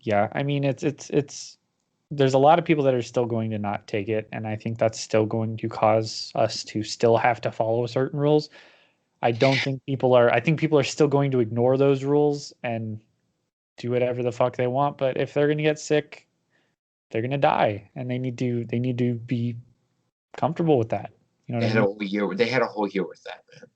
Yeah, I mean it's there's a lot of people that are still going to not take it, and I think that's still going to cause us to still have to follow certain rules. I think people are still going to ignore those rules and do whatever the fuck they want, but if they're going to get sick, they're going to die, and they need to be comfortable with that. They had a whole year with that, man.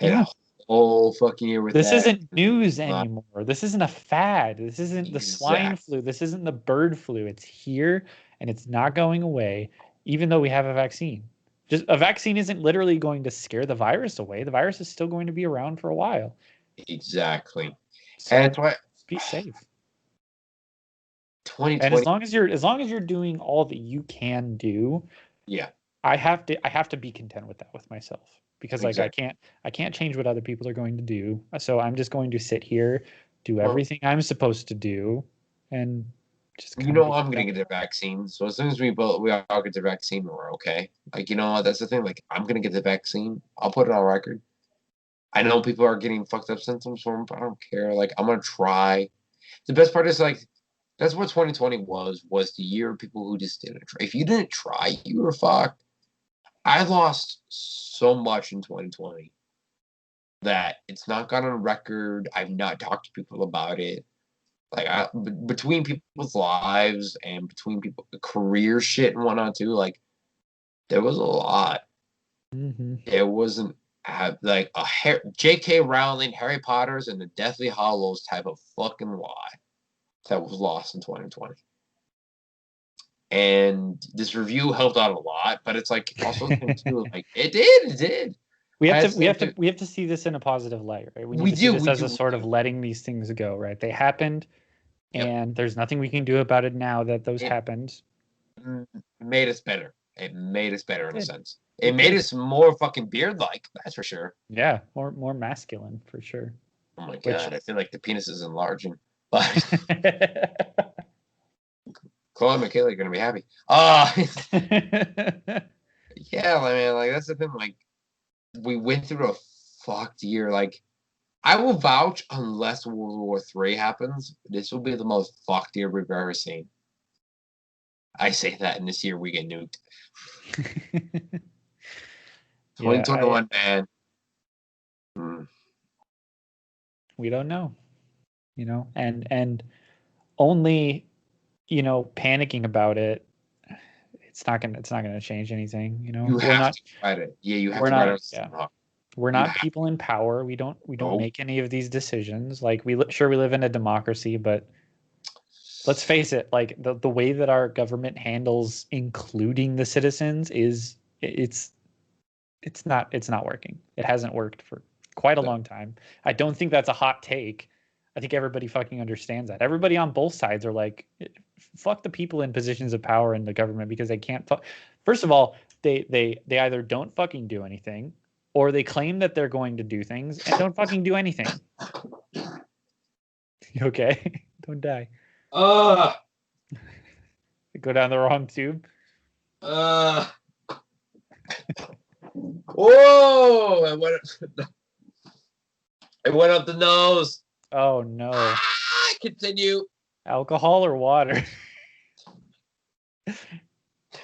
Yeah. Whole fucking year with this isn't news anymore. This isn't a fad. This isn't the swine flu. This isn't the bird flu. It's here and it's not going away, even though we have a vaccine. Just a vaccine isn't literally going to scare the virus away. The virus is still going to be around for a while. Exactly. So and that's why be safe. 2020. And as long as you're doing all that you can do, yeah. I have to be content with that with myself. Because exactly. I can't change what other people are going to do. So I'm just going to sit here, do everything I'm supposed to do, and just I'm gonna get the vaccine. So as soon as we all get the vaccine, we're okay. Like that's the thing. Like I'm gonna get the vaccine. I'll put it on record. I know people are getting fucked up symptoms from it, but I don't care. Like I'm gonna try. The best part is like that's what 2020 was the year of people who just didn't try. If you didn't try, you were fucked. I lost so much in 2020 that it's not gone on record. I've not talked to people about it. Like between people's lives and between people career shit and whatnot too. Like there was a lot. Mm-hmm. There wasn't like a J.K. Rowling, Harry Potter's, and the Deathly Hallows type of fucking lie that was lost in 2020. And this review helped out a lot, but it's like also too, like it did. We have to see this in a positive light, right? We need to see this as a sort of letting these things go, right? They happened, and there's nothing we can do about it now that those happened. It made us better. It made us better in a sense. It made us more fucking beard-like, that's for sure. Yeah, more masculine for sure. Oh my Which- god, I feel like the penis is enlarging. But Chloe and Michaela are gonna be happy. Yeah, I mean, like that's the thing. Like, we went through a fucked year. Like, I will vouch unless World War III happens, this will be the most fucked year we've ever seen. I say that, and this year we get nuked. 2021, man. We don't know, and only, panicking about it, it's not gonna change anything. You have to write it. Yeah, you have we're to write not- it. yeah. We're not people in power. We don't make any of these decisions. Like, we live in a democracy, but let's face it, like the way that our government handles including the citizens is it's not working. It hasn't worked for quite a long time. I don't think that's a hot take. I think everybody fucking understands that. Everybody on both sides are like, fuck the people in positions of power in the government, because they can't first of all, they either don't fucking do anything, or they claim that they're going to do things and don't fucking do anything. You okay? Don't die. Go down the wrong tube. Whoa! It went up the nose. Oh no. Continue. Alcohol or water?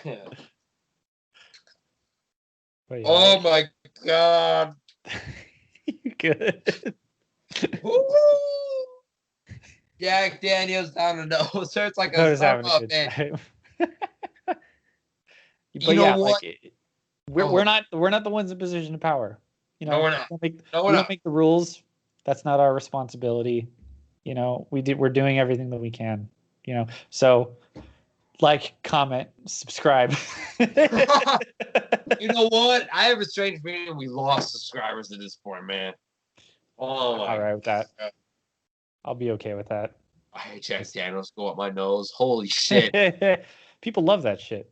But Oh my god. You good? Jack Daniels down the nose. Hurts like I a was having a summer, good man. time. But You know what? like, we're not the ones in position of power. No, we're not. We don't make the rules. That's not our responsibility. We're doing everything that we can. So, like, comment, subscribe. You know what? I have a strange feeling we lost subscribers at this point, man. Oh my All right with that. God. I'll be okay with that. I hate Jack Daniels go up my nose. Holy shit. People love that shit.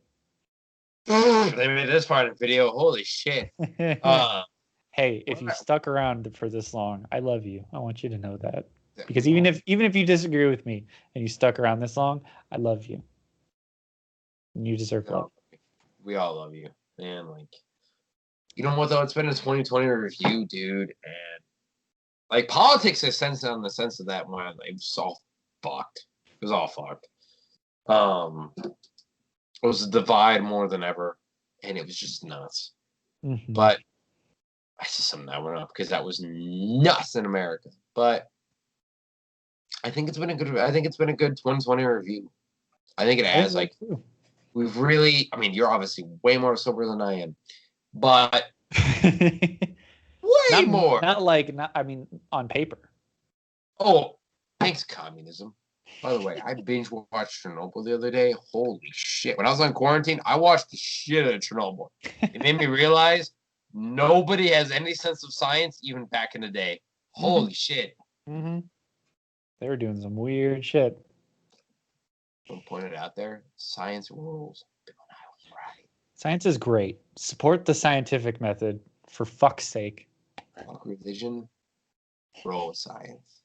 They made this part of the video. Holy shit. Hey, if you stuck around for this long, I love you. I want you to know that. Because even if you disagree with me and you stuck around this long, I love you. And you deserve love. We all love you. Man, like, you know what though? It's been a 2020 review, dude, and like, politics is sense on the sense of that one. It was all fucked. It was all fucked. It was a divide more than ever, and it was just nuts. Mm-hmm. But that's just something that went up because that was nuts in America. But I think it's been a good 2020 review. I think it has, like, we've really, I mean, you're obviously way more sober than I am, but way more. I mean, on paper. Oh, thanks, communism. By the way, I binge watched Chernobyl the other day. Holy shit. When I was on quarantine, I watched the shit out of Chernobyl. It made me realize nobody has any sense of science, even back in the day. Holy shit. Mm-hmm. They were doing some weird shit. Don't point it out there. Science rules. Right. Science is great. Support the scientific method, for fuck's sake. Fuck religion. Bro, science.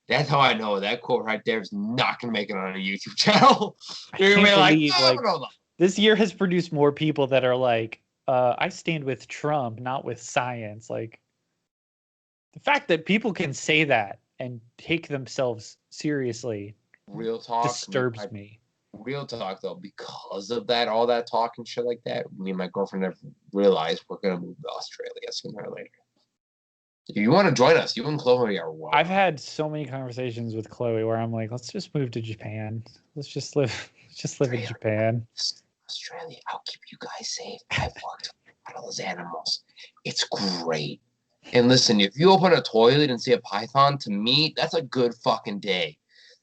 That's how I know that quote right there is not going to make it on a YouTube channel. You're going to be like, no. This year has produced more people that are like, I stand with Trump, not with science. Like, the fact that people can say that and take themselves seriously, real talk, disturbs me. Real talk, though, because of that, all that talk and shit like that, me and my girlfriend have realized we're going to move to Australia sooner or later. If you want to join us, you and Chloe are welcome. I've had so many conversations with Chloe where I'm like, let's just move to Japan. Let's just live in Japan. Australia, I'll keep you guys safe. I've worked with a lot of those animals. It's great. And listen, if you open a toilet and see a python, to me, that's a good fucking day.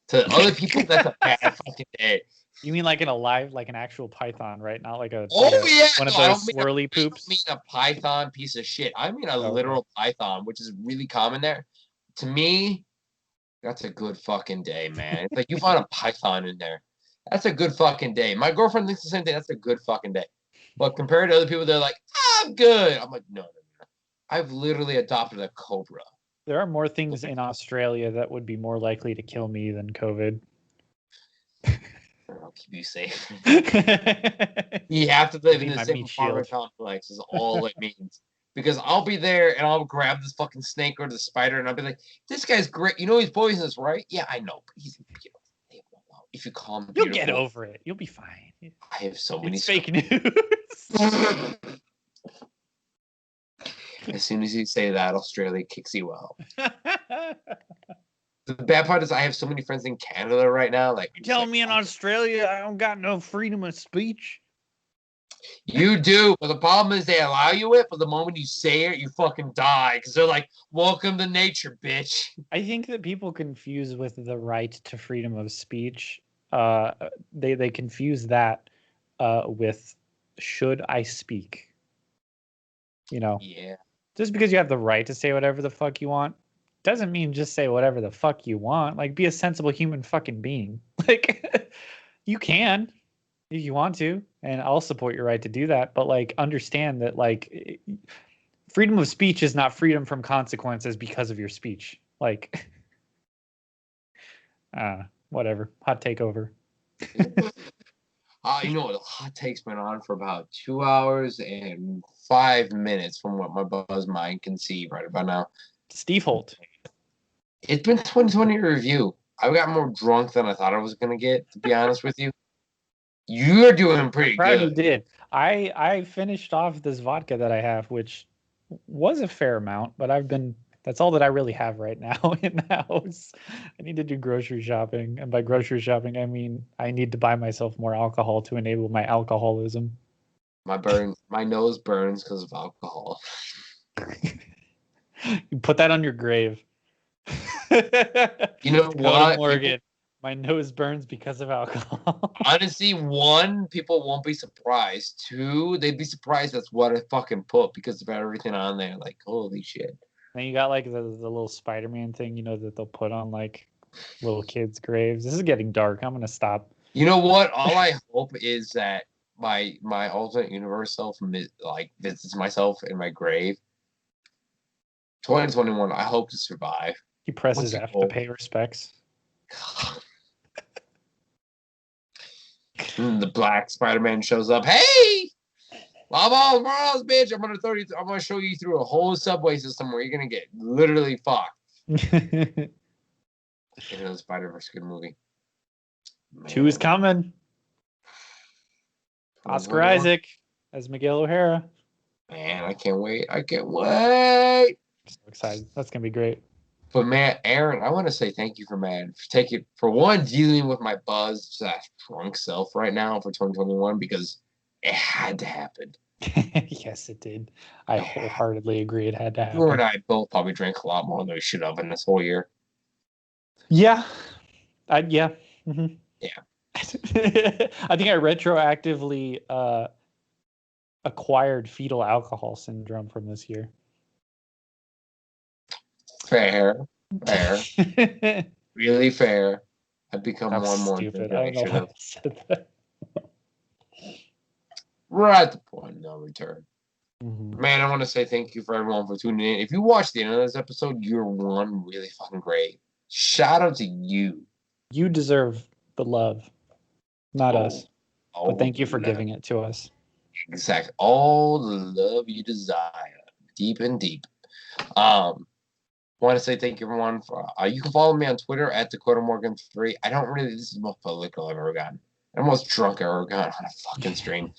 To other people, that's a bad fucking day. You mean like an actual python, right? Not like a one of those swirly poops. I don't mean a python piece of shit. I mean a literal python, which is really common there. To me, that's a good fucking day, man. It's like you find a python in there. That's a good fucking day. My girlfriend thinks the same thing. That's a good fucking day. But compared to other people, they're like, I'm good. I'm like, no. I've literally adopted a cobra. There are more things in Australia that would be more likely to kill me than COVID. I'll keep you safe. You have to live in the same apartment complex is all it means. Because I'll be there and I'll grab this fucking snake or the spider and I'll be like, this guy's great. You know he's poisonous, right? Yeah, I know, but he's beautiful. If you call him beautiful, you'll get over it. You'll be fine. I have so many fake news. As soon as you say that, Australia kicks you out. The bad part is I have so many friends in Canada right now. Like, you telling me in Australia I don't got no freedom of speech? You do, but the problem is they allow you it, but the moment you say it, you fucking die because they're like, "Welcome to nature, bitch." I think that people confuse with the right to freedom of speech. They confuse that with should I speak? You know, yeah. Just because you have the right to say whatever the fuck you want doesn't mean just say whatever the fuck you want. Like, be a sensible human fucking being. Like, you can if you want to, and I'll support your right to do that. But like, understand that like, freedom of speech is not freedom from consequences because of your speech. Like, whatever. Hot take over. You know what? The hot take's been on for about 2 hours and 5 minutes from what my buzz mind can see right about now. Steve Holt. It's been 2020 review. I got more drunk than I thought I was gonna get, to be honest with you. You're doing pretty good. You did. I finished off this vodka that I have, which was a fair amount, but that's all that I really have right now in the house. I need to do grocery shopping. And by grocery shopping, I mean I need to buy myself more alcohol to enable my alcoholism. My nose burns because of alcohol. You put that on your grave. You know what? Morgan, my nose burns because of alcohol. Honestly, one, people won't be surprised. Two, they'd be surprised that's what I fucking put because of everything on there. Like, holy shit. Then you got like the little Spider-Man thing, that they'll put on like little kids' graves. This is getting dark. I'm gonna stop. You know what? All I hope is that my alternate universe self like visits myself in my grave. 2021. I hope to survive. He presses F to pay respects. The black Spider-Man shows up. Hey, Balls, bitch! I'm gonna show you through a whole subway system where you're gonna get literally fucked. Into the Spider-Verse good movie. Man. 2 is coming. Oscar Isaac as Miguel O'Hara. Man, I can't wait. I'm so excited. That's gonna be great. But man, Aaron, I want to say thank you for one, dealing with my buzz / drunk self right now for 2021 because it had to happen. Yes, it did. I wholeheartedly agree it had to happen. You and I both probably drank a lot more than we should have in this whole year. Yeah. Yeah. Mm-hmm. Yeah. I think I retroactively acquired fetal alcohol syndrome from this year. Fair. Really fair. I've become more and more stupid. I don't know why I said that. We're at the point of no return. Mm-hmm. Man, I want to say thank you for everyone for tuning in. If you watched the end of this episode, you're one really fucking great. Shout out to you. You deserve the love, not us. But thank you for giving it to us. Exactly. All the love you desire, deep and deep. Want to say thank you, everyone. For you can follow me on Twitter at DakotaMorgan3. I don't really. This is the most political I've ever gotten. I'm the most drunk I've ever gotten on a fucking stream.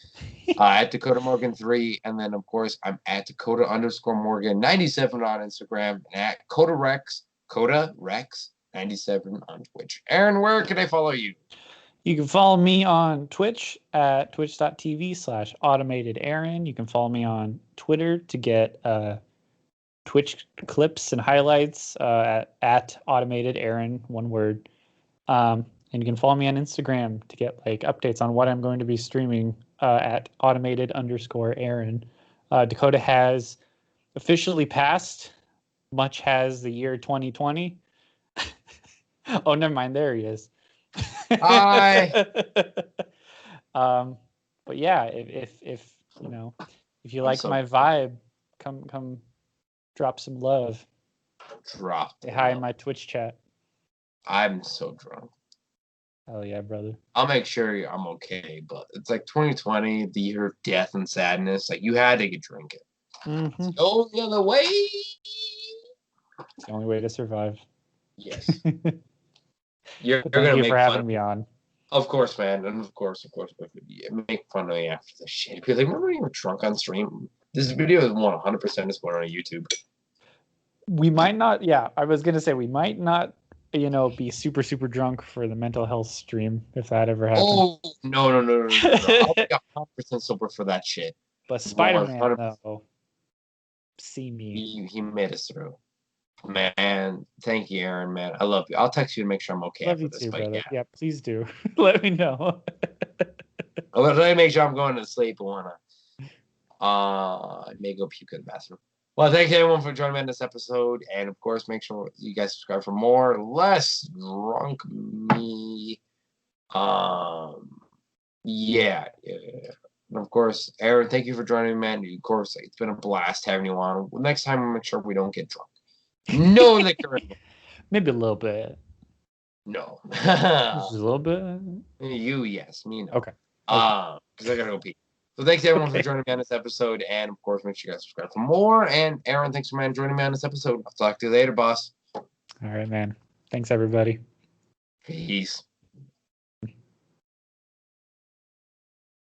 At DakotaMorgan3, and then of course I'm at Dakota_Morgan97 on Instagram and at CodaRex97 on Twitch. Aaron, where can I follow you? You can follow me on Twitch at twitch.tv/automatedaaron. You can follow me on Twitter to get Twitch clips and highlights at automatedaaron, one word. And you can follow me on Instagram to get like updates on what I'm going to be streaming at automated_Aaron. Dakota has officially passed. Much has the year 2020. Oh, never mind. There he is. Hi. But yeah, if you like my vibe, come drop some love. Dropped. Say hi in my Twitch chat. I'm so drunk. Hell yeah, brother. I'll make sure I'm okay, but it's like 2020, the year of death and sadness. Like, you had to get drinking. Mm-hmm. It's the only other way. It's the only way to survive. Yes. You're But gonna thank you make for fun having me on. Of course, man. And of course, yeah, make fun of me after this shit. Be like, remember when you were drunk on stream? This video is 100% is going on YouTube. We might not, yeah, I was going to say we might not, be super, super drunk for the mental health stream if that ever happens. Oh, no. I'll be 100% sober for that shit. But Spider-Man, 100%. though, see me. He made us through. Man, thank you, Aaron, man. I love you. I'll text you to make sure I'm okay Love after you this. too, But brother. Yeah, please do. Let me know. Let me make sure I'm going to sleep. I may go puke in the bathroom. Well, thank you everyone for joining me on this episode, and of course, make sure you guys subscribe for more less drunk me. Yeah. And of course, Aaron, thank you for joining me, man. Of course, it's been a blast having you on. Next time, we'll make sure we don't get drunk. No liquor. Maybe a little bit. No. Just a little bit. You, yes. Me, no. Okay. Because I gotta go pee. So thanks everyone for joining me on this episode, and of course, make sure you guys subscribe for more. And Aaron, thanks for joining me on this episode. I'll talk to you later, boss. All right, man. Thanks, everybody. Peace.